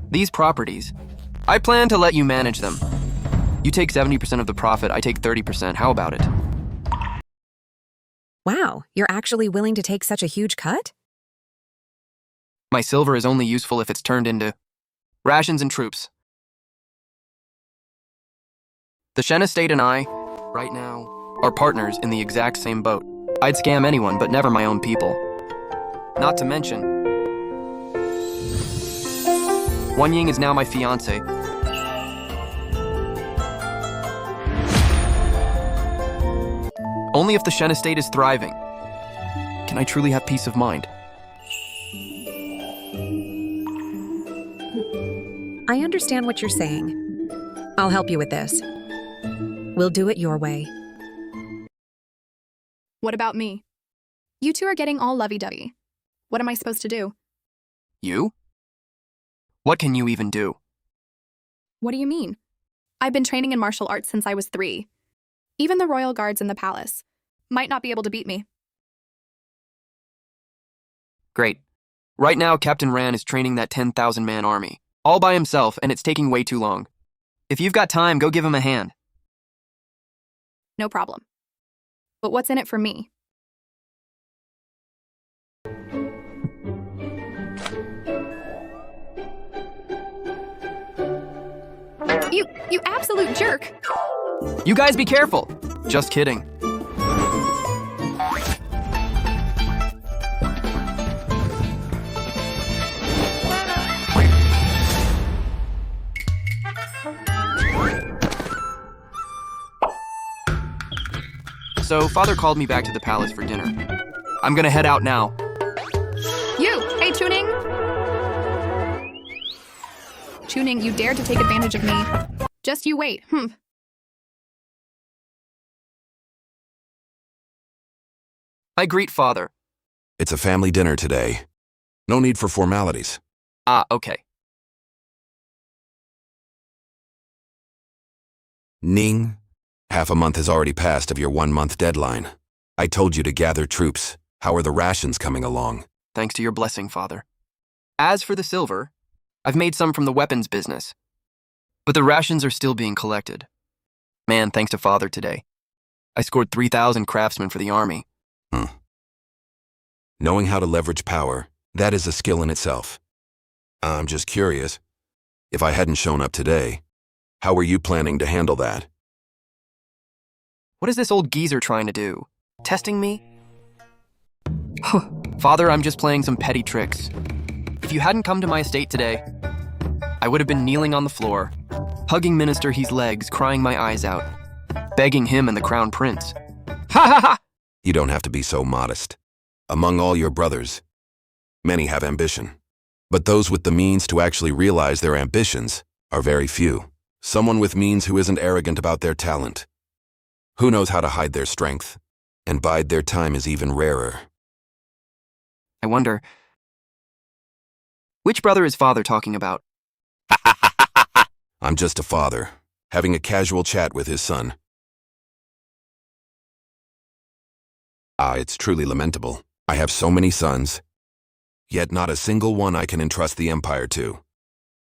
these properties, I plan to let you manage them. You take 70% of the profit, I take 30%. How about it? Wow, you're actually willing to take such a huge cut? My silver is only useful if it's turned into rations and troops. The Shen estate and I, right now, are partners in the exact same boat. I'd scam anyone, but never my own people. Not to mention, Wanying is now my fiancé. Only if the Shen estate is thriving can I truly have peace of mind. I understand what you're saying. I'll help you with this. We'll do it your way. What about me? You two are getting all lovey-dovey. What am I supposed to do? You? What can you even do? What do you mean? I've been training in martial arts since I was 3. Even the royal guards in the palace might not be able to beat me. Great. Right now, Captain Ran is training that 10,000-man army, all by himself, and it's taking way too long. If you've got time, go give him a hand. No problem. But what's in it for me? You absolute jerk! You guys be careful! Just kidding. So, Father called me back to the palace for dinner. I'm gonna head out now. Hey, Chuning! Chuning, you dared to take advantage of me. Just you wait, I greet Father. It's a family dinner today. No need for formalities. Ah, okay. Ning, half a month has already passed of your 1-month deadline. I told you to gather troops. How are the rations coming along? Thanks to your blessing, Father. As for the silver, I've made some from the weapons business. But the rations are still being collected. Man, thanks to Father today. I scored 3,000 craftsmen for the army. Knowing how to leverage power, that is a skill in itself. I'm just curious. If I hadn't shown up today, how were you planning to handle that? What is this old geezer trying to do? Testing me? Father, I'm just playing some petty tricks. If you hadn't come to my estate today, I would have been kneeling on the floor, hugging Minister He's legs, crying my eyes out, begging him and the Crown Prince. Ha ha ha! You don't have to be so modest. Among all your brothers, many have ambition. But those with the means to actually realize their ambitions are very few. Someone with means who isn't arrogant about their talent, who knows how to hide their strength, and bide their time is even rarer. I wonder, which brother is Father talking about? I'm just a father, having a casual chat with his son. It's truly lamentable. I have so many sons, yet not a single one I can entrust the Empire to.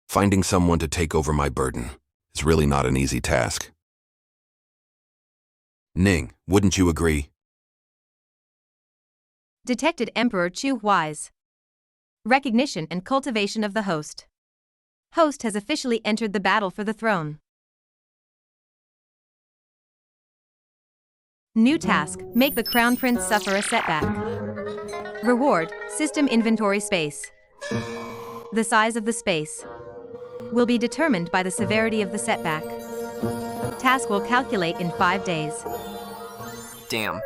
Finding someone to take over my burden is really not an easy task. Ning, wouldn't you agree? Detected Emperor Chu Wise. Recognition and cultivation of the host. Host has officially entered the battle for the throne. New task, make the Crown Prince suffer a setback. Reward, system inventory space. The size of the space will be determined by the severity of the setback. Task will calculate in 5 days. Damn.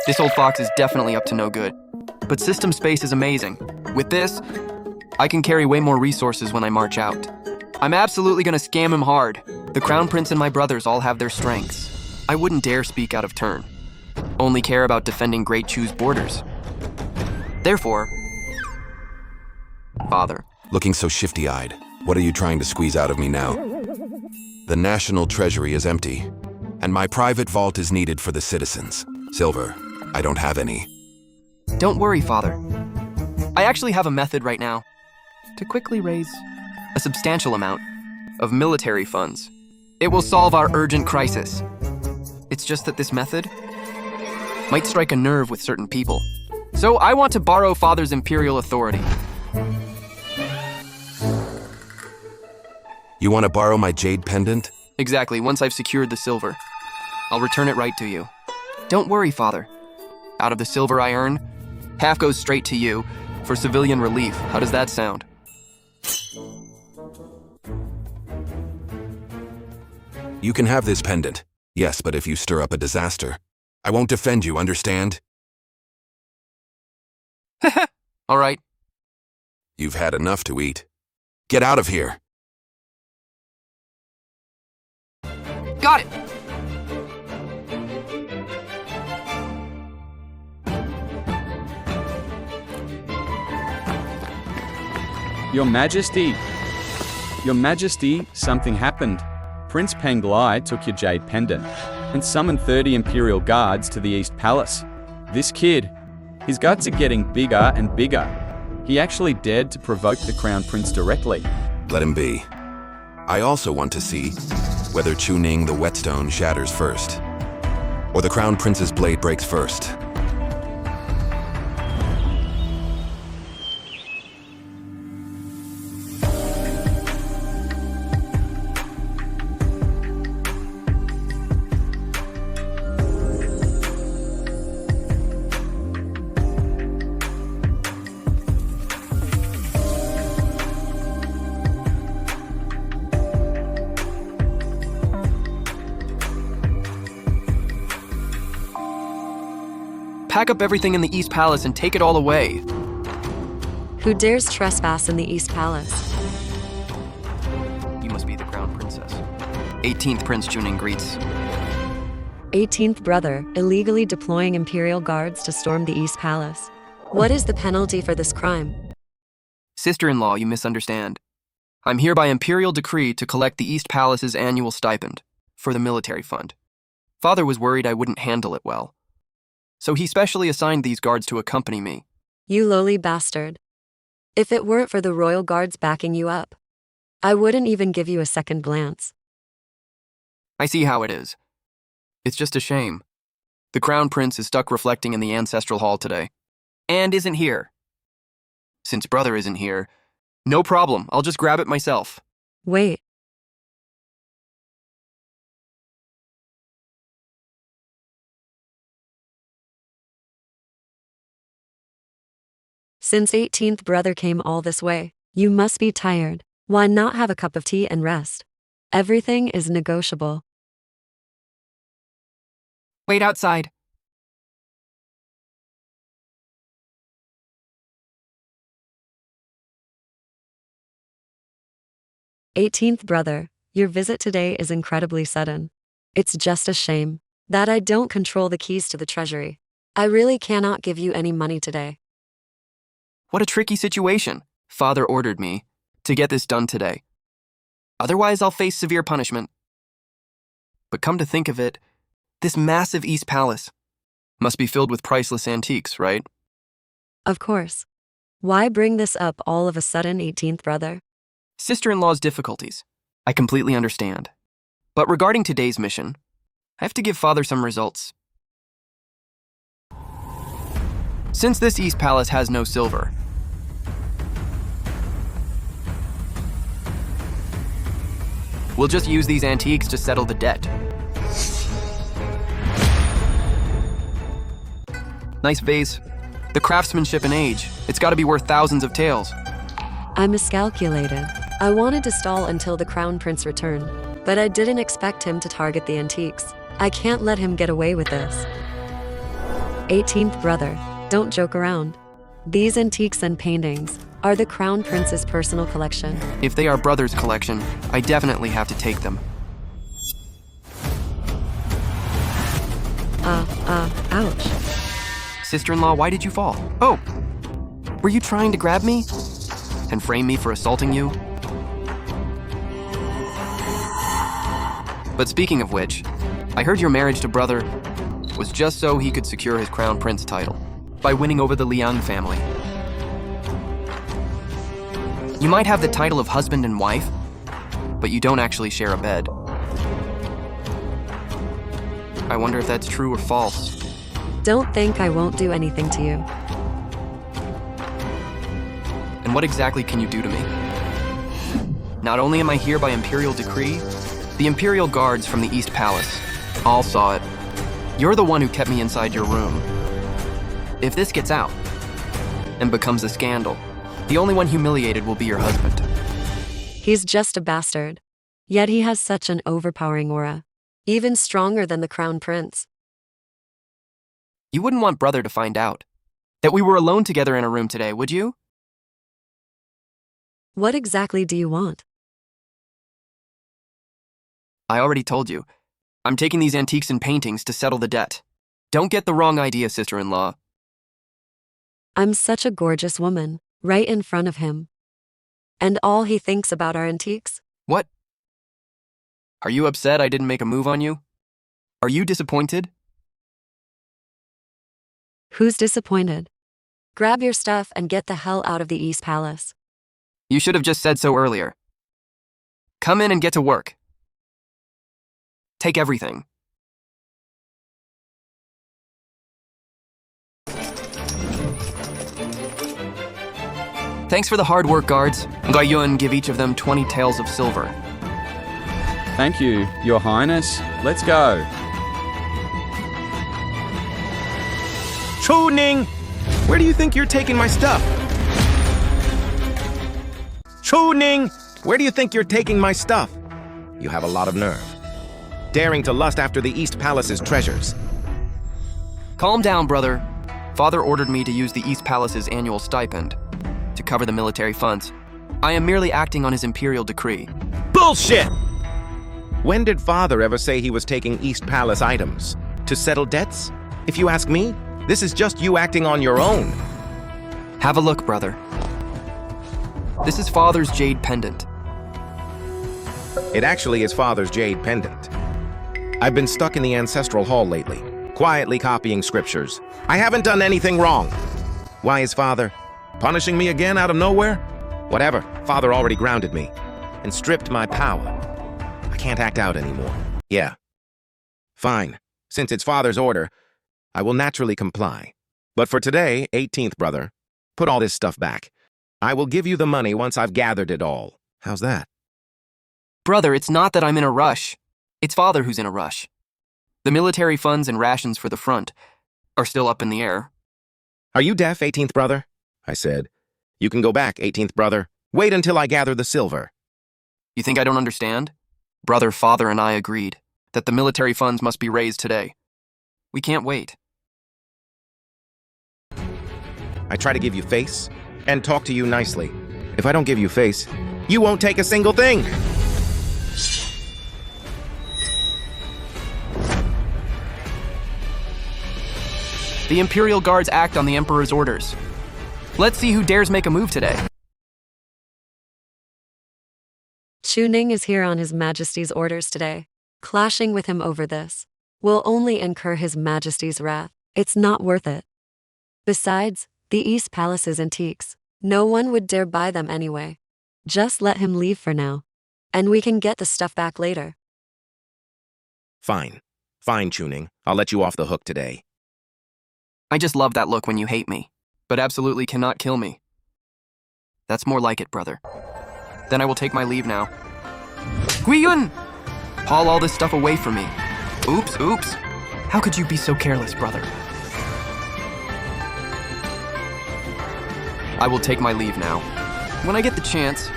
This old fox is definitely up to no good. But system space is amazing. With this, I can carry way more resources when I march out. I'm absolutely gonna scam him hard. The Crown Prince and my brothers all have their strengths. I wouldn't dare speak out of turn. Only care about defending Great Chu's borders. Therefore, Father. Looking so shifty-eyed, what are you trying to squeeze out of me now? The national treasury is empty, and my private vault is needed for the citizens. Silver, I don't have any. Don't worry, Father. I actually have a method right now to quickly raise a substantial amount of military funds. It will solve our urgent crisis. It's just that this method might strike a nerve with certain people. So I want to borrow Father's imperial authority. You want to borrow my jade pendant? Exactly, once I've secured the silver. I'll return it right to you. Don't worry, Father. Out of the silver I earn, half goes straight to you for civilian relief. How does that sound? You can have this pendant. Yes, but if you stir up a disaster, I won't defend you, understand? All right. You've had enough to eat. Get out of here. Got it! Your Majesty, something happened. Prince Penglai took your jade pendant and summoned 30 Imperial Guards to the East Palace. This kid, his guts are getting bigger and bigger. He actually dared to provoke the Crown Prince directly. Let him be. I also want to see whether Chu Ning the whetstone shatters first, or the Crown Prince's blade breaks first. Pack up everything in the East Palace and take it all away. Who dares trespass in the East Palace? You must be the Crown Princess. 18th Prince Juning greets. 18th brother, illegally deploying Imperial Guards to storm the East Palace. What is the penalty for this crime? Sister-in-law, you misunderstand. I'm here by Imperial decree to collect the East Palace's annual stipend for the military fund. Father was worried I wouldn't handle it well, so he specially assigned these guards to accompany me. You lowly bastard. If it weren't for the royal guards backing you up, I wouldn't even give you a second glance. I see how it is. It's just a shame. The Crown Prince is stuck reflecting in the Ancestral Hall today, and isn't here. Since brother isn't here, no problem, I'll just grab it myself. Wait. Since 18th brother came all this way, you must be tired. Why not have a cup of tea and rest? Everything is negotiable. Wait outside. "18th brother, your visit today is incredibly sudden. It's just a shame that I don't control the keys to the treasury. I really cannot give you any money today." What a tricky situation. Father ordered me to get this done today. Otherwise, I'll face severe punishment. But come to think of it, this massive East Palace must be filled with priceless antiques, right? Of course. Why bring this up all of a sudden, 18th brother? Sister-in-law's difficulties. I completely understand. But regarding today's mission, I have to give Father some results. Since this East Palace has no silver, we'll just use these antiques to settle the debt. Nice vase. The craftsmanship and age, it's gotta be worth thousands of taels. I miscalculated. I wanted to stall until the Crown Prince returned, but I didn't expect him to target the antiques. I can't let him get away with this. 18th brother, don't joke around. These antiques and paintings are the Crown Prince's personal collection. If they are brother's collection, I definitely have to take them. Ouch. Sister-in-law, why did you fall? Oh, were you trying to grab me and frame me for assaulting you? But speaking of which, I heard your marriage to brother was just so he could secure his crown prince title by winning over the Liang family. You might have the title of husband and wife, but you don't actually share a bed. I wonder if that's true or false. Don't think I won't do anything to you. And what exactly can you do to me? Not only am I here by imperial decree, the imperial guards from the East Palace all saw it. You're the one who kept me inside your room. If this gets out and becomes a scandal, the only one humiliated will be your husband. He's just a bastard. Yet he has such an overpowering aura. Even stronger than the Crown Prince. You wouldn't want brother to find out that we were alone together in a room today, would you? What exactly do you want? I already told you. I'm taking these antiques and paintings to settle the debt. Don't get the wrong idea, sister-in-law. I'm such a gorgeous woman, right in front of him. And all he thinks about are antiques? What? Are you upset I didn't make a move on you? Are you disappointed? Who's disappointed? Grab your stuff and get the hell out of the East Palace. You should have just said so earlier. Come in and get to work. Take everything. Thanks for the hard work, guards. Gaiyun, give each of them 20 taels of silver. Thank you, Your Highness. Let's go. Chuning! Where do you think you're taking my stuff? Chuning! Where do you think you're taking my stuff? You have a lot of nerve. Daring to lust after the East Palace's treasures. Calm down, brother. Father ordered me to use the East Palace's annual stipend to cover the military funds. I am merely acting on his imperial decree. Bullshit! When did Father ever say he was taking East Palace items? To settle debts? If you ask me, this is just you acting on your own. Have a look, brother. This is Father's jade pendant. It actually is Father's jade pendant. I've been stuck in the ancestral hall lately, quietly copying scriptures. I haven't done anything wrong. Why is Father punishing me again out of nowhere? Whatever, Father already grounded me and stripped my power. I can't act out anymore. Yeah. Fine. Since it's Father's order, I will naturally comply. But for today, 18th brother, put all this stuff back. I will give you the money once I've gathered it all. How's that? Brother, it's not that I'm in a rush. It's Father who's in a rush. The military funds and rations for the front are still up in the air. Are you deaf, 18th brother? I said. You can go back, 18th brother. Wait until I gather the silver. You think I don't understand? Brother, Father, and I agreed that the military funds must be raised today. We can't wait. I try to give you face and talk to you nicely. If I don't give you face, you won't take a single thing. The Imperial Guards act on the Emperor's orders. Let's see who dares make a move today. Chu Ning is here on His Majesty's orders today. Clashing with him over this will only incur His Majesty's wrath. It's not worth it. Besides, the East Palace is antiques. No one would dare buy them anyway. Just let him leave for now, and we can get the stuff back later. Fine. Fine, Chuning. I'll let you off the hook today. I just love that look when you hate me, but absolutely cannot kill me. That's more like it, brother. Then I will take my leave now. Guiyun! Haul all this stuff away from me. Oops. How could you be so careless, brother? I will take my leave now. When I get the chance,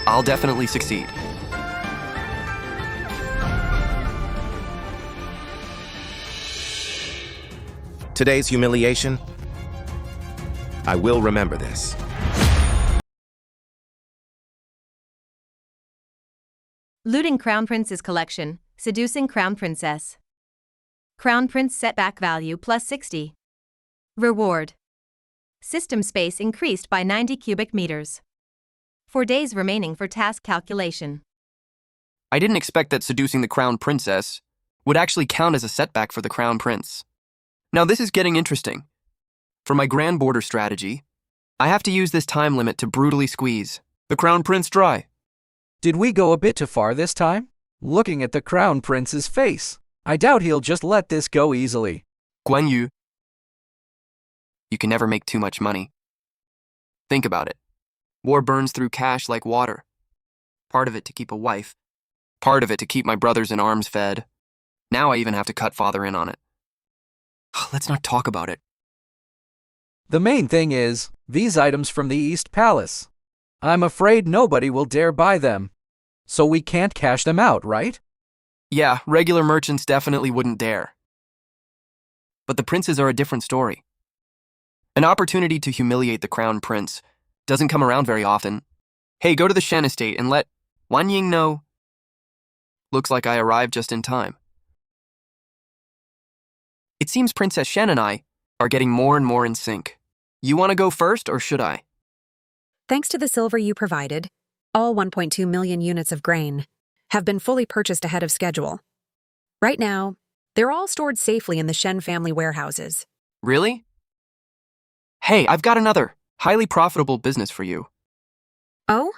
I'll definitely succeed. Today's humiliation? I will remember this. Looting Crown Prince's collection, seducing Crown Princess. Crown Prince setback value plus 60. Reward. System space increased by 90 cubic meters. 4 days remaining for task calculation. I didn't expect that seducing the Crown Princess would actually count as a setback for the Crown Prince. Now this is getting interesting. For my grand border strategy, I have to use this time limit to brutally squeeze the Crown Prince dry. Did we go a bit too far this time? Looking at the Crown Prince's face, I doubt he'll just let this go easily. Guan Yu, you can never make too much money. Think about it. War burns through cash like water. Part of it to keep a wife. Part of it to keep my brothers in arms fed. Now I even have to cut father in on it. Let's not talk about it. The main thing is, these items from the East Palace. I'm afraid nobody will dare buy them. So we can't cash them out, right? Yeah, regular merchants definitely wouldn't dare. But the princes are a different story. An opportunity to humiliate the Crown Prince doesn't come around very often. Hey, go to the Shen estate and let Wan Ying know. Looks like I arrived just in time. It seems Princess Shen and I are getting more and more in sync. You want to go first, or should I? Thanks to the silver you provided, all 1.2 million units of grain have been fully purchased ahead of schedule. Right now, they're all stored safely in the Shen family warehouses. Really? Hey, I've got another highly profitable business for you. Oh?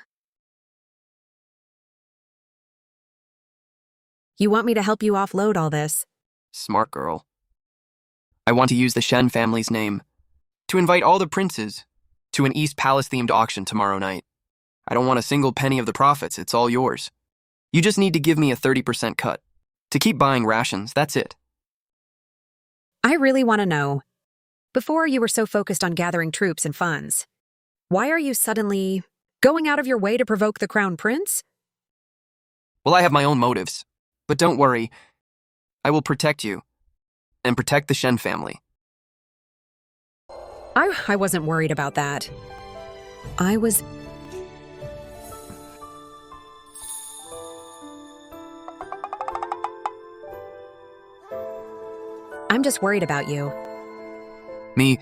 You want me to help you offload all this? Smart girl. I want to use the Shen family's name to invite all the princes to an East Palace-themed auction tomorrow night. I don't want a single penny of the profits, it's all yours. You just need to give me a 30% cut. To keep buying rations, that's it. I really want to know. Before, you were so focused on gathering troops and funds. Why are you suddenly going out of your way to provoke the Crown Prince? Well, I have my own motives. But don't worry, I will protect you and protect the Shen family. I wasn't worried about that. I'm just worried about you. Me?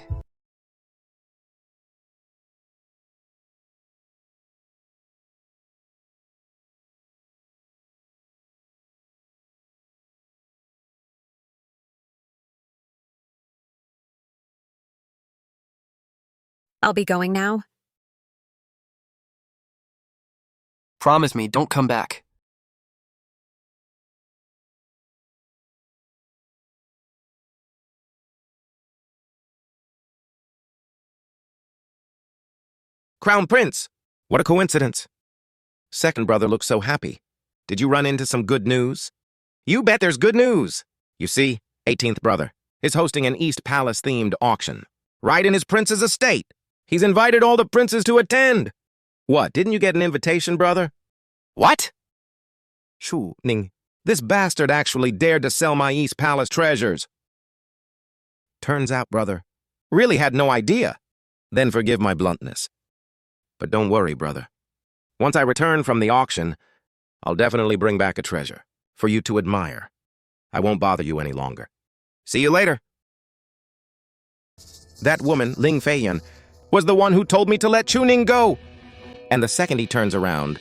I'll be going now. Promise me, don't come back. Crown Prince! What a coincidence. Second brother looks so happy. Did you run into some good news? You bet there's good news! You see, 18th brother is hosting an East Palace-themed auction. Right in his prince's estate. He's invited all the princes to attend. What, didn't you get an invitation, brother? What? Chu Ning, this bastard actually dared to sell my East Palace treasures. Turns out, brother, really had no idea. Then forgive my bluntness. But don't worry, brother. Once I return from the auction, I'll definitely bring back a treasure for you to admire. I won't bother you any longer. See you later. That woman, Ling Feiyan, was the one who told me to let Chu Ning go. And the second he turns around,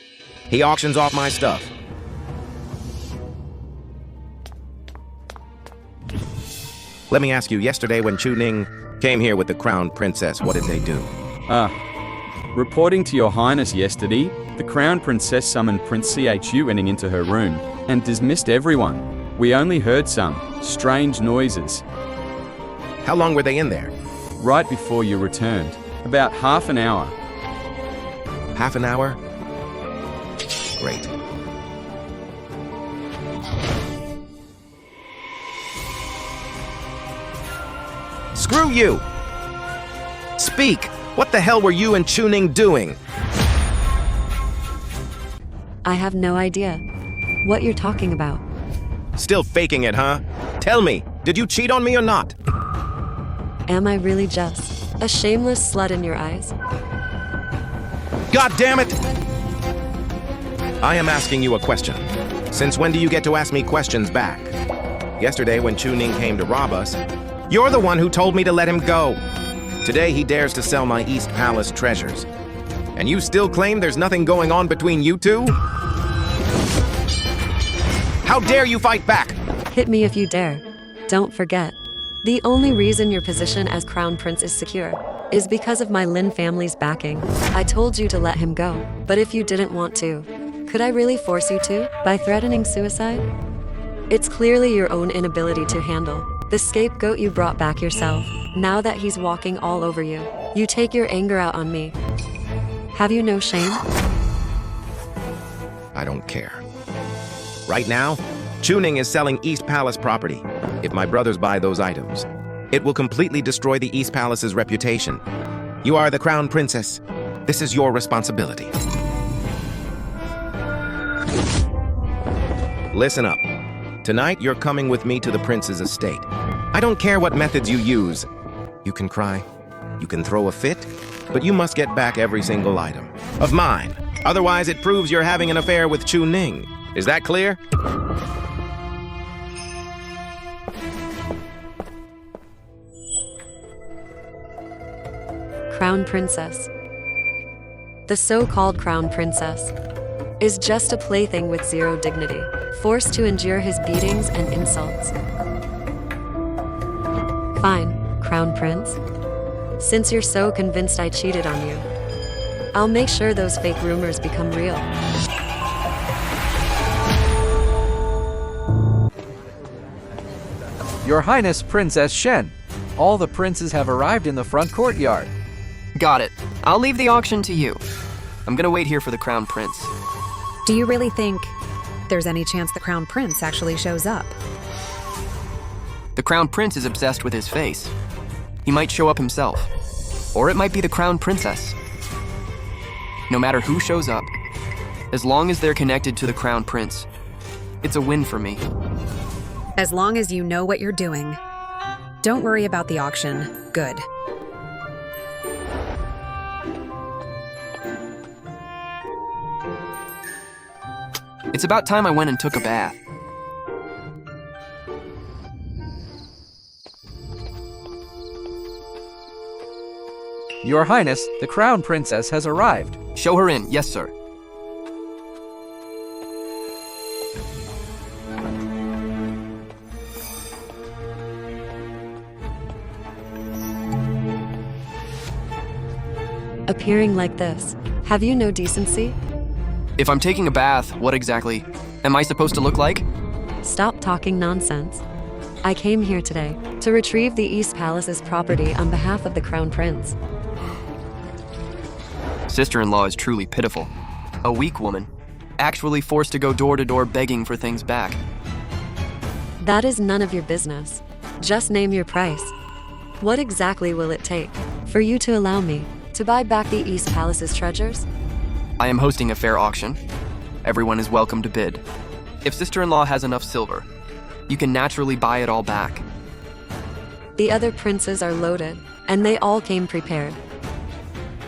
he auctions off my stuff. Let me ask you, yesterday when Chu Ning came here with the Crown Princess, what did they do? Reporting to your highness yesterday, the Crown Princess summoned Prince Chu Wenning into her room and dismissed everyone. We only heard some strange noises. How long were they in there? Right before you returned. About half an hour. Half an hour? Great. Screw you! Speak! What the hell were you and Chu Ning doing? I have no idea what you're talking about. Still faking it, huh? Tell me, did you cheat on me or not? Am I really just a shameless slut in your eyes? God damn it! I am asking you a question. Since when do you get to ask me questions back? Yesterday, when Chu Ning came to rob us, you're the one who told me to let him go. Today, he dares to sell my East Palace treasures. And you still claim there's nothing going on between you two? How dare you fight back? Hit me if you dare. Don't forget, the only reason your position as Crown Prince is secure is because of my Lin family's backing. I told you to let him go, but if you didn't want to, could I really force you to, by threatening suicide? It's clearly your own inability to handle the scapegoat you brought back yourself. Now that he's walking all over you, you take your anger out on me. Have you no shame? I don't care. Right now, Chu Ning is selling East Palace property. If my brothers buy those items, it will completely destroy the East Palace's reputation. You are the Crown Princess. This is your responsibility. Listen up. Tonight, you're coming with me to the prince's estate. I don't care what methods you use. You can cry, you can throw a fit, but you must get back every single item of mine. Otherwise, it proves you're having an affair with Chu Ning. Is that clear? Crown Princess. The so-called Crown Princess is just a plaything with zero dignity, forced to endure his beatings and insults. Fine, Crown Prince. Since you're so convinced I cheated on you, I'll make sure those fake rumors become real. Your Highness Princess Shen, all the princes have arrived in the front courtyard. Got it. I'll leave the auction to you. I'm gonna wait here for the Crown Prince. Do you really think there's any chance the Crown Prince actually shows up? The Crown Prince is obsessed with his face. He might show up himself. Or it might be the Crown Princess. No matter who shows up, as long as they're connected to the Crown Prince, it's a win for me. As long as you know what you're doing. Don't worry about the auction. Good. It's about time I went and took a bath. Your Highness, the Crown Princess has arrived. Show her in. Yes, sir. Appearing like this, have you no decency? If I'm taking a bath, what exactly am I supposed to look like? Stop talking nonsense. I came here today to retrieve the East Palace's property on behalf of the Crown Prince. Sister-in-law is truly pitiful. A weak woman, actually forced to go door to door begging for things back. That is none of your business. Just name your price. What exactly will it take for you to allow me to buy back the East Palace's treasures? I am hosting a fair auction. Everyone is welcome to bid. If sister-in-law has enough silver, you can naturally buy it all back. The other princes are loaded, and they all came prepared.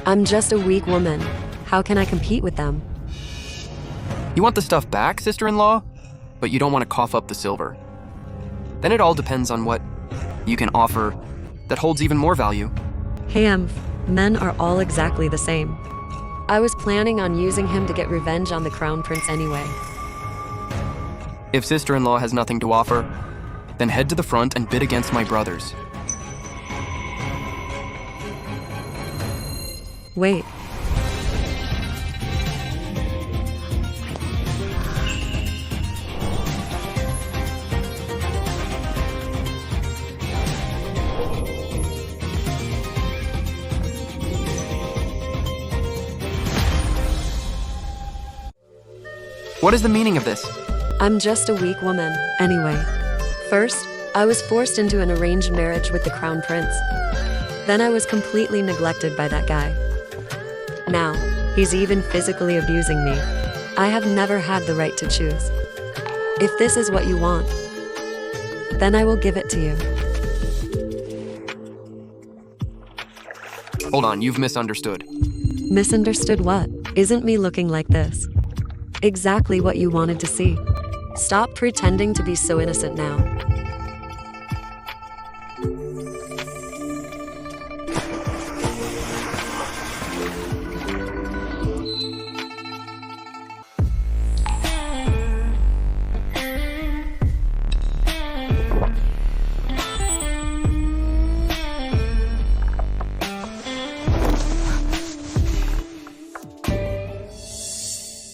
I'm just a weak woman. How can I compete with them? You want the stuff back, sister-in-law? But you don't want to cough up the silver. Then it all depends on what you can offer that holds even more value. Hey, men are all exactly the same. I was planning on using him to get revenge on the Crown Prince anyway. If sister-in-law has nothing to offer, then head to the front and bid against my brothers. Wait. What is the meaning of this? I'm just a weak woman, anyway. First, I was forced into an arranged marriage with the Crown Prince. Then I was completely neglected by that guy. Now, he's even physically abusing me. I have never had the right to choose. If this is what you want, then I will give it to you. Hold on, you've misunderstood. Misunderstood what? Isn't me looking like this? Exactly what you wanted to see. Stop pretending to be so innocent now.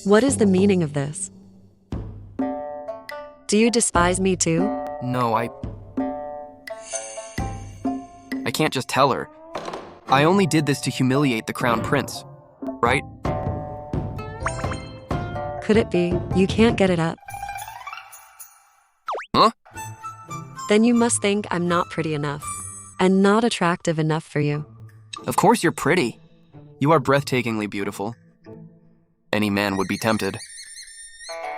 What is the meaning of this? Do you despise me too? No, I can't just tell her. I only did this to humiliate the Crown Prince, right? Could it be you can't get it up? Huh? Then you must think I'm not pretty enough and not attractive enough for you. Of course you're pretty. You are breathtakingly beautiful. Any man would be tempted.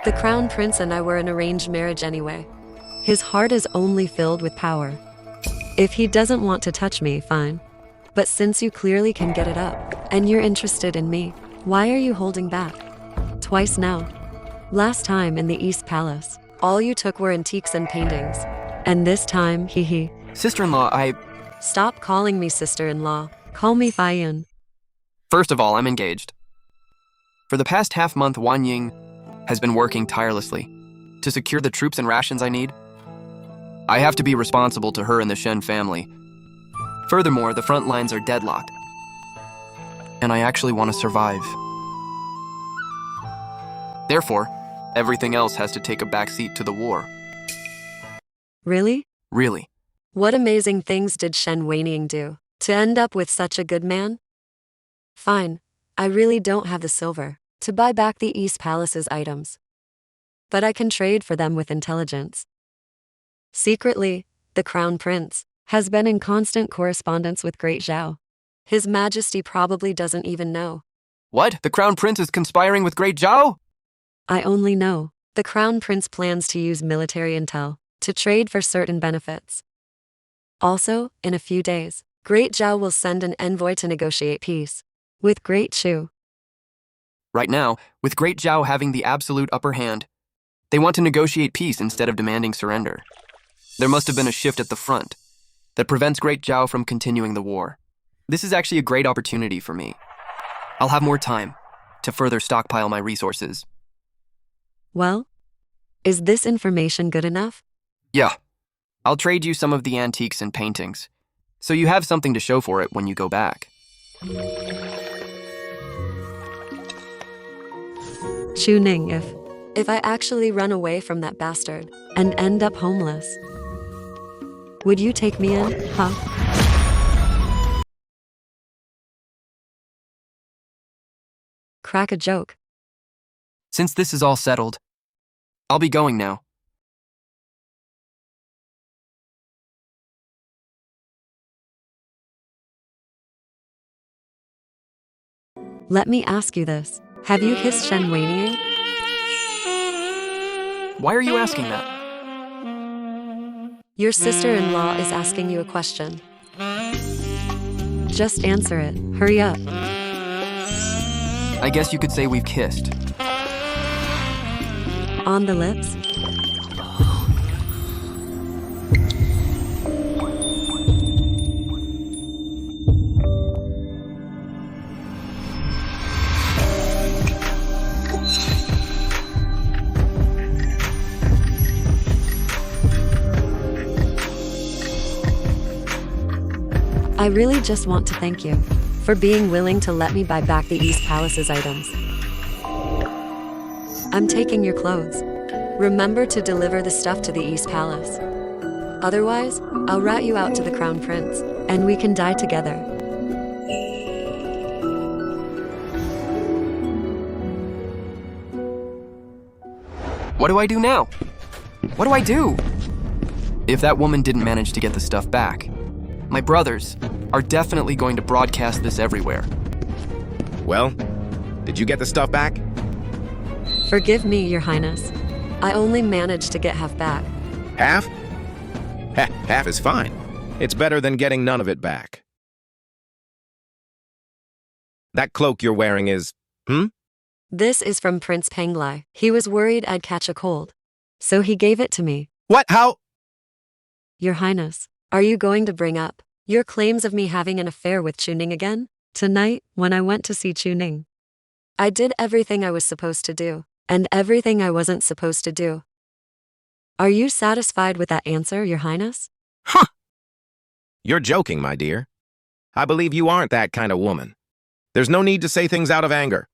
The Crown Prince and I were an arranged marriage anyway. His heart is only filled with power. If he doesn't want to touch me, fine. But since you clearly can get it up, and you're interested in me, why are you holding back? Twice now. Last time in the East Palace, all you took were antiques and paintings. And this time, hee. Sister-in-law, Stop calling me sister-in-law. Call me Fayun. First of all, I'm engaged. For the past half-month, Wan Ying has been working tirelessly to secure the troops and rations I need. I have to be responsible to her and the Shen family. Furthermore, the front lines are deadlocked, and I actually want to survive. Therefore, everything else has to take a backseat to the war. Really? Really. What amazing things did Shen Weiying do to end up with such a good man? Fine, I really don't have the silver to buy back the East Palace's items. But I can trade for them with intelligence. Secretly, the Crown Prince has been in constant correspondence with Great Zhao. His Majesty probably doesn't even know. What? The Crown Prince is conspiring with Great Zhao? I only know the Crown Prince plans to use military intel to trade for certain benefits. Also, in a few days, Great Zhao will send an envoy to negotiate peace with Great Shu. Right now, with Great Zhao having the absolute upper hand, they want to negotiate peace instead of demanding surrender. There must have been a shift at the front that prevents Great Zhao from continuing the war. This is actually a great opportunity for me. I'll have more time to further stockpile my resources. Well, is this information good enough? Yeah. I'll trade you some of the antiques and paintings, so you have something to show for it when you go back. Chuning, if I actually run away from that bastard and end up homeless, would you take me in, huh? Crack a joke. Since this is all settled, I'll be going now. Let me ask you this. Have you kissed Shen Weiying? Why are you asking that? Your sister-in-law is asking you a question. Just answer it. Hurry up. I guess you could say we've kissed. On the lips? I really just want to thank you for being willing to let me buy back the East Palace's items. I'm taking your clothes. Remember to deliver the stuff to the East Palace. Otherwise, I'll rat you out to the Crown Prince, and we can die together. What do I do now? What do I do? If that woman didn't manage to get the stuff back, my brothers are definitely going to broadcast this everywhere. Well, did you get the stuff back? Forgive me, Your Highness. I only managed to get half back. Half? Half is fine. It's better than getting none of it back. That cloak you're wearing is, This is from Prince Penglai. He was worried I'd catch a cold, so he gave it to me. What? How? Your Highness, are you going to bring up your claims of me having an affair with Chuning again? Tonight, when I went to see Chuning, I did everything I was supposed to do, and everything I wasn't supposed to do. Are you satisfied with that answer, Your Highness? Huh! You're joking, my dear. I believe you aren't that kind of woman. There's no need to say things out of anger.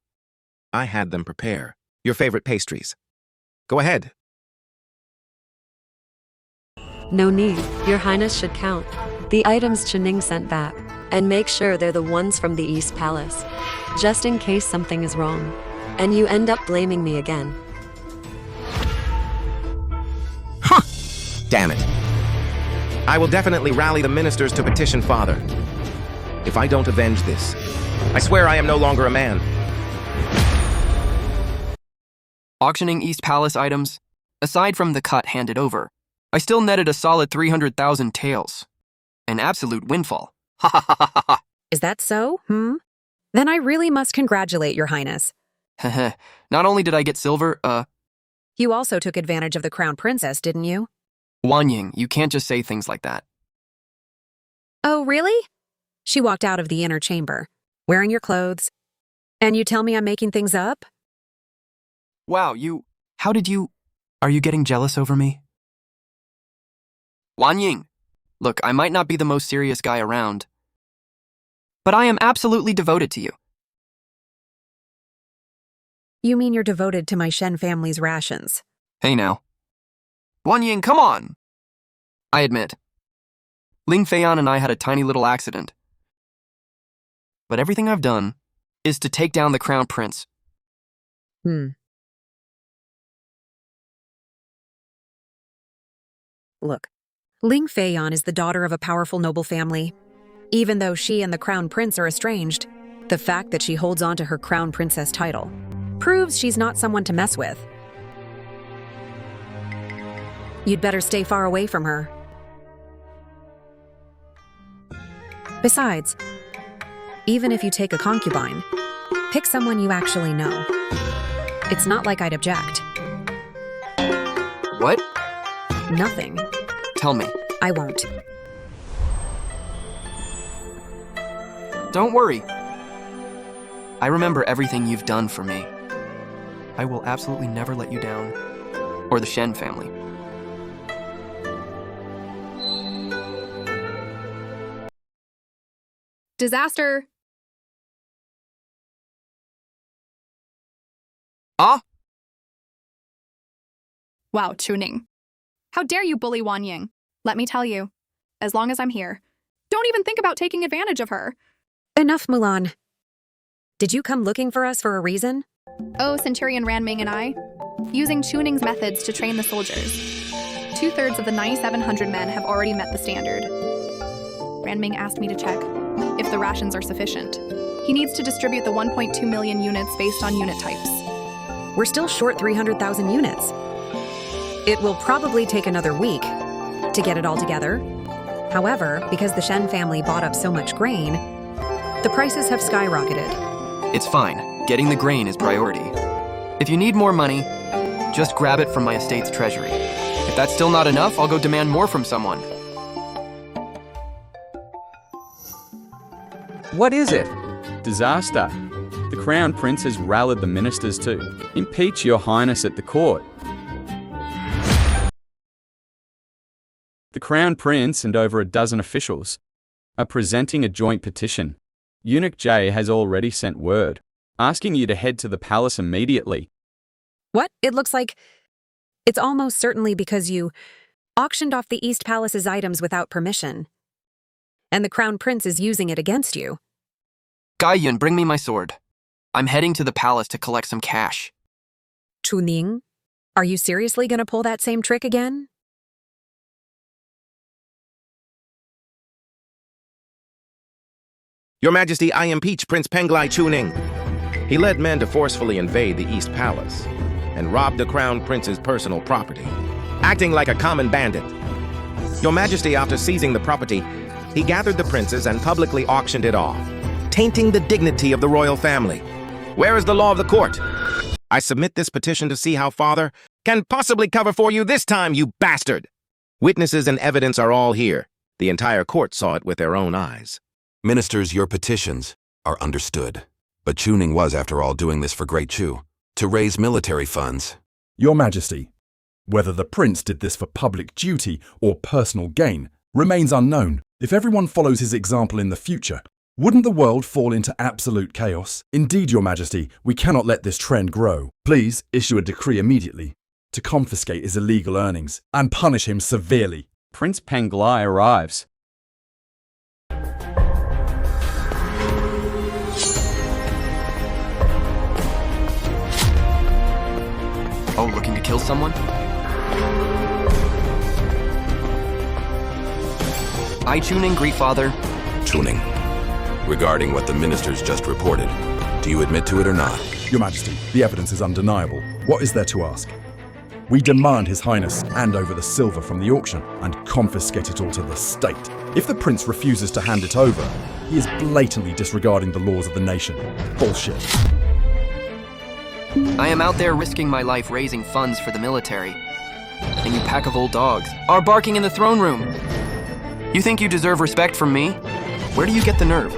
I had them prepare your favorite pastries. Go ahead. No need. Your Highness should count the items Chuning sent back and make sure they're the ones from the East Palace, just in case something is wrong and you end up blaming me again. Huh! Damn it. I will definitely rally the ministers to petition Father. If I don't avenge this, I swear I am no longer a man. Auctioning East Palace items, aside from the cut handed over, I still netted a solid 300,000 taels. An absolute windfall. Ha ha ha ha ha. Is that so? Then I really must congratulate Your Highness. Heh. Not only did I get silver, You also took advantage of the Crown Princess, didn't you? Wanying, you can't just say things like that. Oh, really? She walked out of the inner chamber, wearing your clothes. And you tell me I'm making things up? Wow, are you getting jealous over me? Wanying, look, I might not be the most serious guy around, but I am absolutely devoted to you. You mean you're devoted to my Shen family's rations? Hey now. Wanying, come on! I admit, Ling Feiyan and I had a tiny little accident. But everything I've done is to take down the Crown Prince. Look, Ling Feiyan is the daughter of a powerful noble family. Even though she and the Crown Prince are estranged, the fact that she holds on to her Crown Princess title proves she's not someone to mess with. You'd better stay far away from her. Besides, even if you take a concubine, pick someone you actually know. It's not like I'd object. What? Nothing. Tell me. I won't. Don't worry. I remember everything you've done for me. I will absolutely never let you down. Or the Shen family. Disaster! Ah? Wow, Chuning. How dare you bully Wanying? Let me tell you, as long as I'm here, don't even think about taking advantage of her. Enough, Mulan. Did you come looking for us for a reason? Oh, Centurion Ranming and I, using Chuning's methods to train the soldiers. 2/3 of the 9,700 men have already met the standard. Ranming asked me to check if the rations are sufficient. He needs to distribute the 1.2 million units based on unit types. We're still short 300,000 units. It will probably take another week to get it all together. However, because the Shen family bought up so much grain, the prices have skyrocketed. It's fine. Getting the grain is priority. If you need more money, just grab it from my estate's treasury. If that's still not enough, I'll go demand more from someone. What is it? Disaster. The Crown Prince has rallied the ministers to impeach Your Highness at the court. The Crown Prince and over a dozen officials are presenting a joint petition. Eunuch J has already sent word, asking you to head to the palace immediately. What? It looks like it's almost certainly because you auctioned off the East Palace's items without permission. And the Crown Prince is using it against you. Gaiyun, bring me my sword. I'm heading to the palace to collect some cash. Chuning, are you seriously going to pull that same trick again? Your Majesty, I impeach Prince Penglai Chuning. He led men to forcefully invade the East Palace and robbed the Crown Prince's personal property, acting like a common bandit. Your Majesty, after seizing the property, he gathered the princes and publicly auctioned it off, tainting the dignity of the royal family. Where is the law of the court? I submit this petition to see how Father can possibly cover for you this time, you bastard! Witnesses and evidence are all here. The entire court saw it with their own eyes. Ministers, your petitions are understood. But Chuning was, after all, doing this for Great Chu, to raise military funds. Your Majesty, whether the prince did this for public duty or personal gain remains unknown. If everyone follows his example in the future, wouldn't the world fall into absolute chaos? Indeed, Your Majesty, we cannot let this trend grow. Please issue a decree immediately to confiscate his illegal earnings and punish him severely. Prince Penglai arrives. Oh, looking to kill someone? I, Chuning, greet Father. Chuning, regarding what the ministers just reported, do you admit to it or not? Your Majesty, the evidence is undeniable. What is there to ask? We demand His Highness hand over the silver from the auction and confiscate it all to the state. If the prince refuses to hand it over, he is blatantly disregarding the laws of the nation. Bullshit. I am out there risking my life raising funds for the military. And you pack of old dogs are barking in the throne room. You think you deserve respect from me? Where do you get the nerve?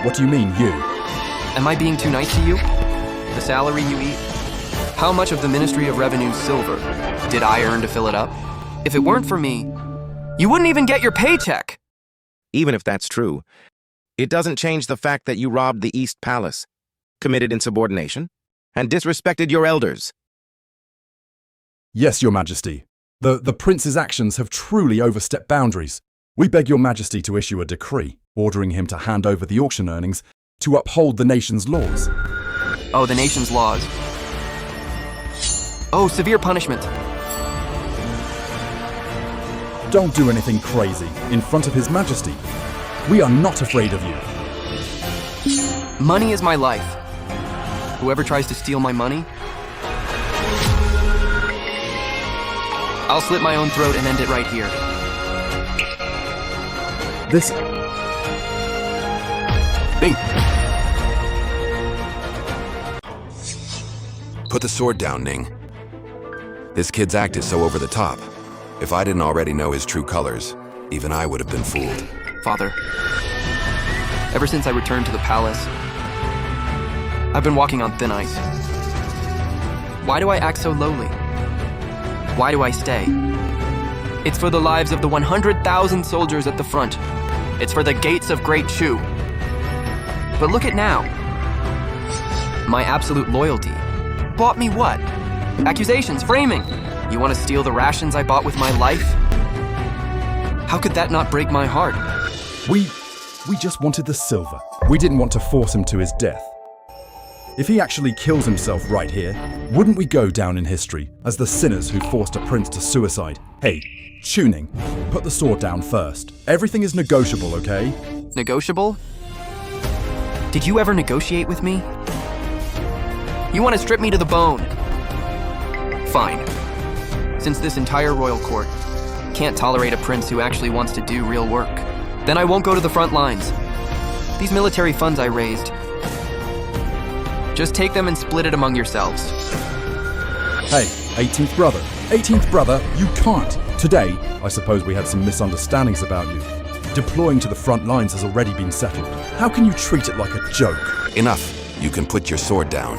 What do you mean, you? Am I being too nice to you? The salary you eat? How much of the Ministry of Revenue's silver did I earn to fill it up? If it weren't for me, you wouldn't even get your paycheck. Even if that's true, it doesn't change the fact that you robbed the East Palace, committed insubordination, and disrespected your elders. Yes, Your Majesty. The prince's actions have truly overstepped boundaries. We beg Your Majesty to issue a decree ordering him to hand over the auction earnings to uphold the nation's laws. Oh, the nation's laws. Oh, severe punishment. Don't do anything crazy in front of His Majesty. We are not afraid of you. Money is my life. Whoever tries to steal my money, I'll slit my own throat and end it right here. This... Bing! Put the sword down, Ning. This kid's act is so over the top. If I didn't already know his true colors, even I would have been fooled. Father, ever since I returned to the palace, I've been walking on thin ice. Why do I act so lowly? Why do I stay? It's for the lives of the 100,000 soldiers at the front. It's for the gates of Great Chu. But look at now. My absolute loyalty bought me what? Accusations, framing. You want to steal the rations I bought with my life? How could that not break my heart? We just wanted the silver. We didn't want to force him to his death. If he actually kills himself right here, wouldn't we go down in history as the sinners who forced a prince to suicide? Hey, Chuning, put the sword down first. Everything is negotiable, okay? Negotiable? Did you ever negotiate with me? You want to strip me to the bone? Fine. Since this entire royal court can't tolerate a prince who actually wants to do real work, then I won't go to the front lines. These military funds I raised, just take them and split it among yourselves. Hey, 18th brother. 18th brother, you can't. Today, I suppose we had some misunderstandings about you. Deploying to the front lines has already been settled. How can you treat it like a joke? Enough. You can put your sword down.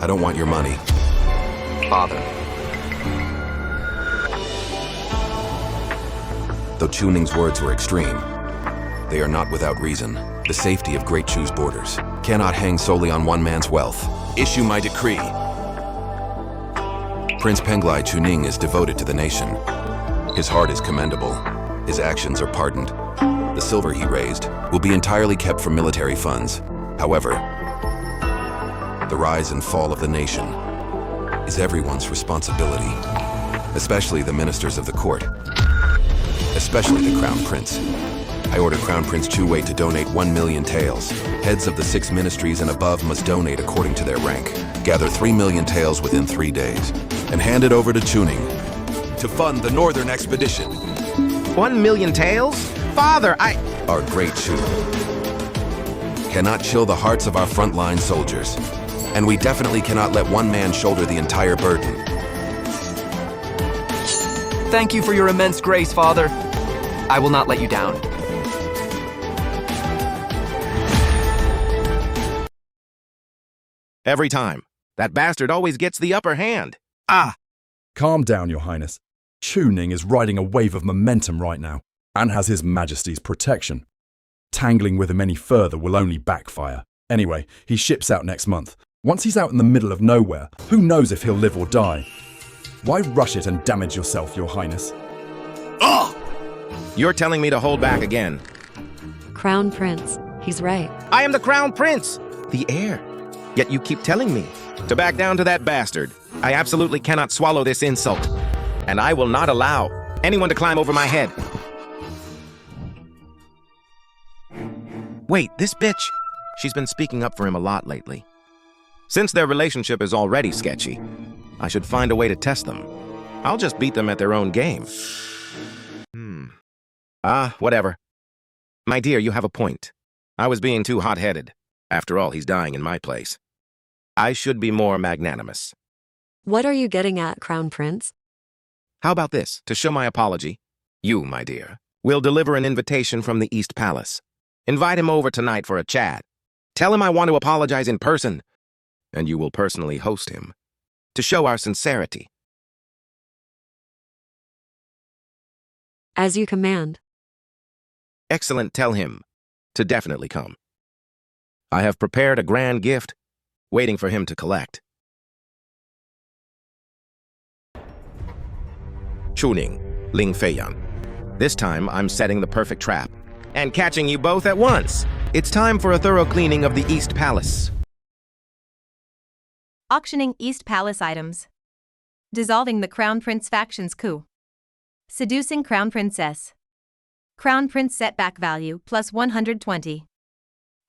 I don't want your money. Father. Though Chuning's words were extreme, They are not without reason. The safety of Great Chu's borders cannot hang solely on one man's wealth. Issue my decree. Prince Penglai Chuning is devoted to the nation. His heart is commendable. His actions are pardoned. The silver he raised will be entirely kept from military funds. However, the rise and fall of the nation is everyone's responsibility, especially the ministers of the court, especially the Crown Prince. I order Crown Prince Chu Wei to donate 1 million taels. Heads of the 6 ministries and above must donate according to their rank. Gather 3 million taels within 3 days, and hand it over to Chuning to fund the northern expedition. 1 million taels? Father, Our great Chu cannot chill the hearts of our frontline soldiers, and we definitely cannot let one man shoulder the entire burden. Thank you for your immense grace, Father. I will not let you down. Every time. That bastard always gets the upper hand. Calm down, Your Highness. Chuning is riding a wave of momentum right now, and has His Majesty's protection. Tangling with him any further will only backfire. Anyway, he ships out next month. Once he's out in the middle of nowhere, who knows if he'll live or die? Why rush it and damage yourself, Your Highness? You're telling me to hold back again. Crown Prince, he's right. I am the Crown Prince, the heir. Yet you keep telling me to back down to that bastard. I absolutely cannot swallow this insult, and I will not allow anyone to climb over my head. Wait, this bitch. She's been speaking up for him a lot lately. Since their relationship is already sketchy, I should find a way to test them. I'll just beat them at their own game. Whatever. My dear, you have a point. I was being too hot-headed. After all, he's dying in my place. I should be more magnanimous. What are you getting at, Crown Prince? How about this? To show my apology, you, my dear, will deliver an invitation from the East Palace. Invite him over tonight for a chat. Tell him I want to apologize in person, and you will personally host him, to show our sincerity. As you command. Excellent, tell him to definitely come. I have prepared a grand gift, waiting for him to collect. Chuning, Ling Feiyan. This time, I'm setting the perfect trap and catching you both at once. It's time for a thorough cleaning of the East Palace. Auctioning East Palace items. Dissolving the Crown Prince faction's coup. Seducing Crown Princess. Crown Prince setback value plus 120.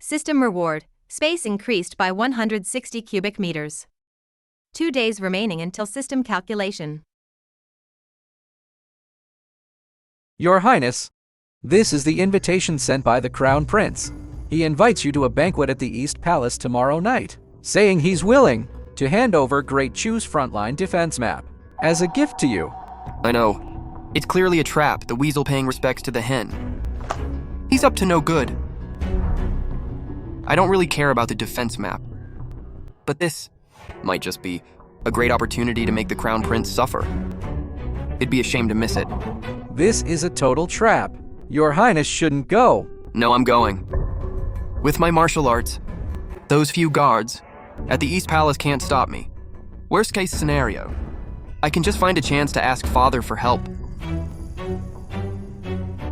System reward, space increased by 160 cubic meters. 2 days remaining until system calculation. Your Highness, this is the invitation sent by the Crown Prince. He invites you to a banquet at the East Palace tomorrow night, saying he's willing to hand over Great Chu's frontline defense map as a gift to you. I know. It's clearly a trap, the weasel paying respects to the hen. He's up to no good. I don't really care about the defense map. But this might just be a great opportunity to make the Crown Prince suffer. It'd be a shame to miss it. This is a total trap. Your Highness shouldn't go. No, I'm going. With my martial arts, those few guards at the East Palace can't stop me. Worst case scenario, I can just find a chance to ask Father for help.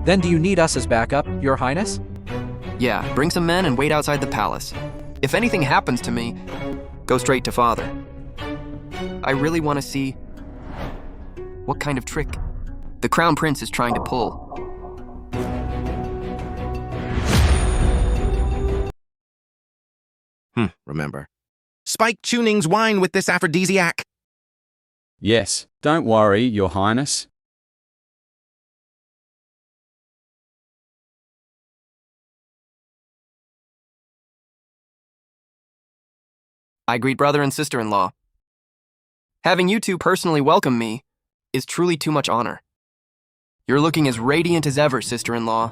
Then do you need us as backup, Your Highness? Yeah, bring some men and wait outside the palace. If anything happens to me, go straight to Father. I really want to see what kind of trick the Crown Prince is trying to pull. Remember. Spike Chuning's wine with this aphrodisiac. Yes, don't worry, Your Highness. I greet brother and sister-in-law. Having you two personally welcome me is truly too much honor. You're looking as radiant as ever, sister-in-law.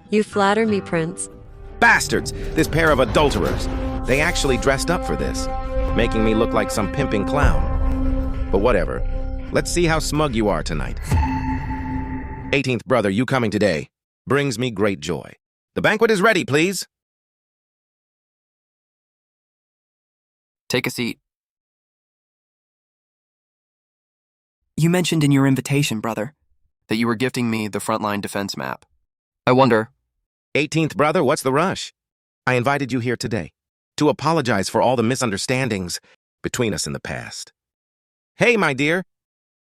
You flatter me, Prince. Bastards! This pair of adulterers. They actually dressed up for this, making me look like some pimping clown. But whatever. Let's see how smug you are tonight. 18th brother, you coming today? brings me great joy. The banquet is ready, please. Take a seat. You mentioned in your invitation, brother, that you were gifting me the frontline defense map. I wonder... 18th brother, what's the rush? I invited you here today to apologize for all the misunderstandings between us in the past. Hey, my dear.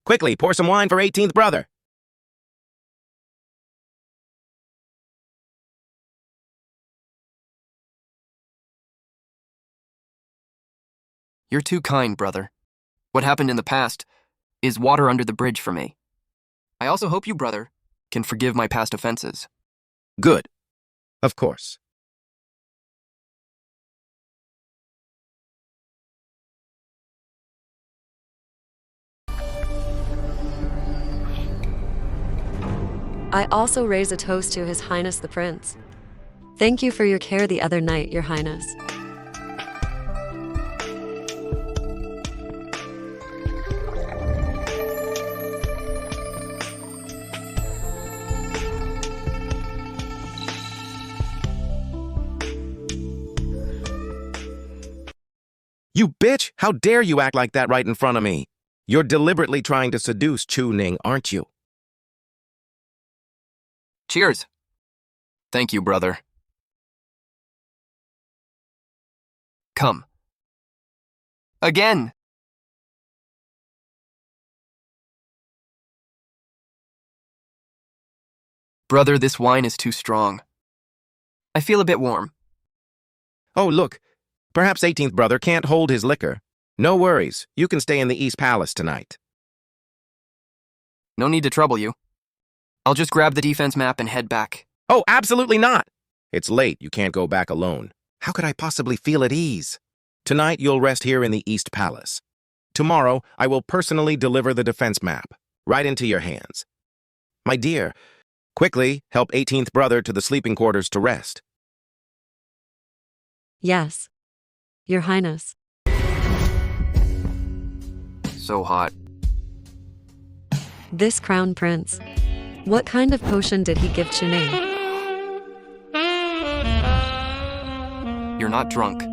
Quickly, pour some wine for 18th brother. You're too kind, brother. What happened in the past is water under the bridge for me. I also hope you, brother, can forgive my past offenses. Good. Of course. I also raise a toast to His Highness the Prince. Thank you for your care the other night, Your Highness. You bitch! How dare you act like that right in front of me? You're deliberately trying to seduce Chu Ning, aren't you? Cheers. Thank you, brother. Come. Again! Brother, this wine is too strong. I feel a bit warm. Oh, look. Perhaps 18th brother can't hold his liquor. No worries. You can stay in the East Palace tonight. No need to trouble you. I'll just grab the defense map and head back. Oh, absolutely not. It's late. You can't go back alone. How could I possibly feel at ease? Tonight, you'll rest here in the East Palace. Tomorrow, I will personally deliver the defense map, right into your hands. My dear, quickly help 18th brother to the sleeping quarters to rest. Yes, Your Highness. So hot. This Crown Prince. What kind of potion did he give Chuning? You're not drunk.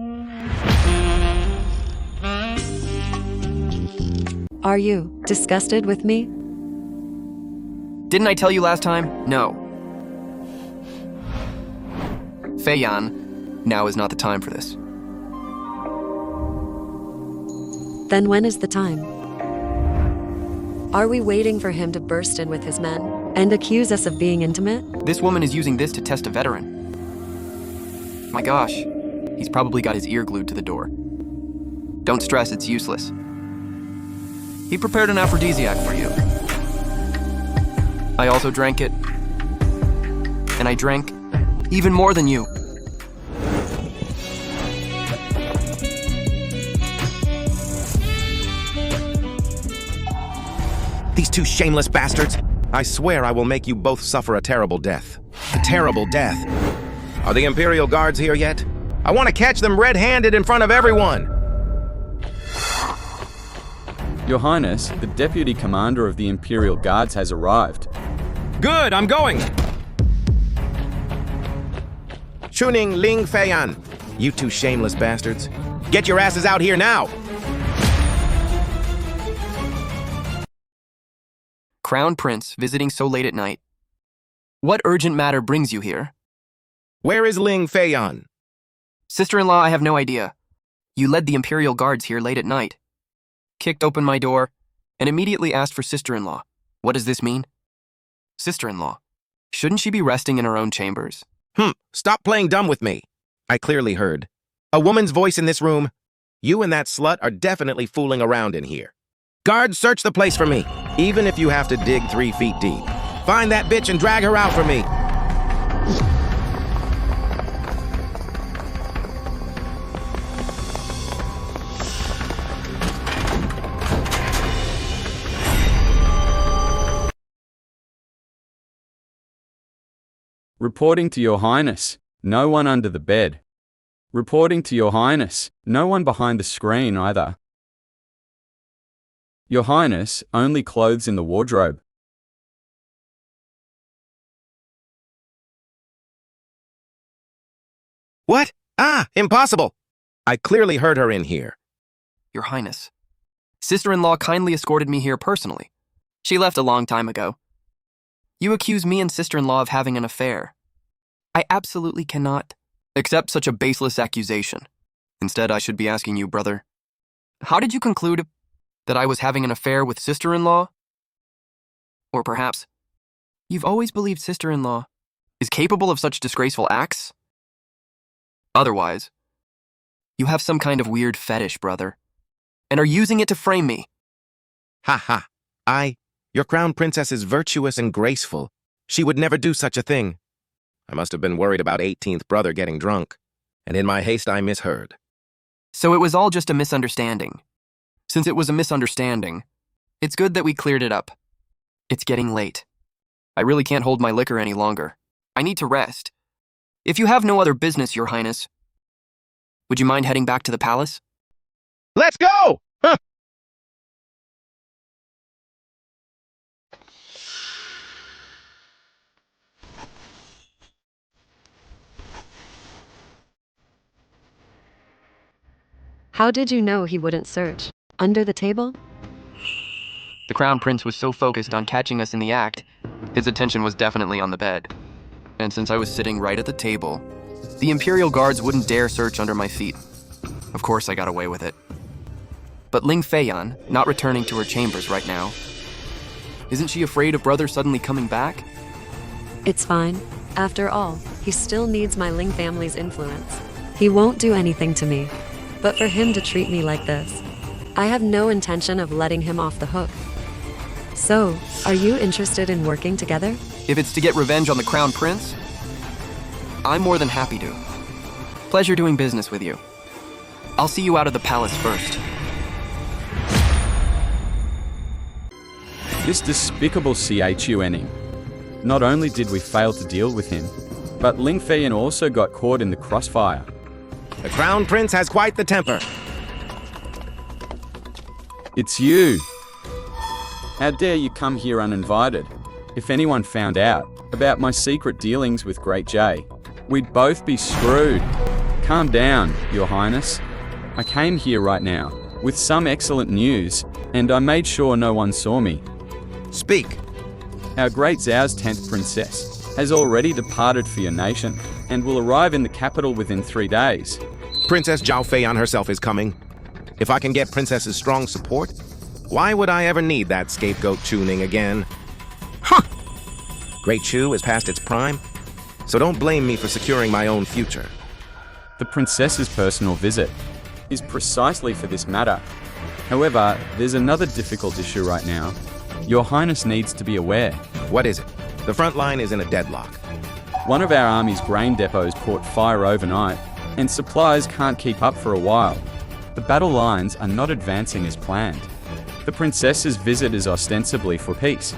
Are you disgusted with me? Didn't I tell you last time? No. Fei Yan, now is not the time for this. Then when is the time? Are we waiting for him to burst in with his men and accuse us of being intimate? This woman is using this to test a veteran. My gosh, he's probably got his ear glued to the door. Don't stress, it's useless. He prepared an aphrodisiac for you. I also drank it. And I drank even more than you. These two shameless bastards! I swear I will make you both suffer a terrible death. A terrible death. Are the Imperial Guards here yet? I want to catch them red-handed in front of everyone! Your Highness, the Deputy Commander of the Imperial Guards has arrived. Good, I'm going! Chuning Ling Feiyan, you two shameless bastards. Get your asses out here now! Crown Prince visiting so late at night. What urgent matter brings you here? Where is Ling Feiyan? Sister-in-law, I have no idea. You led the Imperial Guards here late at night. Kicked open my door, and immediately asked for sister-in-law. What does this mean? Sister-in-law. Shouldn't she be resting in her own chambers? Stop playing dumb with me. I clearly heard. A woman's voice in this room. You and that slut are definitely fooling around in here. Guards, search the place for me, even if you have to dig 3 feet deep. Find that bitch and drag her out for me. Reporting to Your Highness, no one under the bed. Reporting to Your Highness, no one behind the screen either. Your Highness, only clothes in the wardrobe. What? Ah, impossible! I clearly heard her in here. Your Highness. Sister-in-law kindly escorted me here personally. She left a long time ago. You accuse me and sister-in-law of having an affair. I absolutely cannot accept such a baseless accusation. Instead, I should be asking you, brother, how did you conclude that I was having an affair with sister-in-law? Or perhaps, you've always believed sister-in-law is capable of such disgraceful acts? Otherwise, you have some kind of weird fetish, brother, and are using it to frame me. Ha ha. Your crown princess is virtuous and graceful. She would never do such a thing. I must have been worried about 18th brother getting drunk, and in my haste I misheard. So it was all just a misunderstanding. Since it was a misunderstanding, it's good that we cleared it up. It's getting late. I really can't hold my liquor any longer. I need to rest. If you have no other business, Your Highness, would you mind heading back to the palace? Let's go! Huh. How did you know he wouldn't search? Under the table? The Crown Prince was so focused on catching us in the act, his attention was definitely on the bed. And since I was sitting right at the table, the Imperial Guards wouldn't dare search under my feet. Of course I got away with it. But Ling Feiyan, not returning to her chambers right now, isn't she afraid of brother suddenly coming back? It's fine. After all, he still needs my Ling family's influence. He won't do anything to me. But for him to treat me like this, I have no intention of letting him off the hook. So, are you interested in working together? If it's to get revenge on the Crown Prince, I'm more than happy to. Pleasure doing business with you. I'll see you out of the palace first. This despicable Chuning. Not only did we fail to deal with him, but Ling Feiyan also got caught in the crossfire. The crown prince has quite the temper. It's you. How dare you come here uninvited? If anyone found out about my secret dealings with Great J, we'd both be screwed. Calm down, Your Highness. I came here right now with some excellent news, and I made sure no one saw me. Speak. Our great Zhao's 10th princess has already departed for your nation and will arrive in the capital within 3 days. Princess Zhao Feiyan herself is coming. If I can get Princess's strong support, why would I ever need that scapegoat tuning again? Huh! Great Chu is past its prime, so don't blame me for securing my own future. The princess's personal visit is precisely for this matter. However, there's another difficult issue right now. Your Highness needs to be aware. What is it? The front line is in a deadlock. One of our army's grain depots caught fire overnight, and supplies can't keep up for a while. The battle lines are not advancing as planned. The princess's visit is ostensibly for peace,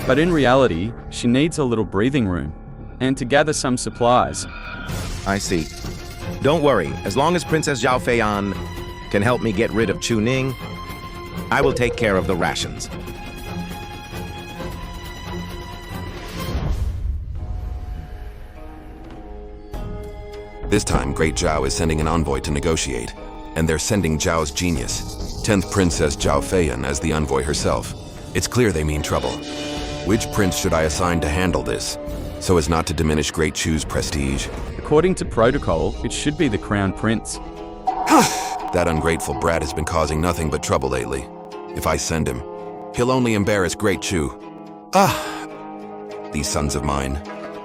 but in reality, she needs a little breathing room, and to gather some supplies. I see. Don't worry, as long as Princess Zhao Feiyan can help me get rid of Chu Ning, I will take care of the rations. This time, Great Zhao is sending an envoy to negotiate, and they're sending Zhao's genius, 10th Princess Zhao Feiyan, as the envoy herself. It's clear they mean trouble. Which prince should I assign to handle this, so as not to diminish Great Chu's prestige? According to protocol, it should be the Crown Prince. That ungrateful brat has been causing nothing but trouble lately. If I send him, he'll only embarrass Great Chu. These sons of mine,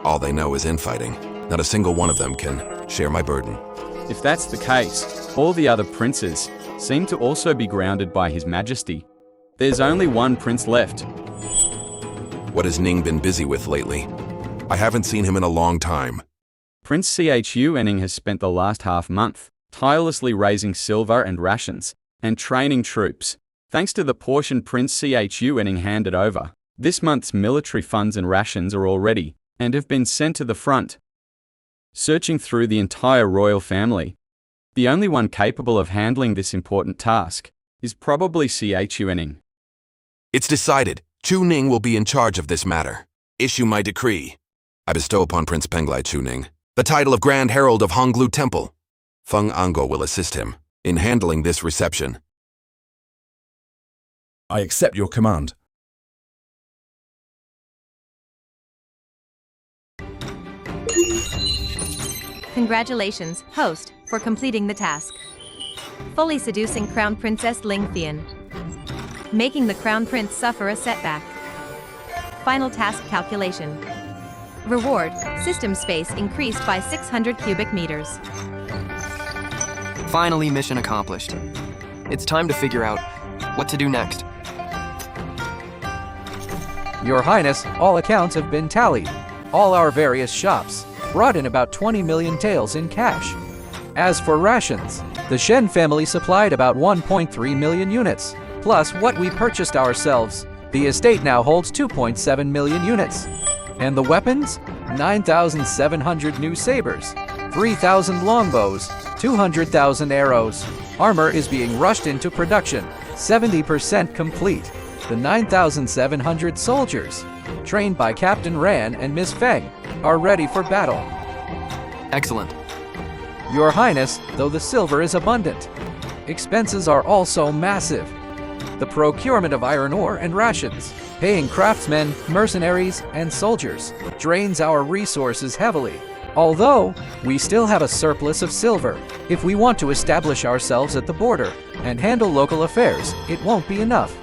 all they know is infighting. Not a single one of them can share my burden. If that's the case, all the other princes seem to also be grounded by His Majesty. There's only one prince left. What has Ning been busy with lately? I haven't seen him in a long time. Prince Chuning has spent the last half-month tirelessly raising silver and rations and training troops. Thanks to the portion Prince Chuning handed over, this month's military funds and rations are all ready and have been sent to the front. Searching through the entire royal family, the only one capable of handling this important task is probably Chuning. It's decided. Chu Ning will be in charge of this matter. Issue my decree. I bestow upon Prince Penglai Chu Ning the title of Grand Herald of Honglu Temple. Feng Ango will assist him in handling this reception. I accept your command. Congratulations, host, for completing the task. Fully seducing Crown Princess Ling Thian. Making the Crown Prince suffer a setback. Final task calculation. Reward, system space increased by 600 cubic meters. Finally, mission accomplished. It's time to figure out what to do next. Your Highness, all accounts have been tallied. All our various shops brought in about 20 million taels in cash. As for rations, the Shen family supplied about 1.3 million units, plus what we purchased ourselves. The estate now holds 2.7 million units. And the weapons? 9,700 new sabers, 3,000 longbows, 200,000 arrows. Armor is being rushed into production, 70% complete. The 9,700 soldiers, trained by Captain Ran and Miss Feng, are ready for battle. Excellent. Your Highness, though the silver is abundant, expenses are also massive. The procurement of iron ore and rations, paying craftsmen, mercenaries, and soldiers, drains our resources heavily. Although, we still have a surplus of silver. If we want to establish ourselves at the border and handle local affairs, it won't be enough.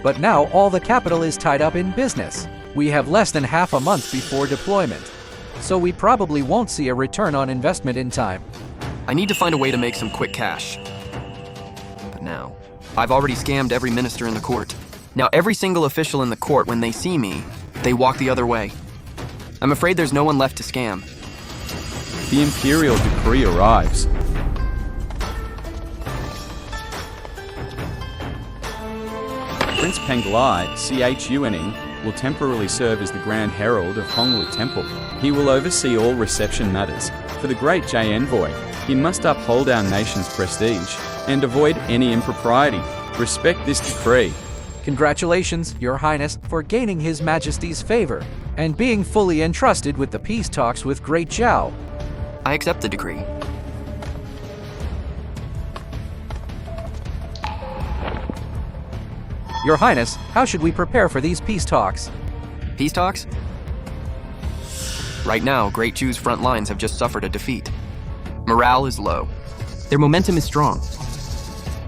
But now all the capital is tied up in business. We have less than half a month before deployment, so we probably won't see a return on investment in time. I need to find a way to make some quick cash. But now, I've already scammed every minister in the court. Now every single official in the court, when they see me, they walk the other way. I'm afraid there's no one left to scam. The imperial decree arrives. Prince Penglai, Chuning, will temporarily serve as the Grand Herald of Honglu Temple. He will oversee all reception matters. For the Great J Envoy, he must uphold our nation's prestige and avoid any impropriety. Respect this decree. Congratulations, Your Highness, for gaining His Majesty's favor and being fully entrusted with the peace talks with Great Zhao. I accept the decree. Your Highness, how should we prepare for these peace talks? Peace talks? Right now, Great Zhu's front lines have just suffered a defeat. Morale is low. Their momentum is strong.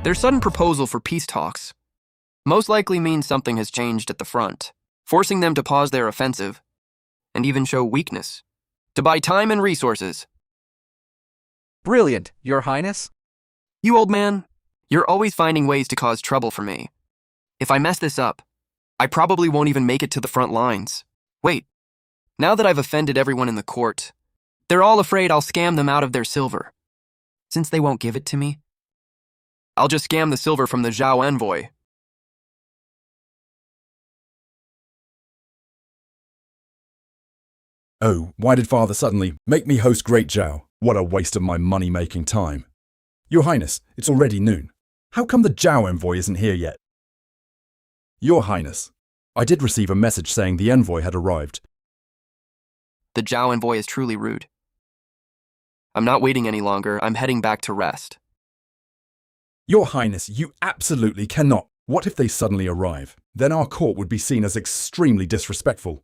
Their sudden proposal for peace talks most likely means something has changed at the front, forcing them to pause their offensive and even show weakness, to buy time and resources. Brilliant, Your Highness. You old man, you're always finding ways to cause trouble for me. If I mess this up, I probably won't even make it to the front lines. Wait, now that I've offended everyone in the court, they're all afraid I'll scam them out of their silver. Since they won't give it to me, I'll just scam the silver from the Zhao envoy. Oh, why did Father suddenly make me host Great Zhao? What a waste of my money-making time. Your Highness, it's already noon. How come the Zhao envoy isn't here yet? Your Highness, I did receive a message saying the envoy had arrived. The Zhao envoy is truly rude. I'm not waiting any longer. I'm heading back to rest. Your Highness, you absolutely cannot. What if they suddenly arrive? Then our court would be seen as extremely disrespectful.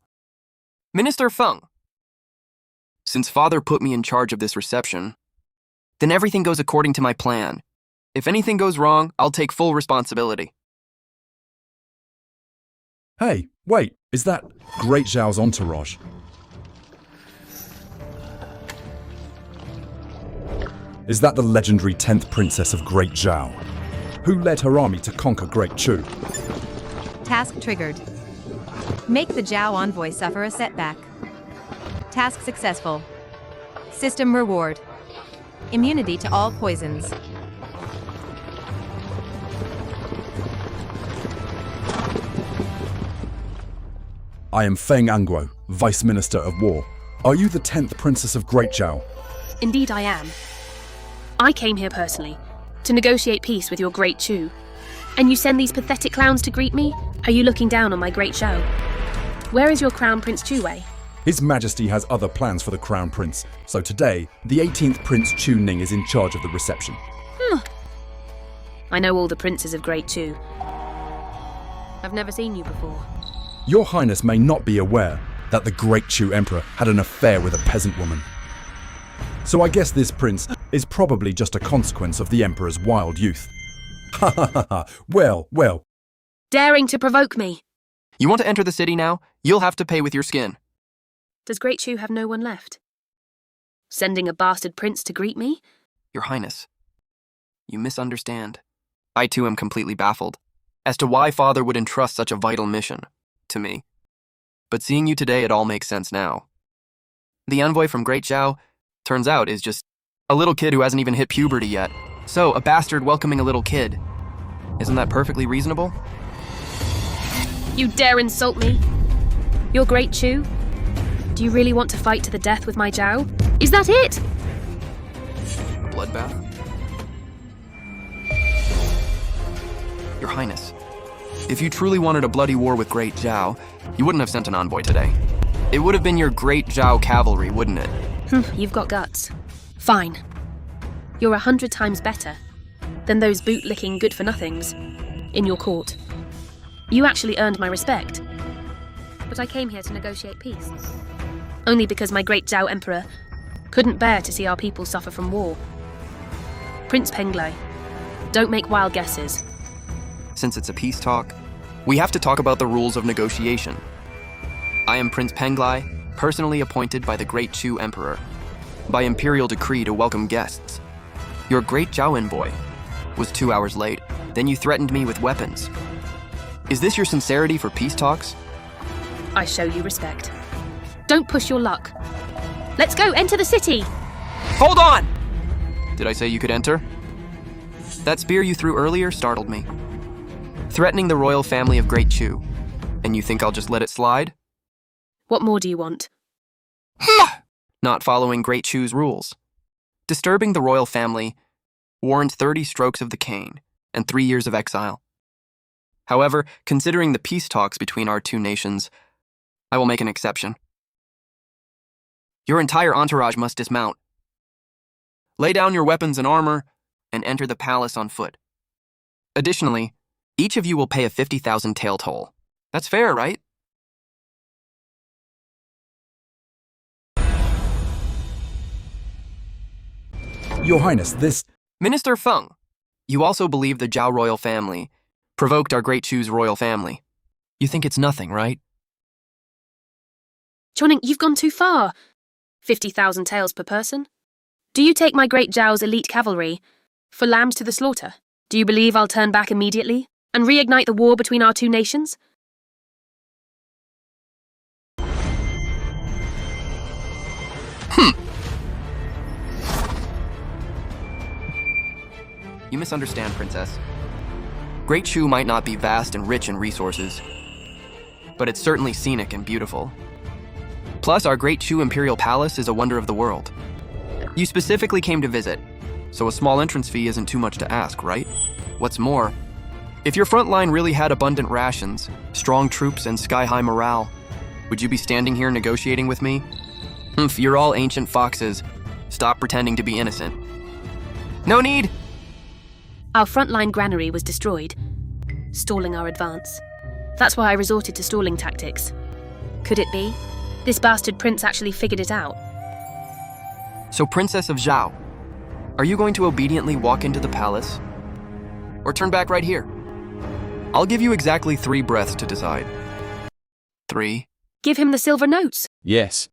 Minister Feng, since Father put me in charge of this reception, then everything goes according to my plan. If anything goes wrong, I'll take full responsibility. Hey, wait, is that Great Zhao's entourage? Is that the legendary 10th princess of Great Zhao, who led her army to conquer Great Chu? Task triggered. Make the Zhao envoy suffer a setback. Task successful. System reward. Immunity to all poisons. I am Feng Anguo, Vice Minister of War. Are you the 10th Princess of Great Zhao? Indeed I am. I came here personally, to negotiate peace with your Great Chu. And you send these pathetic clowns to greet me? Are you looking down on my Great Zhao? Where is your Crown Prince Chu Wei? His Majesty has other plans for the Crown Prince, so today, the 18th Prince Chu Ning is in charge of the reception. I know all the princes of Great Chu. I've never seen you before. Your Highness may not be aware that the Great Chu Emperor had an affair with a peasant woman. So I guess this prince is probably just a consequence of the Emperor's wild youth. Ha ha ha ha, well. Daring to provoke me! You want to enter the city now? You'll have to pay with your skin. Does Great Chu have no one left? Sending a bastard prince to greet me? Your Highness, you misunderstand. I too am completely baffled as to why Father would entrust such a vital mission to me. But seeing you today, it all makes sense now. The envoy from Great Zhao, turns out, is just a little kid who hasn't even hit puberty yet. So, a bastard welcoming a little kid. Isn't that perfectly reasonable? You dare insult me? You're Great Chu? Do you really want to fight to the death with my Zhao? Is that it? A bloodbath? Your Highness, if you truly wanted a bloody war with Great Zhao, you wouldn't have sent an envoy today. It would have been your Great Zhao cavalry, wouldn't it? You've got guts. Fine. You're 100 times better than those boot-licking good-for-nothings in your court. You actually earned my respect. But I came here to negotiate peace. Only because my Great Zhao Emperor couldn't bear to see our people suffer from war. Prince Penglai, don't make wild guesses. Since it's a peace talk, we have to talk about the rules of negotiation. I am Prince Penglai, personally appointed by the Great Chu Emperor, by imperial decree to welcome guests. Your Great Zhao envoy was 2 hours late, then you threatened me with weapons. Is this your sincerity for peace talks? I show you respect. Don't push your luck. Let's go, enter the city! Hold on! Did I say you could enter? That spear you threw earlier startled me. Threatening the royal family of Great Chu, and you think I'll just let it slide? What more do you want? Not following Great Chu's rules. Disturbing the royal family warrants 30 strokes of the cane and 3 years of exile. However, considering the peace talks between our two nations, I will make an exception. Your entire entourage must dismount. Lay down your weapons and armor and enter the palace on foot. Additionally, each of you will pay a 50,000 tael toll. That's fair, right? Your Highness, this... Minister Feng, you also believe the Zhao royal family provoked our Great Chu's royal family. You think it's nothing, right? Chuning, you've gone too far. 50,000 taels per person? Do you take my Great Zhao's elite cavalry for lambs to the slaughter? Do you believe I'll turn back immediately and reignite the war between our two nations? You misunderstand, Princess. Great Chu might not be vast and rich in resources, but it's certainly scenic and beautiful. Plus, our Great Chu Imperial Palace is a wonder of the world. You specifically came to visit, so a small entrance fee isn't too much to ask, right? What's more, if your front line really had abundant rations, strong troops, and sky-high morale, would you be standing here negotiating with me? You're all ancient foxes. Stop pretending to be innocent. No need! Our frontline granary was destroyed, stalling our advance. That's why I resorted to stalling tactics. Could it be? This bastard prince actually figured it out. So, Princess of Zhao, are you going to obediently walk into the palace? Or turn back right here? I'll give you exactly 3 breaths to decide. 3. Give him the silver notes. Yes.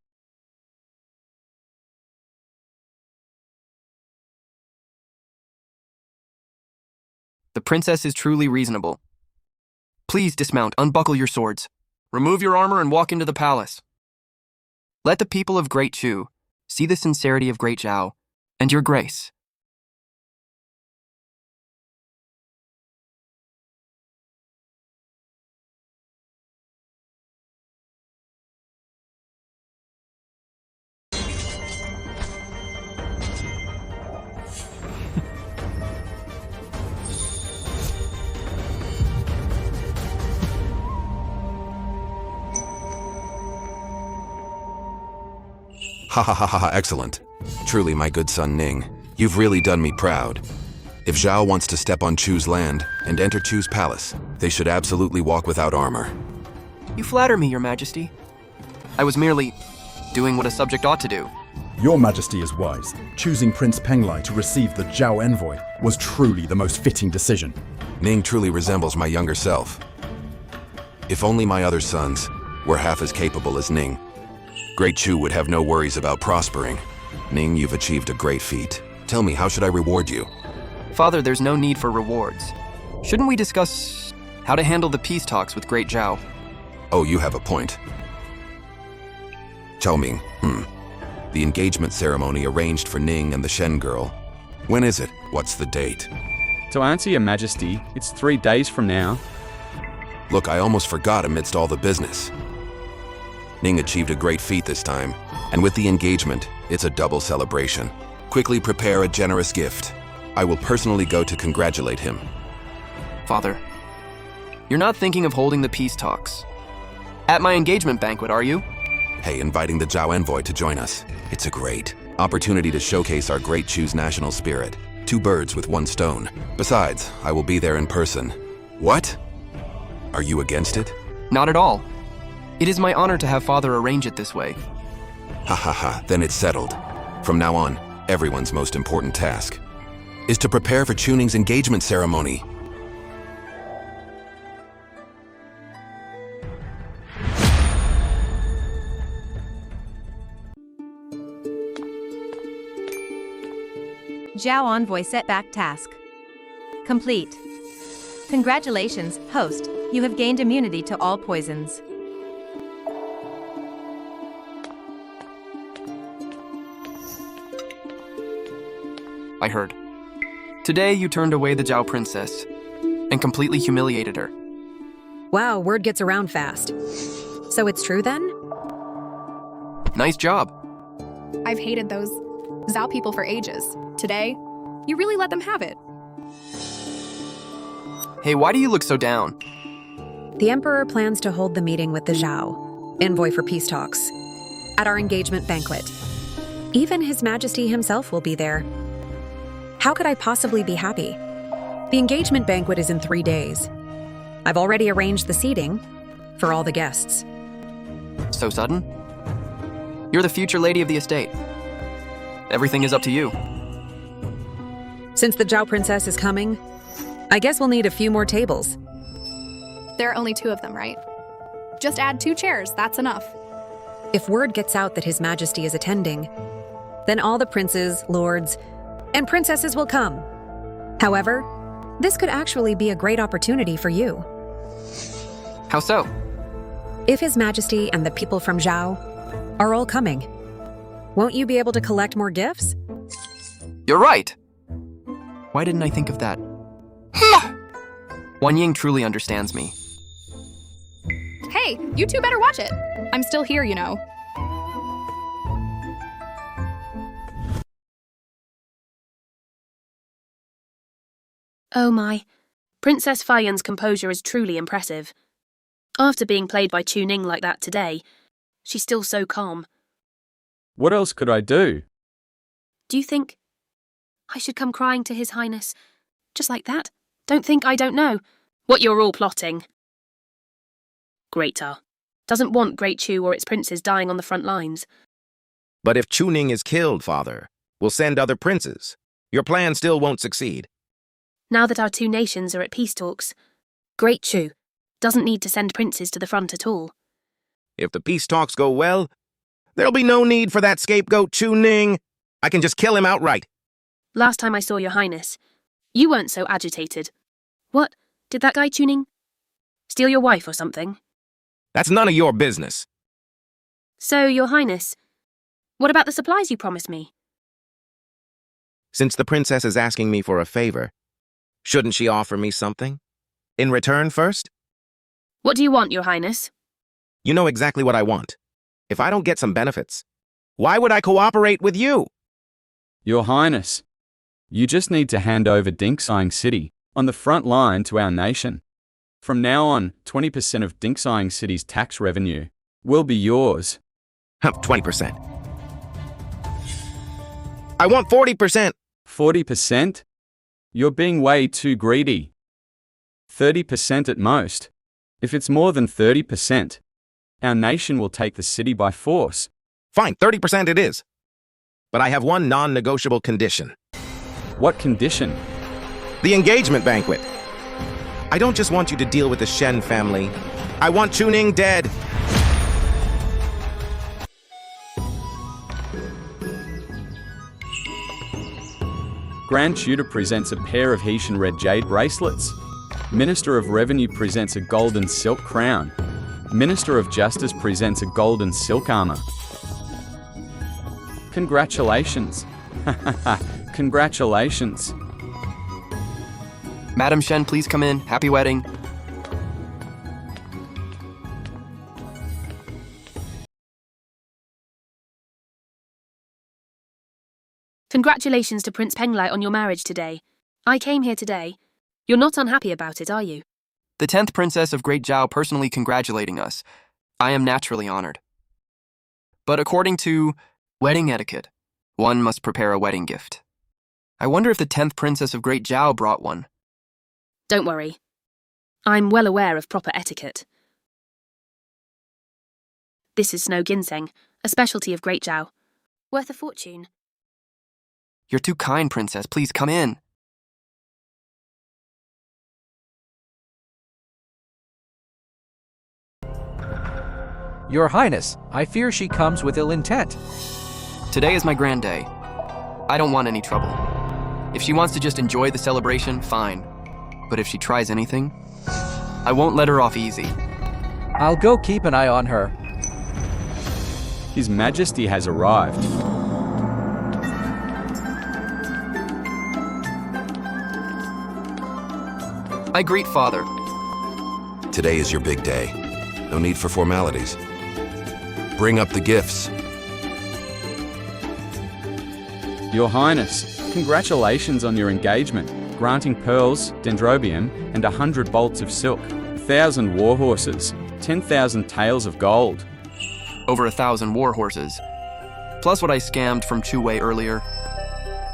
The princess is truly reasonable. Please dismount, unbuckle your swords, remove your armor, and walk into the palace. Let the people of Great Chu see the sincerity of Great Zhao and your grace. Ha ha ha ha ha, excellent. Truly, my good son Ning, you've really done me proud. If Zhao wants to step on Chu's land and enter Chu's palace, they should absolutely walk without armor. You flatter me, Your Majesty. I was merely doing what a subject ought to do. Your Majesty is wise. Choosing Prince Penglai to receive the Zhao envoy was truly the most fitting decision. Ning truly resembles my younger self. If only my other sons were half as capable as Ning, Great Chu would have no worries about prospering. Ning, you've achieved a great feat. Tell me, how should I reward you? Father, there's no need for rewards. Shouldn't we discuss how to handle the peace talks with Great Zhao? Oh, you have a point. Chao Ming, The engagement ceremony arranged for Ning and the Shen girl. When is it? What's the date? To answer Your Majesty, it's 3 days from now. Look, I almost forgot amidst all the business. Ning achieved a great feat this time, and with the engagement, it's a double celebration. Quickly prepare a generous gift. I will personally go to congratulate him. Father, you're not thinking of holding the peace talks at my engagement banquet, are you? Hey, inviting the Zhao envoy to join us. It's a great opportunity to showcase our Great Chu's national spirit. 2 birds with 1 stone. Besides, I will be there in person. What? Are you against it? Not at all. It is my honor to have Father arrange it this way. Ha ha ha, then it's settled. From now on, everyone's most important task is to prepare for Chu Ning's engagement ceremony. Zhao Envoy setback task complete. Congratulations, host. You have gained immunity to all poisons. I heard. Today you turned away the Zhao princess and completely humiliated her. Wow, word gets around fast. So it's true then? Nice job. I've hated those Zhao people for ages. Today, you really let them have it. Hey, why do you look so down? The Emperor plans to hold the meeting with the Zhao, envoy for peace talks, at our engagement banquet. Even His Majesty himself will be there. How could I possibly be happy? The engagement banquet is in 3 days. I've already arranged the seating for all the guests. So sudden? You're the future lady of the estate. Everything is up to you. Since the Zhao princess is coming, I guess we'll need a few more tables. There are only 2 of them, right? Just add 2 chairs, that's enough. If word gets out that His Majesty is attending, then all the princes, lords, and princesses will come. However, this could actually be a great opportunity for you. How so? If His Majesty and the people from Zhao are all coming, won't you be able to collect more gifts? You're right! Why didn't I think of that? Wan Ying truly understands me. Hey, you 2 better watch it. I'm still here, you know. Oh my. Princess Faiyan's composure is truly impressive. After being played by Chu Ning like that today, she's still so calm. What else could I do? Do you think I should come crying to His Highness? Just like that? Don't think I don't know what you're all plotting. Great Tar doesn't want Great Chu or its princes dying on the front lines. But if Chu Ning is killed, Father, we'll send other princes. Your plan still won't succeed. Now that our 2 nations are at peace talks, Great Chu doesn't need to send princes to the front at all. If the peace talks go well, there'll be no need for that scapegoat Chu Ning. I can just kill him outright. Last time I saw Your Highness, you weren't so agitated. What? Did that guy Chu Ning steal your wife or something? That's none of your business. So, Your Highness, what about the supplies you promised me? Since the princess is asking me for a favor, shouldn't she offer me something? In return first? What do you want, Your Highness? You know exactly what I want. If I don't get some benefits, why would I cooperate with you? Your Highness, you just need to hand over Dinksang City on the front line to our nation. From now on, 20% of Dinksang City's tax revenue will be yours. 20%. I want 40%. 40%? You're being way too greedy. 30% at most. If it's more than 30%, our nation will take the city by force. Fine, 30% it is. But I have one non-negotiable condition. What condition? The engagement banquet. I don't just want you to deal with the Shen family. I want Chuning dead. Grand Tutor presents a pair of Haitian red jade bracelets. Minister of Revenue presents a golden silk crown. Minister of Justice presents a golden silk armor. Congratulations. Congratulations. Madam Shen, please come in. Happy wedding. Congratulations to Prince Penglai on your marriage today. I came here today. You're not unhappy about it, are you? The 10th Princess of Great Zhao personally congratulating us. I am naturally honored. But according to wedding etiquette, one must prepare a wedding gift. I wonder if the 10th Princess of Great Zhao brought one. Don't worry. I'm well aware of proper etiquette. This is snow ginseng, a specialty of Great Zhao. Worth a fortune. You're too kind, Princess. Please come in. Your Highness, I fear she comes with ill intent. Today is my grand day. I don't want any trouble. If she wants to just enjoy the celebration, fine. But if she tries anything, I won't let her off easy. I'll go keep an eye on her. His Majesty has arrived. I greet Father. Today is your big day. No need for formalities. Bring up the gifts. Your Highness, congratulations on your engagement, granting pearls, dendrobium, and 100 bolts of silk, 1,000 war horses, 10,000 taels of gold. Over 1,000 war horses. Plus what I scammed from Chu Wei earlier.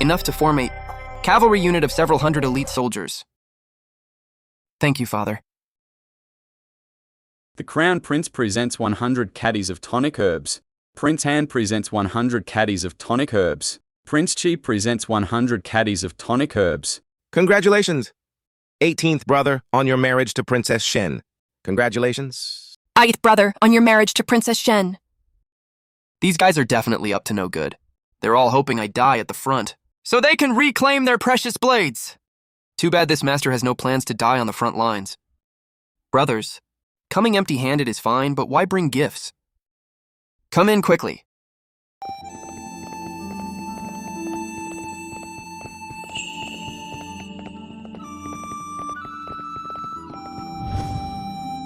Enough to form a cavalry unit of several hundred elite soldiers. Thank you, Father. The Crown Prince presents 100 caddies of tonic herbs. Prince Han presents 100 caddies of tonic herbs. Prince Chi presents 100 caddies of tonic herbs. Congratulations, 18th brother, on your marriage to Princess Shen. Congratulations. 8th brother, on your marriage to Princess Shen. These guys are definitely up to no good. They're all hoping I die at the front, so they can reclaim their precious blades. Too bad this master has no plans to die on the front lines. Brothers, coming empty-handed is fine, but why bring gifts? Come in quickly.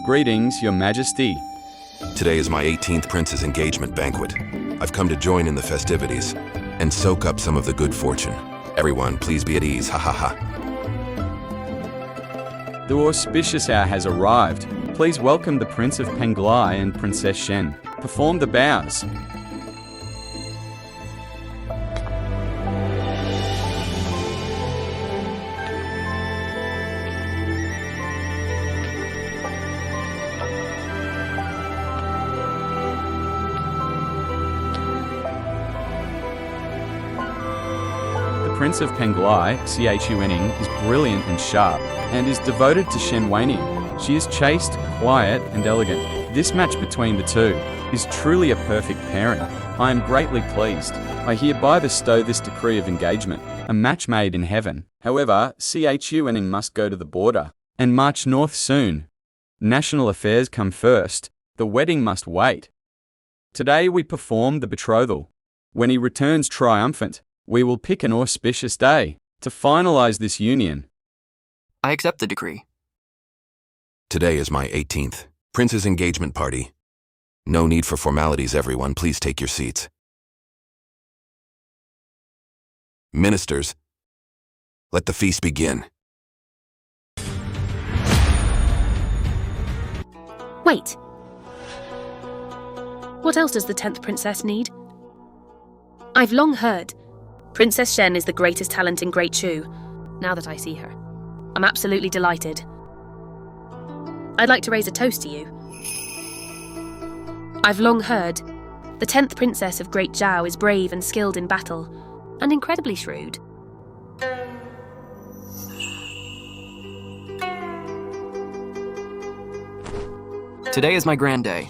Greetings, Your Majesty. Today is my 18th prince's engagement banquet. I've come to join in the festivities and soak up some of the good fortune. Everyone, please be at ease, ha ha ha. The auspicious hour has arrived. Please welcome the Prince of Penglai and Princess Shen. Perform the bows. The Prince of Penglai, Chuning, is brilliant and sharp, and is devoted to Shen Weinian. She is chaste, quiet, and elegant. This match between the two is truly a perfect pairing. I am greatly pleased. I hereby bestow this decree of engagement, a match made in heaven. However, Chuning must go to the border and march north soon. National affairs come first. The wedding must wait. Today we perform the betrothal. When he returns triumphant, we will pick an auspicious day to finalize this union. I accept the decree. Today is my 18th prince's engagement party. No need for formalities, everyone. Please take your seats. Ministers, let the feast begin. Wait. What else does the 10th princess need? I've long heard Princess Shen is the greatest talent in Great Chu, now that I see her. I'm absolutely delighted. I'd like to raise a toast to you. I've long heard the 10th princess of Great Zhao is brave and skilled in battle, and incredibly shrewd. Today is my grand day.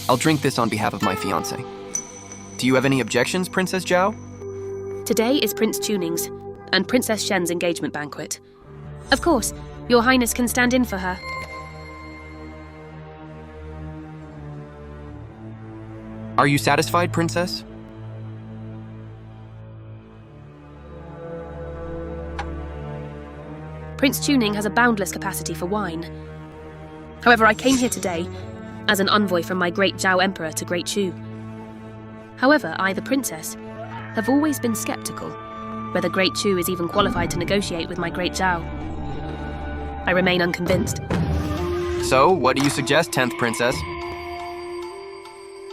I'll drink this on behalf of my fiancé. Do you have any objections, Princess Zhao? Today is Prince Tuning's and Princess Shen's engagement banquet. Of course, Your Highness can stand in for her. Are you satisfied, Princess? Prince Tuning has a boundless capacity for wine. However, I came here today as an envoy from my Great Zhao Emperor to Great Chu. However, I, the princess, have always been skeptical whether Great Chu is even qualified to negotiate with my Great Zhao. I remain unconvinced. So, what do you suggest, 10th Princess?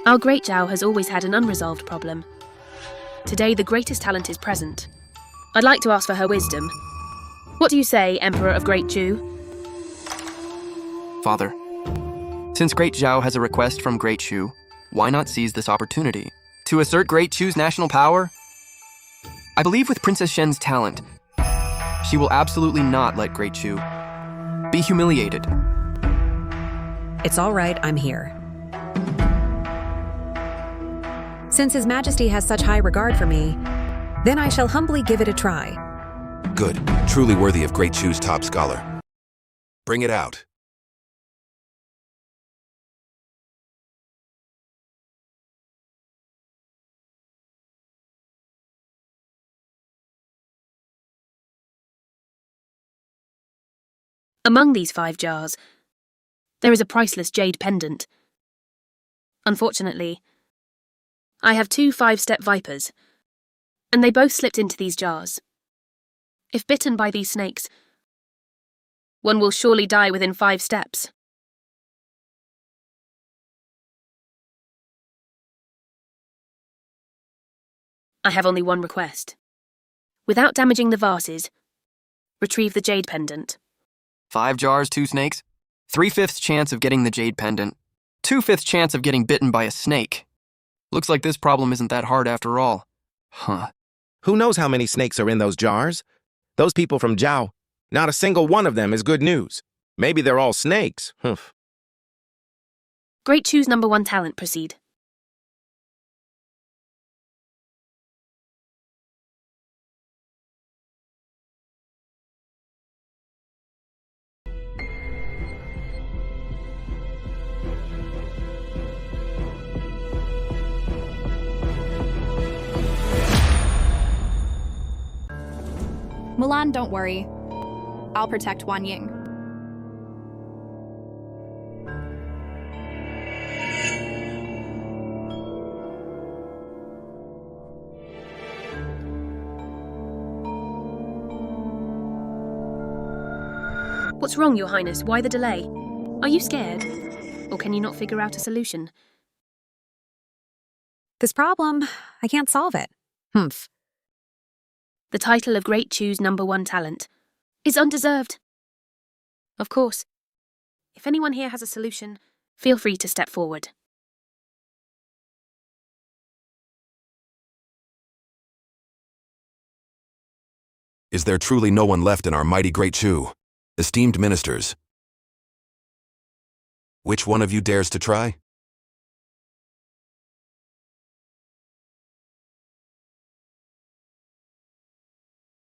Our Great Zhao has always had an unresolved problem. Today, the greatest talent is present. I'd like to ask for her wisdom. What do you say, Emperor of Great Chu? Father, since Great Zhao has a request from Great Chu, why not seize this opportunity to assert Great Chu's national power? I believe with Princess Shen's talent, she will absolutely not let Great Chu be humiliated. It's all right, I'm here. Since His Majesty has such high regard for me, then I shall humbly give it a try. Good. Truly worthy of Great Chu's top scholar. Bring it out. Among these 5 jars, there is a priceless jade pendant. Unfortunately, I have 2 5-step vipers, and they both slipped into these jars. If bitten by these snakes, one will surely die within 5 steps. I have only one request. Without damaging the vases, retrieve the jade pendant. 5 jars, 2 snakes? 3/5 chance of getting the jade pendant. 2/5 chance of getting bitten by a snake. Looks like this problem isn't that hard after all. Huh. Who knows how many snakes are in those jars? Those people from Zhao, not a single one of them is good news. Maybe they're all snakes. Humph. Great Chu's #1 talent, proceed. Mulan, don't worry. I'll protect Wan Ying. What's wrong, Your Highness? Why the delay? Are you scared? Or can you not figure out a solution? This problem, I can't solve it. Humph. The title of Great Chu's #1 talent is undeserved. Of course, if anyone here has a solution, feel free to step forward. Is there truly no one left in our mighty Great Chu? Esteemed ministers, which one of you dares to try?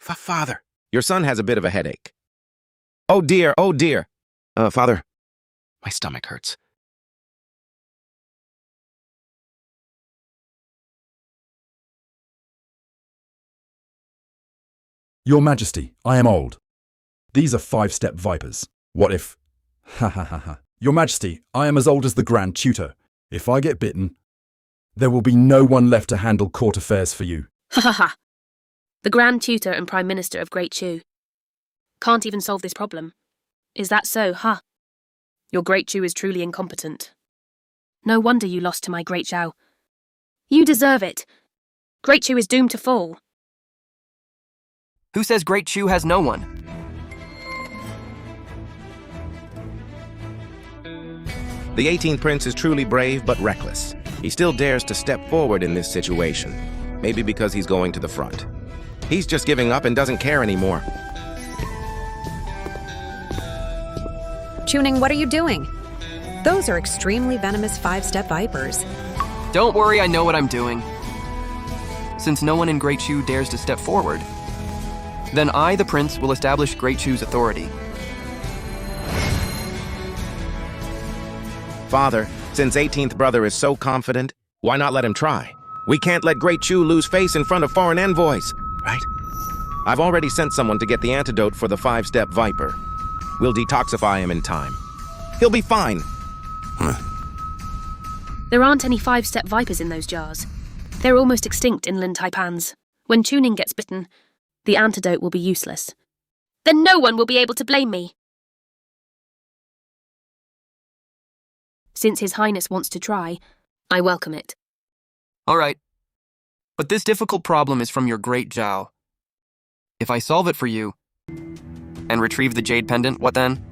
Father, your son has a bit of a headache. Oh dear, oh dear. Father, my stomach hurts. Your Majesty, I am old. These are 5-step vipers. What if... Ha ha ha ha. Your Majesty, I am as old as the Grand Tutor. If I get bitten, there will be no one left to handle court affairs for you. Ha ha ha. The Grand Tutor and Prime Minister of Great Chu can't even solve this problem. Is that so, huh? Your Great Chu is truly incompetent. No wonder you lost to my Great Zhao. You deserve it. Great Chu is doomed to fall. Who says Great Chu has no one? The 18th Prince is truly brave but reckless. He still dares to step forward in this situation. Maybe because he's going to the front. He's just giving up and doesn't care anymore. Tuning, what are you doing? Those are extremely venomous 5-step vipers. Don't worry, I know what I'm doing. Since no one in Great Chu dares to step forward, then I, the prince, will establish Great Chu's authority. Father, since 18th brother is so confident, why not let him try? We can't let Great Chu lose face in front of foreign envoys, right? I've already sent someone to get the antidote for the 5-step viper. We'll detoxify him in time. He'll be fine. There aren't any 5-step vipers in those jars. They're almost extinct inland taipans. When Tuning gets bitten, the antidote will be useless. Then no one will be able to blame me. Since His Highness wants to try, I welcome it. All right. But this difficult problem is from your great Zhao. If I solve it for you and retrieve the jade pendant, what then?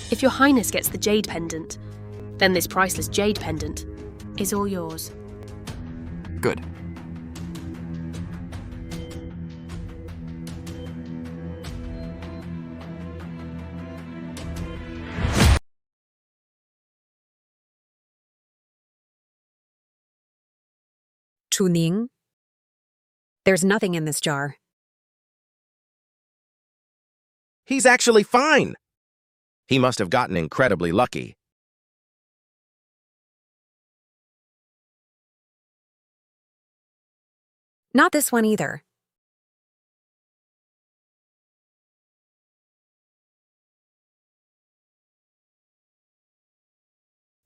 If Your Highness gets the jade pendant, then this priceless jade pendant is all yours. Good. Tuning? There's nothing in this jar. He's actually fine. He must have gotten incredibly lucky. Not this one either.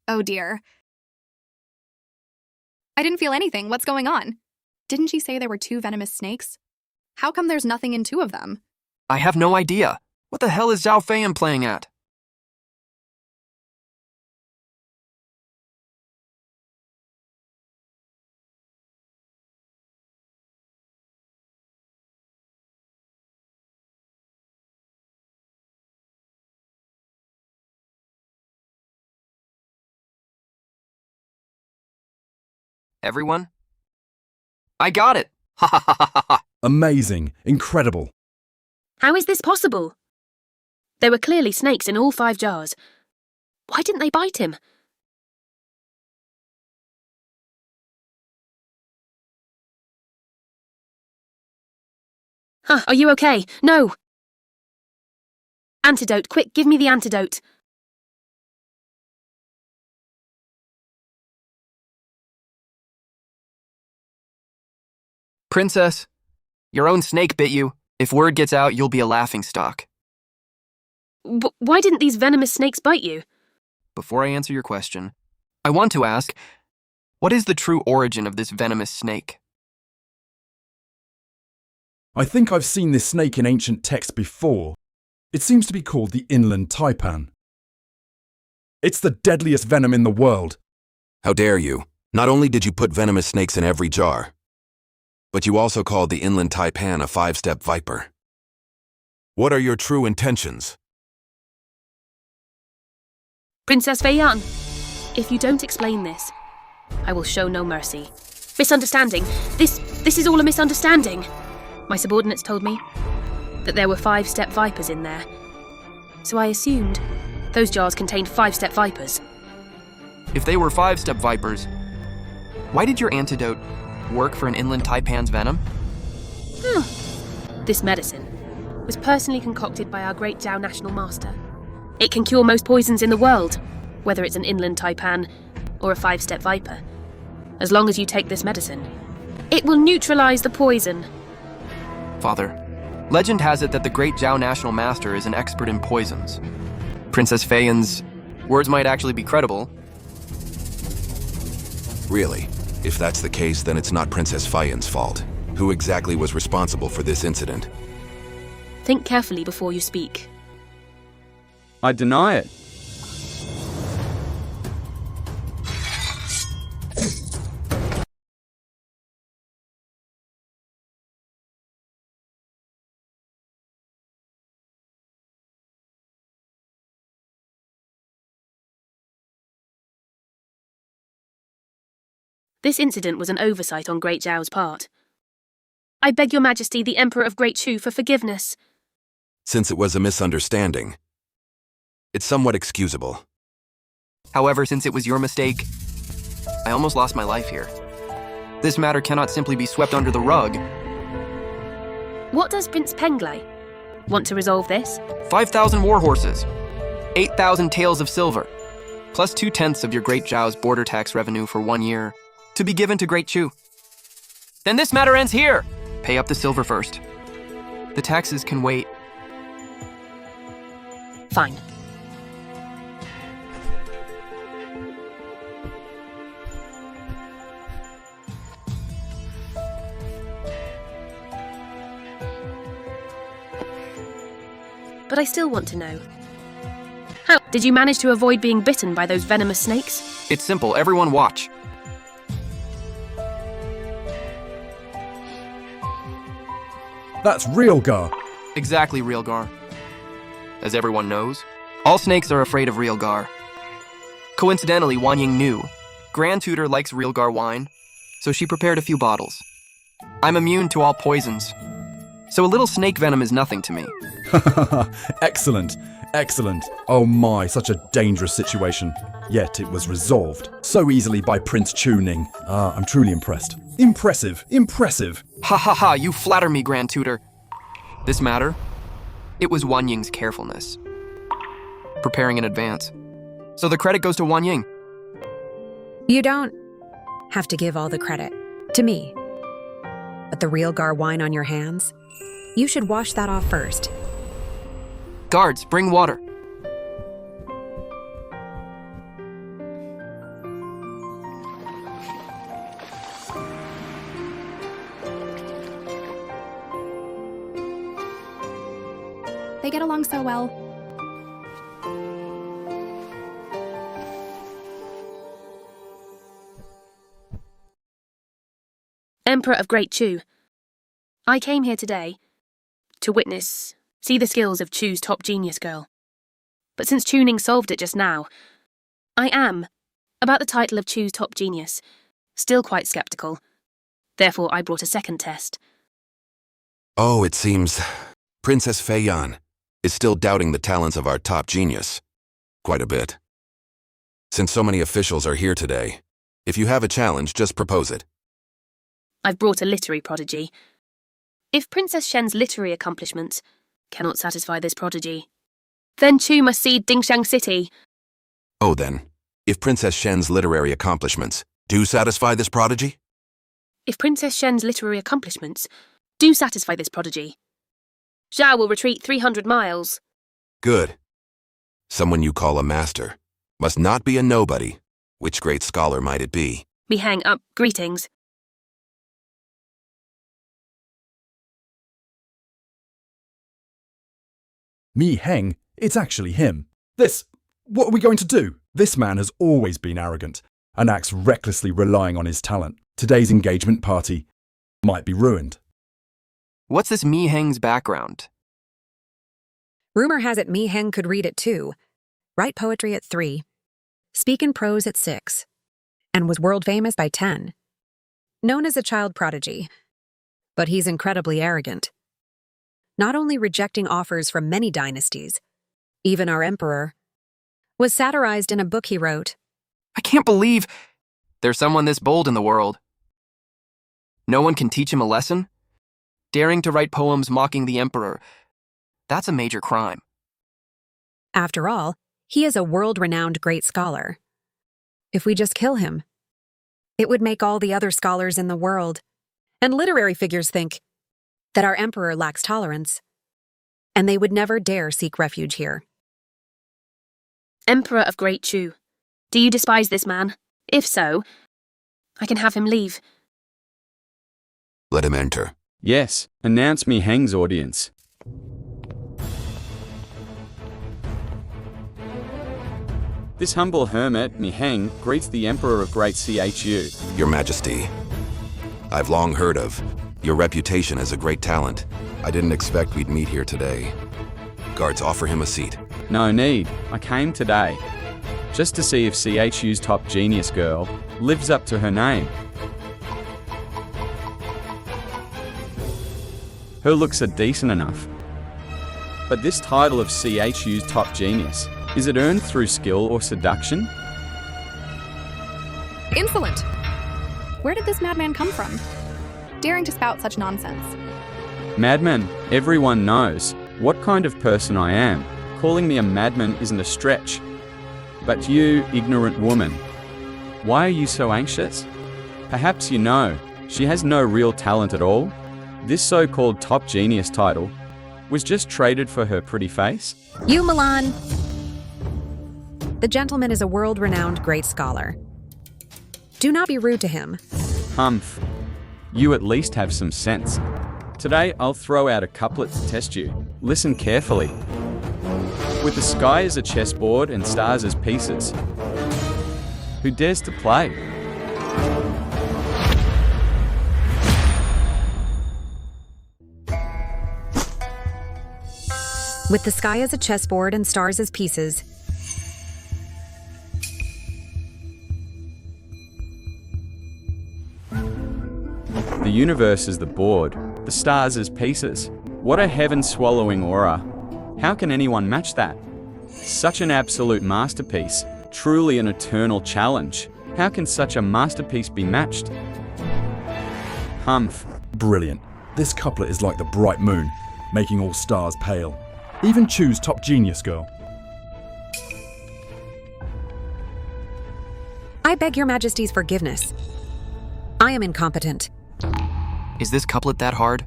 Oh dear. I didn't feel anything. What's going on? Didn't she say there were 2 venomous snakes? How come there's nothing in 2 of them? I have no idea. What the hell is Zhao Feiyan playing at? Everyone? I got it! Ha ha ha ha ha! Amazing. Incredible. How is this possible? There were clearly snakes in all 5 jars. Why didn't they bite him? Huh, are you okay? No! Antidote, quick, give me the antidote. Princess, your own snake bit you. If word gets out, you'll be a laughingstock. Why didn't these venomous snakes bite you? Before I answer your question, I want to ask, what is the true origin of this venomous snake? I think I've seen this snake in ancient texts before. It seems to be called the inland taipan. It's the deadliest venom in the world. How dare you? Not only did you put venomous snakes in every jar, but you also called the inland taipan a 5-step viper. What are your true intentions? Princess Feiyan, if you don't explain this, I will show no mercy. Misunderstanding. This is all a misunderstanding. My subordinates told me that there were 5-step vipers in there. So I assumed those jars contained 5-step vipers. If they were 5-step vipers, why did your antidote work for an inland taipan's venom? This medicine was personally concocted by our great Zhao National Master. It can cure most poisons in the world, whether it's an inland taipan or a 5-step viper. As long as you take this medicine, it will neutralize the poison. Father, legend has it that the great Zhao National Master is an expert in poisons. Princess Feiyan's words might actually be credible. Really? If that's the case, then it's not Princess Feiyan's fault. Who exactly was responsible for this incident? Think carefully before you speak. I deny it. This incident was an oversight on Great Zhao's part. I beg your majesty, the Emperor of Great Chu, for forgiveness. Since it was a misunderstanding, it's somewhat excusable. However, since it was your mistake, I almost lost my life here. This matter cannot simply be swept under the rug. What does Prince Penglai want to resolve this? 5,000 war horses, 8,000 taels of silver, plus 2/10 of your Great Zhao's border tax revenue for 1 year, to be given to Great Chu. Then this matter ends here. Pay up the silver first. The taxes can wait. Fine. But I still want to know. How did you manage to avoid being bitten by those venomous snakes? It's simple, everyone watch. That's Realgar. Exactly, Realgar. As everyone knows, all snakes are afraid of Realgar. Coincidentally, Wanying knew. Grand Tutor likes Realgar wine, so she prepared a few bottles. I'm immune to all poisons, so a little snake venom is nothing to me. Excellent, excellent. Oh my, such a dangerous situation. Yet it was resolved so easily by Prince Chu Ning. I'm truly impressed. Impressive, impressive. Ha ha ha, you flatter me, Grand Tutor. This matter, it was Wanying's carefulness. Preparing in advance. So the credit goes to Wanying. You don't have to give all the credit to me. But the Realgar wine on your hands, you should wash that off first. Guards, bring water. They get along so well. Emperor of Great Chu, I came here today to see the skills of Chu's top genius girl. But since Chu Ning solved it just now, I am, about the title of Chu's top genius, still quite skeptical. Therefore, I brought a second test. Oh, it seems Princess Fei Yan is still doubting the talents of our top genius. Quite a bit. Since so many officials are here today, if you have a challenge, just propose it. I've brought a literary prodigy. If Princess Shen's literary accomplishments cannot satisfy this prodigy, then Chu must cede Dingxiang City. Oh then, if Princess Shen's literary accomplishments do satisfy this prodigy? If Princess Shen's literary accomplishments do satisfy this prodigy, Zhao will retreat 300 miles. Good. Someone you call a master must not be a nobody. Which great scholar might it be? Me hang up. Greetings. Mi Heng, it's actually him. What are we going to do? This man has always been arrogant and acts recklessly relying on his talent. Today's engagement party might be ruined. What's this Mi Heng's background? Rumor has it Mi Heng could read at 2, write poetry at 3, speak in prose at 6, and was world famous by 10. Known as a child prodigy, but he's incredibly arrogant. Not only rejecting offers from many dynasties, even our emperor, was satirized in a book he wrote. I can't believe there's someone this bold in the world. No one can teach him a lesson? Daring to write poems mocking the emperor, that's a major crime. After all, he is a world-renowned great scholar. If we just kill him, it would make all the other scholars in the world and literary figures think that our emperor lacks tolerance, and they would never dare seek refuge here. Emperor of Great Chu, do you despise this man? If so, I can have him leave. Let him enter. Yes, announce Mi Heng's audience. This humble hermit, Mi Heng, greets the Emperor of Great Chu. Your Majesty, I've long heard of your reputation as a great talent. I didn't expect we'd meet here today. Guards, offer him a seat. No need, I came today. Just to see if CHU's top genius girl lives up to her name. Her looks are decent enough. But this title of CHU's top genius, is it earned through skill or seduction? Insolent! Where did this madman come from? Daring to spout such nonsense. Madman, everyone knows what kind of person I am. Calling me a madman isn't a stretch. But you, ignorant woman, why are you so anxious? Perhaps you know, she has no real talent at all. This so-called top genius title was just traded for her pretty face. You, Milan! The gentleman is a world-renowned great scholar. Do not be rude to him. Humph. You at least have some sense. Today I'll throw out a couplet to test you. Listen carefully. With the sky as a chessboard and stars as pieces, who dares to play? With the sky as a chessboard and stars as pieces, the universe is the board, the stars as pieces. What a heaven-swallowing aura. How can anyone match that? Such an absolute masterpiece, truly an eternal challenge. How can such a masterpiece be matched? Humph. Brilliant. This couplet is like the bright moon, making all stars pale. Even choose top genius girl. I beg your majesty's forgiveness. I am incompetent. Is this couplet that hard?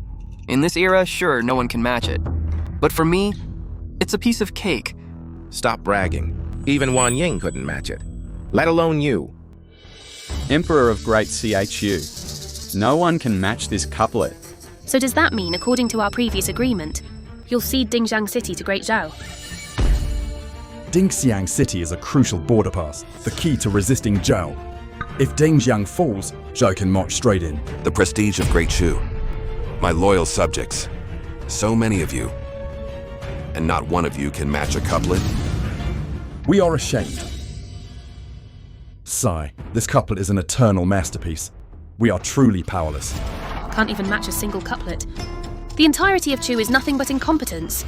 In this era, sure, no one can match it. But for me, it's a piece of cake. Stop bragging. Even Wan Ying couldn't match it. Let alone you. Emperor of Great CHU. No one can match this couplet. So does that mean, according to our previous agreement, you'll cede Dingjiang City to Great Zhao? Dingxiang City is a crucial border pass, the key to resisting Zhao. If Dingjiang falls, Zhao can march straight in. The prestige of Great Shu. My loyal subjects. So many of you. And not one of you can match a couplet? We are ashamed. Sigh, this couplet is an eternal masterpiece. We are truly powerless. Can't even match a single couplet. The entirety of Chu is nothing but incompetence.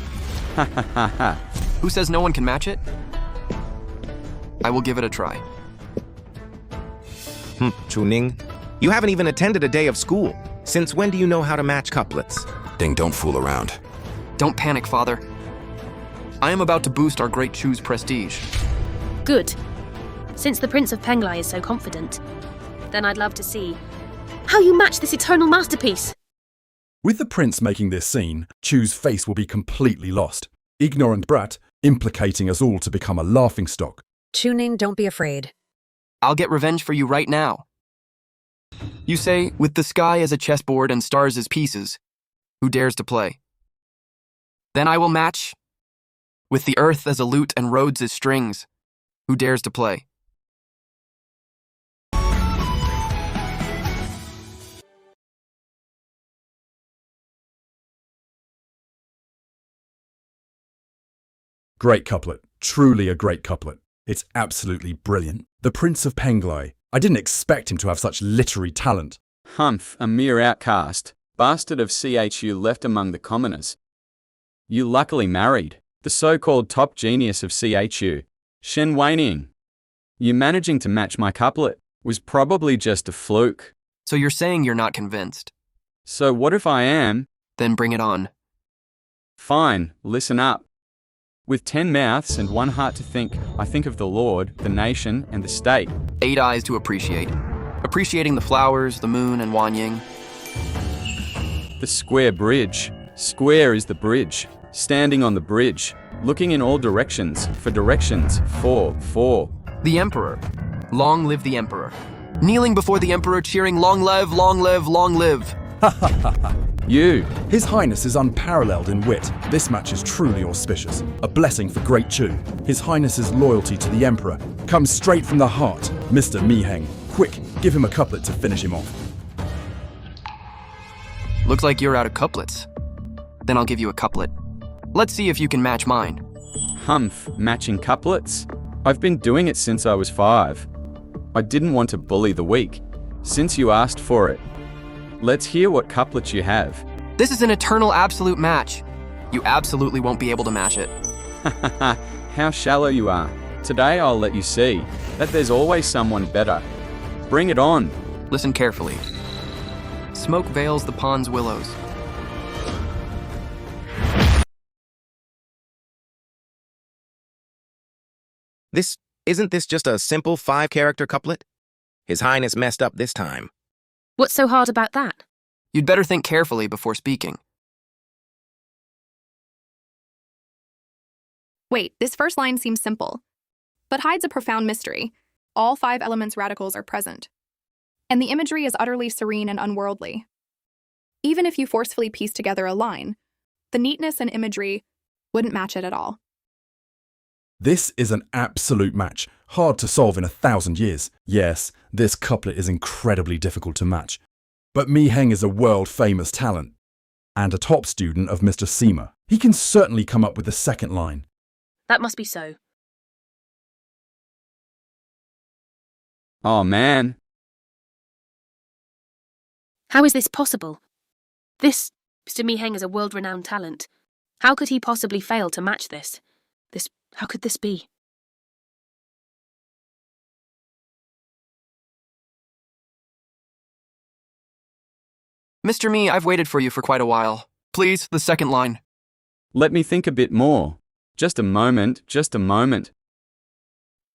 Ha ha ha ha. Who says no one can match it? I will give it a try. Chuning, you haven't even attended a day of school. Since when do you know how to match couplets? Ding, don't fool around. Don't panic, father. I am about to boost our Great Chu's prestige. Good. Since the Prince of Penglai is so confident, then I'd love to see how you match this eternal masterpiece. With the prince making this scene, Chu's face will be completely lost. Ignorant brat, implicating us all to become a laughingstock. Chuning, don't be afraid. I'll get revenge for you right now. You say, with the sky as a chessboard and stars as pieces, who dares to play? Then I will match, with the earth as a lute and roads as strings, who dares to play? Great couplet. Truly a great couplet. It's absolutely brilliant. The Prince of Penglai. I didn't expect him to have such literary talent. Humph, a mere outcast, bastard of CHU left among the commoners. You luckily married the so-called top genius of CHU, Shen Weining. You managing to match my couplet was probably just a fluke. So you're saying you're not convinced? So what if I am? Then bring it on. Fine, listen up. With 10 mouths and 1 heart to think, I think of the Lord, the nation, and the state. 8 eyes to appreciate. Appreciating the flowers, the moon, and Wan Ying. The square bridge. Square is the bridge. Standing on the bridge, looking in all directions, for directions, for. The Emperor. Long live the Emperor. Kneeling before the Emperor, cheering, long live, long live, long live. Ha ha ha ha. You. His Highness is unparalleled in wit. This match is truly auspicious. A blessing for Great Chu. His Highness's loyalty to the Emperor comes straight from the heart. Mr. Miheng, quick, give him a couplet to finish him off. Looks like you're out of couplets. Then I'll give you a couplet. Let's see if you can match mine. Humph, matching couplets? I've been doing it since I was 5. I didn't want to bully the weak, since you asked for it. Let's hear what couplets you have. This is an eternal absolute match. You absolutely won't be able to match it. How shallow you are. Today I'll let you see that there's always someone better. Bring it on. Listen carefully. Smoke veils the pond's willows. Isn't this just a simple 5-character couplet? His Highness messed up this time. What's so hard about that? You'd better think carefully before speaking. Wait, this first line seems simple, but hides a profound mystery. All 5 elements radicals are present, and the imagery is utterly serene and unworldly. Even if you forcefully piece together a line, the neatness and imagery wouldn't match it at all. This is an absolute match, hard to solve in 1,000 years. Yes, this couplet is incredibly difficult to match. But Mi Heng is a world-famous talent, and a top student of Mr. Sima. He can certainly come up with the second line. That must be so. Oh man. How is this possible? This Mr. Mi Heng is a world-renowned talent. How could he possibly fail to match this? How could this be? Mr. Mi, I've waited for you for quite a while. Please, the second line. Let me think a bit more. Just a moment, just a moment.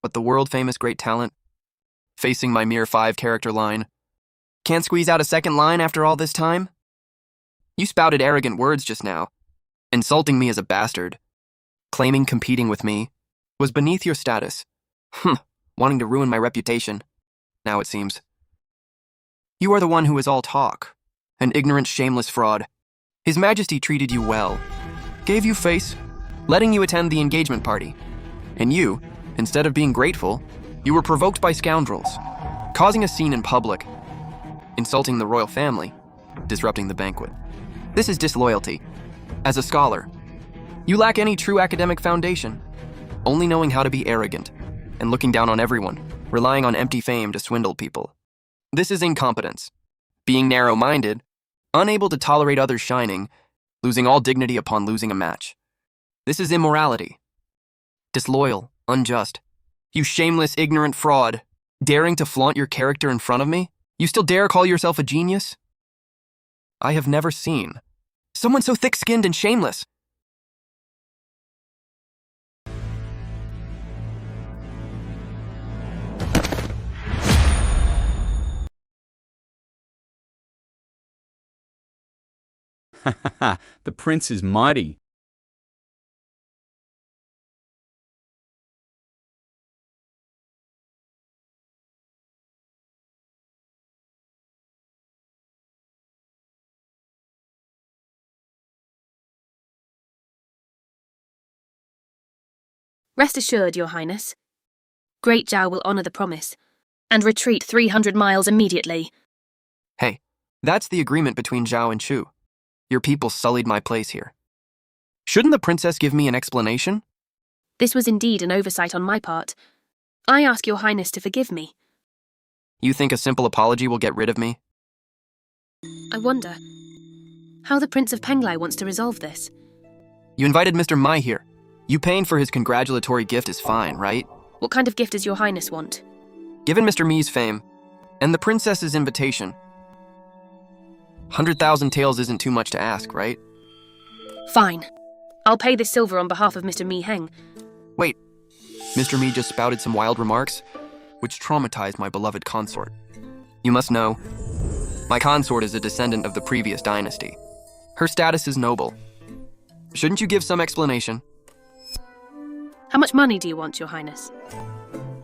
But the world-famous great talent, facing my mere 5-character line, can't squeeze out a second line after all this time? You spouted arrogant words just now, insulting me as a bastard. Claiming competing with me was beneath your status. Wanting to ruin my reputation, now it seems. You are the one who is all talk, an ignorant, shameless fraud. His Majesty treated you well, gave you face, letting you attend the engagement party. And you, instead of being grateful, you were provoked by scoundrels, causing a scene in public, insulting the royal family, disrupting the banquet. This is disloyalty. As a scholar, you lack any true academic foundation, only knowing how to be arrogant and looking down on everyone, relying on empty fame to swindle people. This is incompetence, being narrow-minded, unable to tolerate others shining, losing all dignity upon losing a match. This is immorality, disloyal, unjust. You shameless, ignorant fraud, daring to flaunt your character in front of me? You still dare call yourself a genius? I have never seen someone so thick-skinned and shameless. The prince is mighty. Rest assured, Your Highness. Great Zhao will honour the promise, and retreat 300 miles immediately. Hey, that's the agreement between Zhao and Chu. Your people sullied my place here. Shouldn't the princess give me an explanation? This was indeed an oversight on my part. I ask Your Highness to forgive me. You think a simple apology will get rid of me? I wonder how the Prince of Penglai wants to resolve this. You invited Mr. Mai here. You paying for his congratulatory gift is fine, right? What kind of gift does Your Highness want? Given Mr. Mi's fame, and the princess's invitation, 100,000 taels isn't too much to ask, right? Fine. I'll pay this silver on behalf of Mr. Mi Heng. Wait, Mr. Mi just spouted some wild remarks, which traumatized my beloved consort. You must know, my consort is a descendant of the previous dynasty. Her status is noble. Shouldn't you give some explanation? How much money do you want, Your Highness?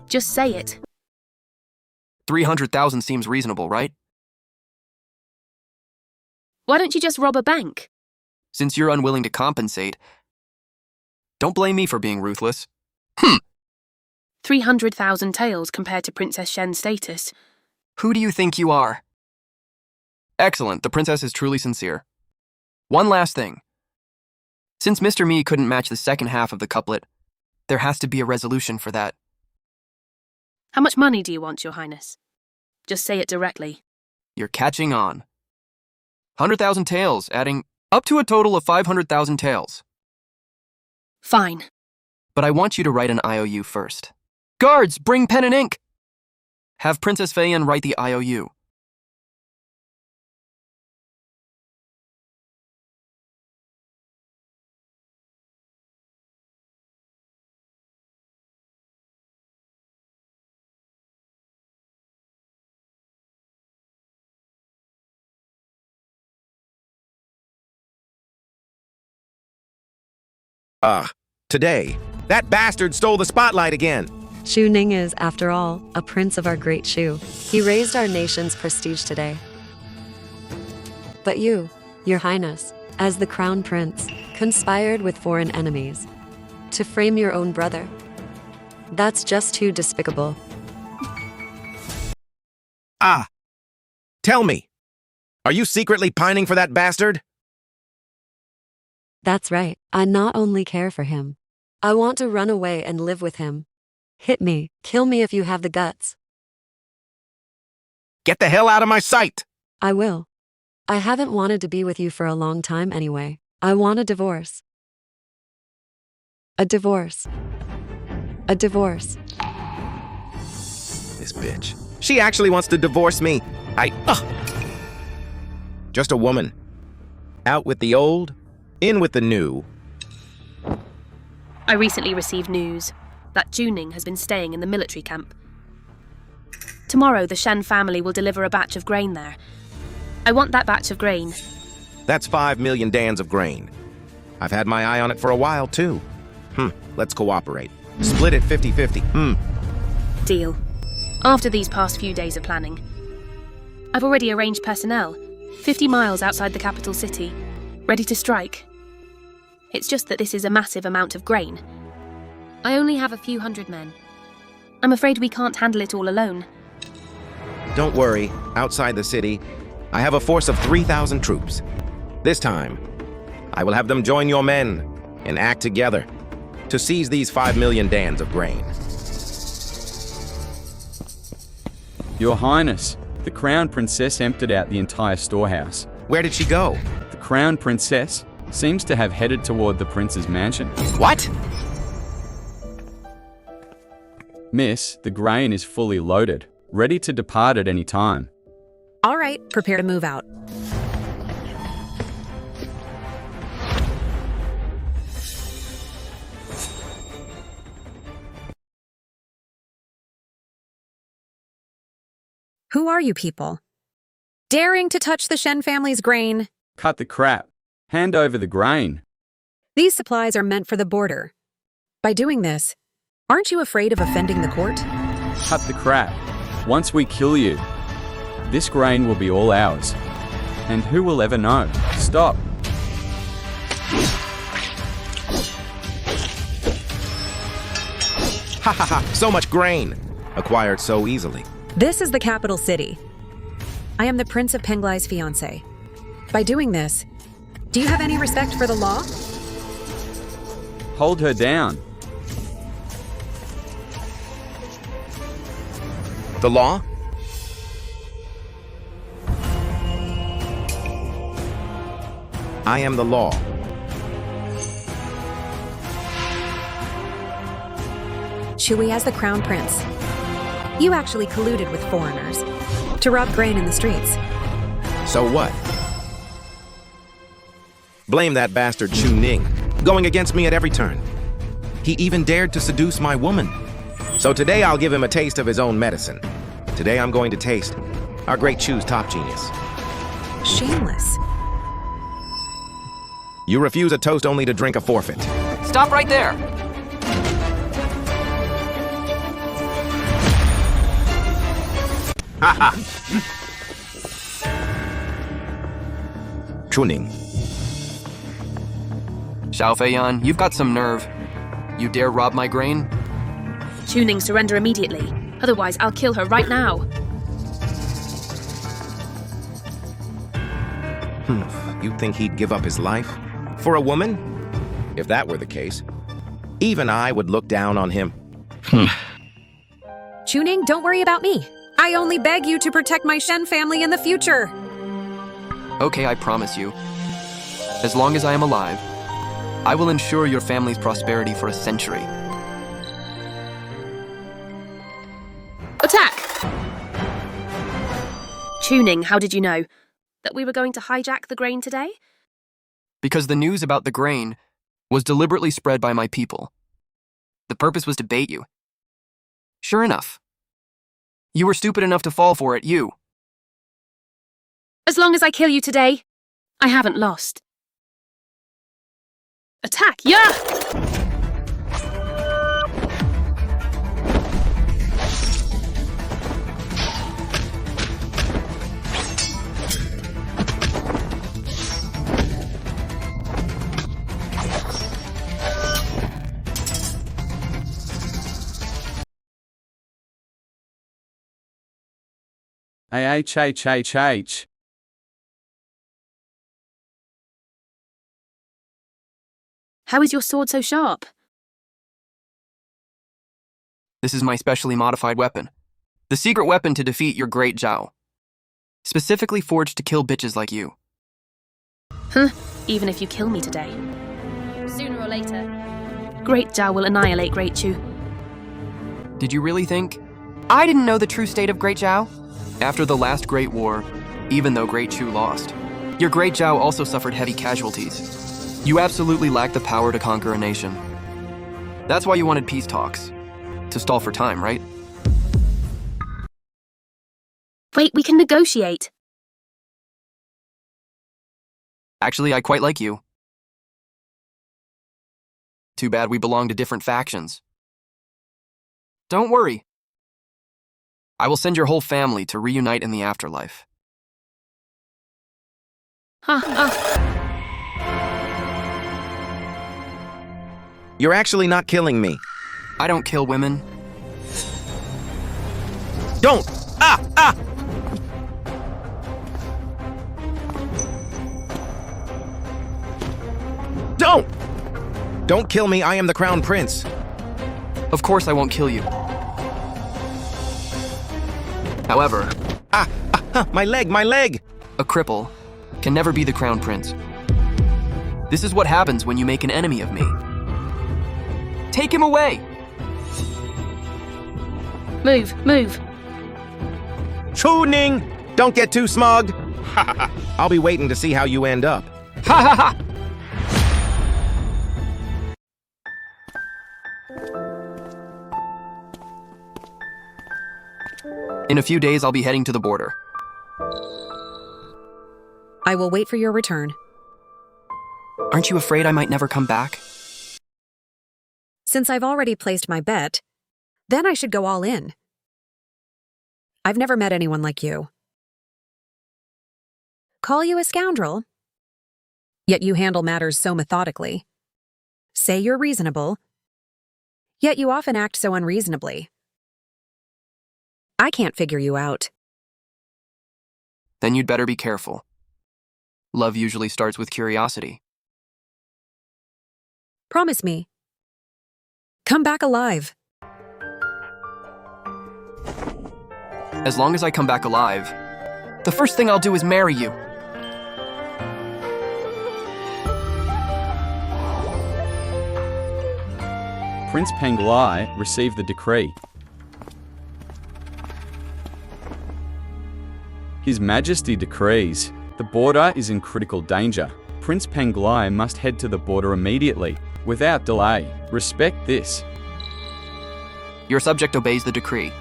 Just say it. 300,000 seems reasonable, right? Why don't you just rob a bank? Since you're unwilling to compensate, don't blame me for being ruthless. 300,000 taels compared to Princess Shen's status. Who do you think you are? Excellent, the princess is truly sincere. One last thing. Since Mr. Mi couldn't match the second half of the couplet, there has to be a resolution for that. How much money do you want, Your Highness? Just say it directly. You're catching on. 100,000 taels, adding up to a total of 500,000 taels. Fine. But I want you to write an IOU first. Guards, bring pen and ink! Have Princess Feiyan write the IOU. Today, that bastard stole the spotlight again. Chu Ning is, after all, a prince of our great Shu. He raised our nation's prestige today. But you, your highness, as the crown prince, conspired with foreign enemies to frame your own brother. That's just too despicable. Tell me, are you secretly pining for that bastard? That's right. I not only care for him, I want to run away and live with him. Hit me, kill me if you have the guts. Get the hell out of my sight! I will. I haven't wanted to be with you for a long time anyway. I want a divorce. A divorce. A divorce. This bitch. She actually wants to divorce me. Just a woman. Out with the old, in with the new. I recently received news that Chu Ning has been staying in the military camp. Tomorrow, the Shen family will deliver a batch of grain there. I want that batch of grain. That's 5 million dans of grain. I've had my eye on it for a while, too. Let's cooperate. Split it 50-50. Deal. After these past few days of planning, I've already arranged personnel, 50 miles outside the capital city, ready to strike. It's just that this is a massive amount of grain. I only have a few hundred men. I'm afraid we can't handle it all alone. Don't worry, outside the city, I have a force of 3,000 troops. This time, I will have them join your men and act together to seize these 5 million dans of grain. Your Highness, the Crown Princess emptied out the entire storehouse. Where did she go? The Crown Princess seems to have headed toward the Prince's mansion. What? Miss, the grain is fully loaded, ready to depart at any time. All right, prepare to move out. Who are you people? Daring to touch the Shen family's grain? Cut the crap. Hand over the grain. These supplies are meant for the border. By doing this, aren't you afraid of offending the court? Cut the crap. Once we kill you, this grain will be all ours. And who will ever know? Stop. Ha ha ha, so much grain! Acquired so easily. This is the capital city. I am the Prince of Penglai's fiancé. By doing this, do you have any respect for the law? Hold her down. The law? I am the law. Chewie as the crown prince. You actually colluded with foreigners to rob grain in the streets. So what? Blame that bastard Chu Ning, going against me at every turn. He even dared to seduce my woman. So today I'll give him a taste of his own medicine. Today I'm going to taste our great Chu's top genius. Shameless. You refuse a toast only to drink a forfeit. Stop right there! Chu Ning. Xiao Feiyan, you've got some nerve. You dare rob my grain? Chu Ning, surrender immediately. Otherwise, I'll kill her right now. You think he'd give up his life? For a woman? If that were the case, even I would look down on him. Chu Ning, don't worry about me. I only beg you to protect my Shen family in the future. Okay, I promise you. As long as I am alive, I will ensure your family's prosperity for a century. Attack! Tuning, how did you know? That we were going to hijack the grain today? Because the news about the grain was deliberately spread by my people. The purpose was to bait you. Sure enough. You were stupid enough to fall for it, you. As long as I kill you today, I haven't lost. Attack, yeah! AHHHH. How is your sword so sharp? This is my specially modified weapon. The secret weapon to defeat your great Zhao. Specifically forged to kill bitches like you. Huh, even if you kill me today. Sooner or later, Great Zhao will annihilate Great Chu. Did you really think? I didn't know the true state of Great Zhao. After the last Great War, even though Great Chu lost, your Great Zhao also suffered heavy casualties. You absolutely lack the power to conquer a nation. That's why you wanted peace talks. To stall for time, right? Wait, we can negotiate. Actually, I quite like you. Too bad we belong to different factions. Don't worry. I will send your whole family to reunite in the afterlife. You're actually not killing me. I don't kill women. Don't! Ah! Don't! Don't kill me, I am the Crown Prince. Of course I won't kill you. However, my leg! A cripple can never be the Crown Prince. This is what happens when you make an enemy of me. Take him away! Move. Tuning! Don't get too smug. I'll be waiting to see how you end up. Ha ha ha! In a few days, I'll be heading to the border. I will wait for your return. Aren't you afraid I might never come back? Since I've already placed my bet, then I should go all in. I've never met anyone like you. Call you a scoundrel? Yet you handle matters so methodically. Say you're reasonable, yet you often act so unreasonably. I can't figure you out. Then you'd better be careful. Love usually starts with curiosity. Promise me. Come back alive. As long as I come back alive, the first thing I'll do is marry you. Prince Penglai received the decree. His Majesty decrees, the border is in critical danger. Prince Penglai must head to the border immediately, without delay. Respect this. Your subject obeys the decree.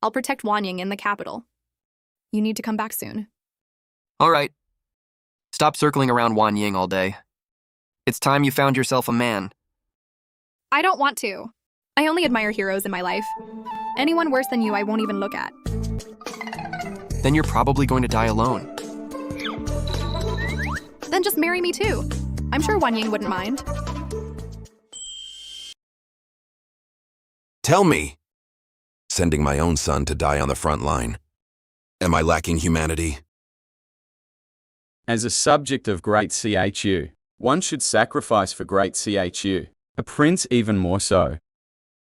I'll protect Wanying in the capital. You need to come back soon. All right. Stop circling around Wanying all day. It's time you found yourself a man. I don't want to. I only admire heroes in my life. Anyone worse than you I won't even look at. Then you're probably going to die alone. Then just marry me too. I'm sure Wanying wouldn't mind. Tell me. Sending my own son to die on the front line. Am I lacking humanity? As a subject of great CHU, one should sacrifice for great CHU. A prince even more so.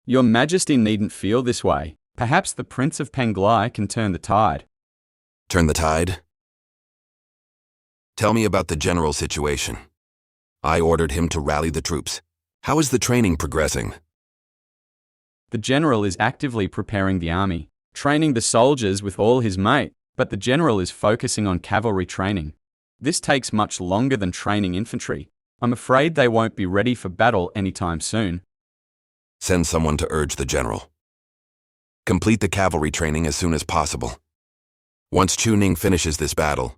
Your Majesty needn't feel this way. Perhaps the Prince of Penglai can turn the tide. Turn the tide? Tell me about the general situation. I ordered him to rally the troops. How is the training progressing? The general is actively preparing the army, training the soldiers with all his might, but the general is focusing on cavalry training. This takes much longer than training infantry. I'm afraid they won't be ready for battle anytime soon. Send someone to urge the general. Complete the cavalry training as soon as possible. Once Chu Ning finishes this battle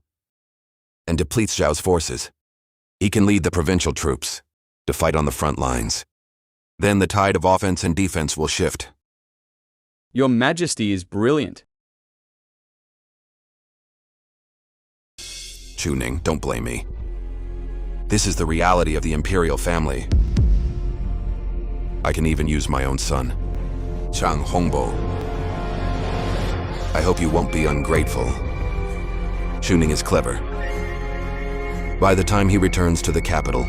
and depletes Zhao's forces, he can lead the provincial troops to fight on the front lines. Then the tide of offense and defense will shift. Your Majesty is brilliant. Chu Ning, don't blame me. This is the reality of the imperial family. I can even use my own son, Chang Hongbo. I hope you won't be ungrateful. Chu Ning is clever. By the time he returns to the capital,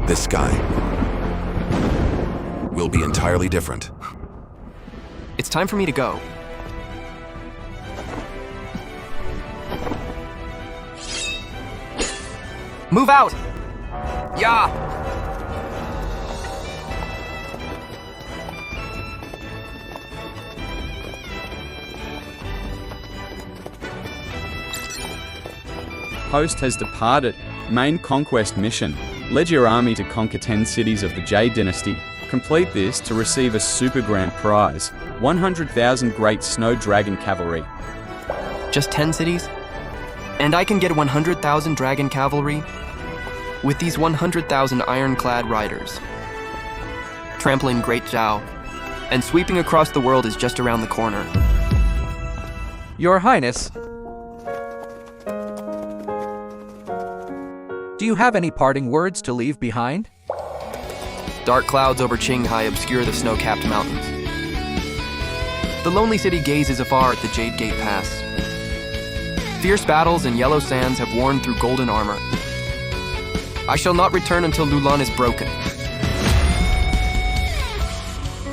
this sky will be entirely different. It's time for me to go. Move out! Yeah! Host has departed. Main conquest mission. Lead your army to conquer 10 cities of the Jade Dynasty. Complete this to receive a super grand prize, 100,000 Great Snow Dragon Cavalry. Just 10 cities? And I can get 100,000 Dragon Cavalry? With these 100,000 ironclad riders. Trampling Great Zhao. And sweeping across the world is just around the corner. Your Highness, do you have any parting words to leave behind? Dark clouds over Qinghai obscure the snow-capped mountains. The lonely city gazes afar at the Jade Gate Pass. Fierce battles and yellow sands have worn through golden armor. I shall not return until Lulan is broken.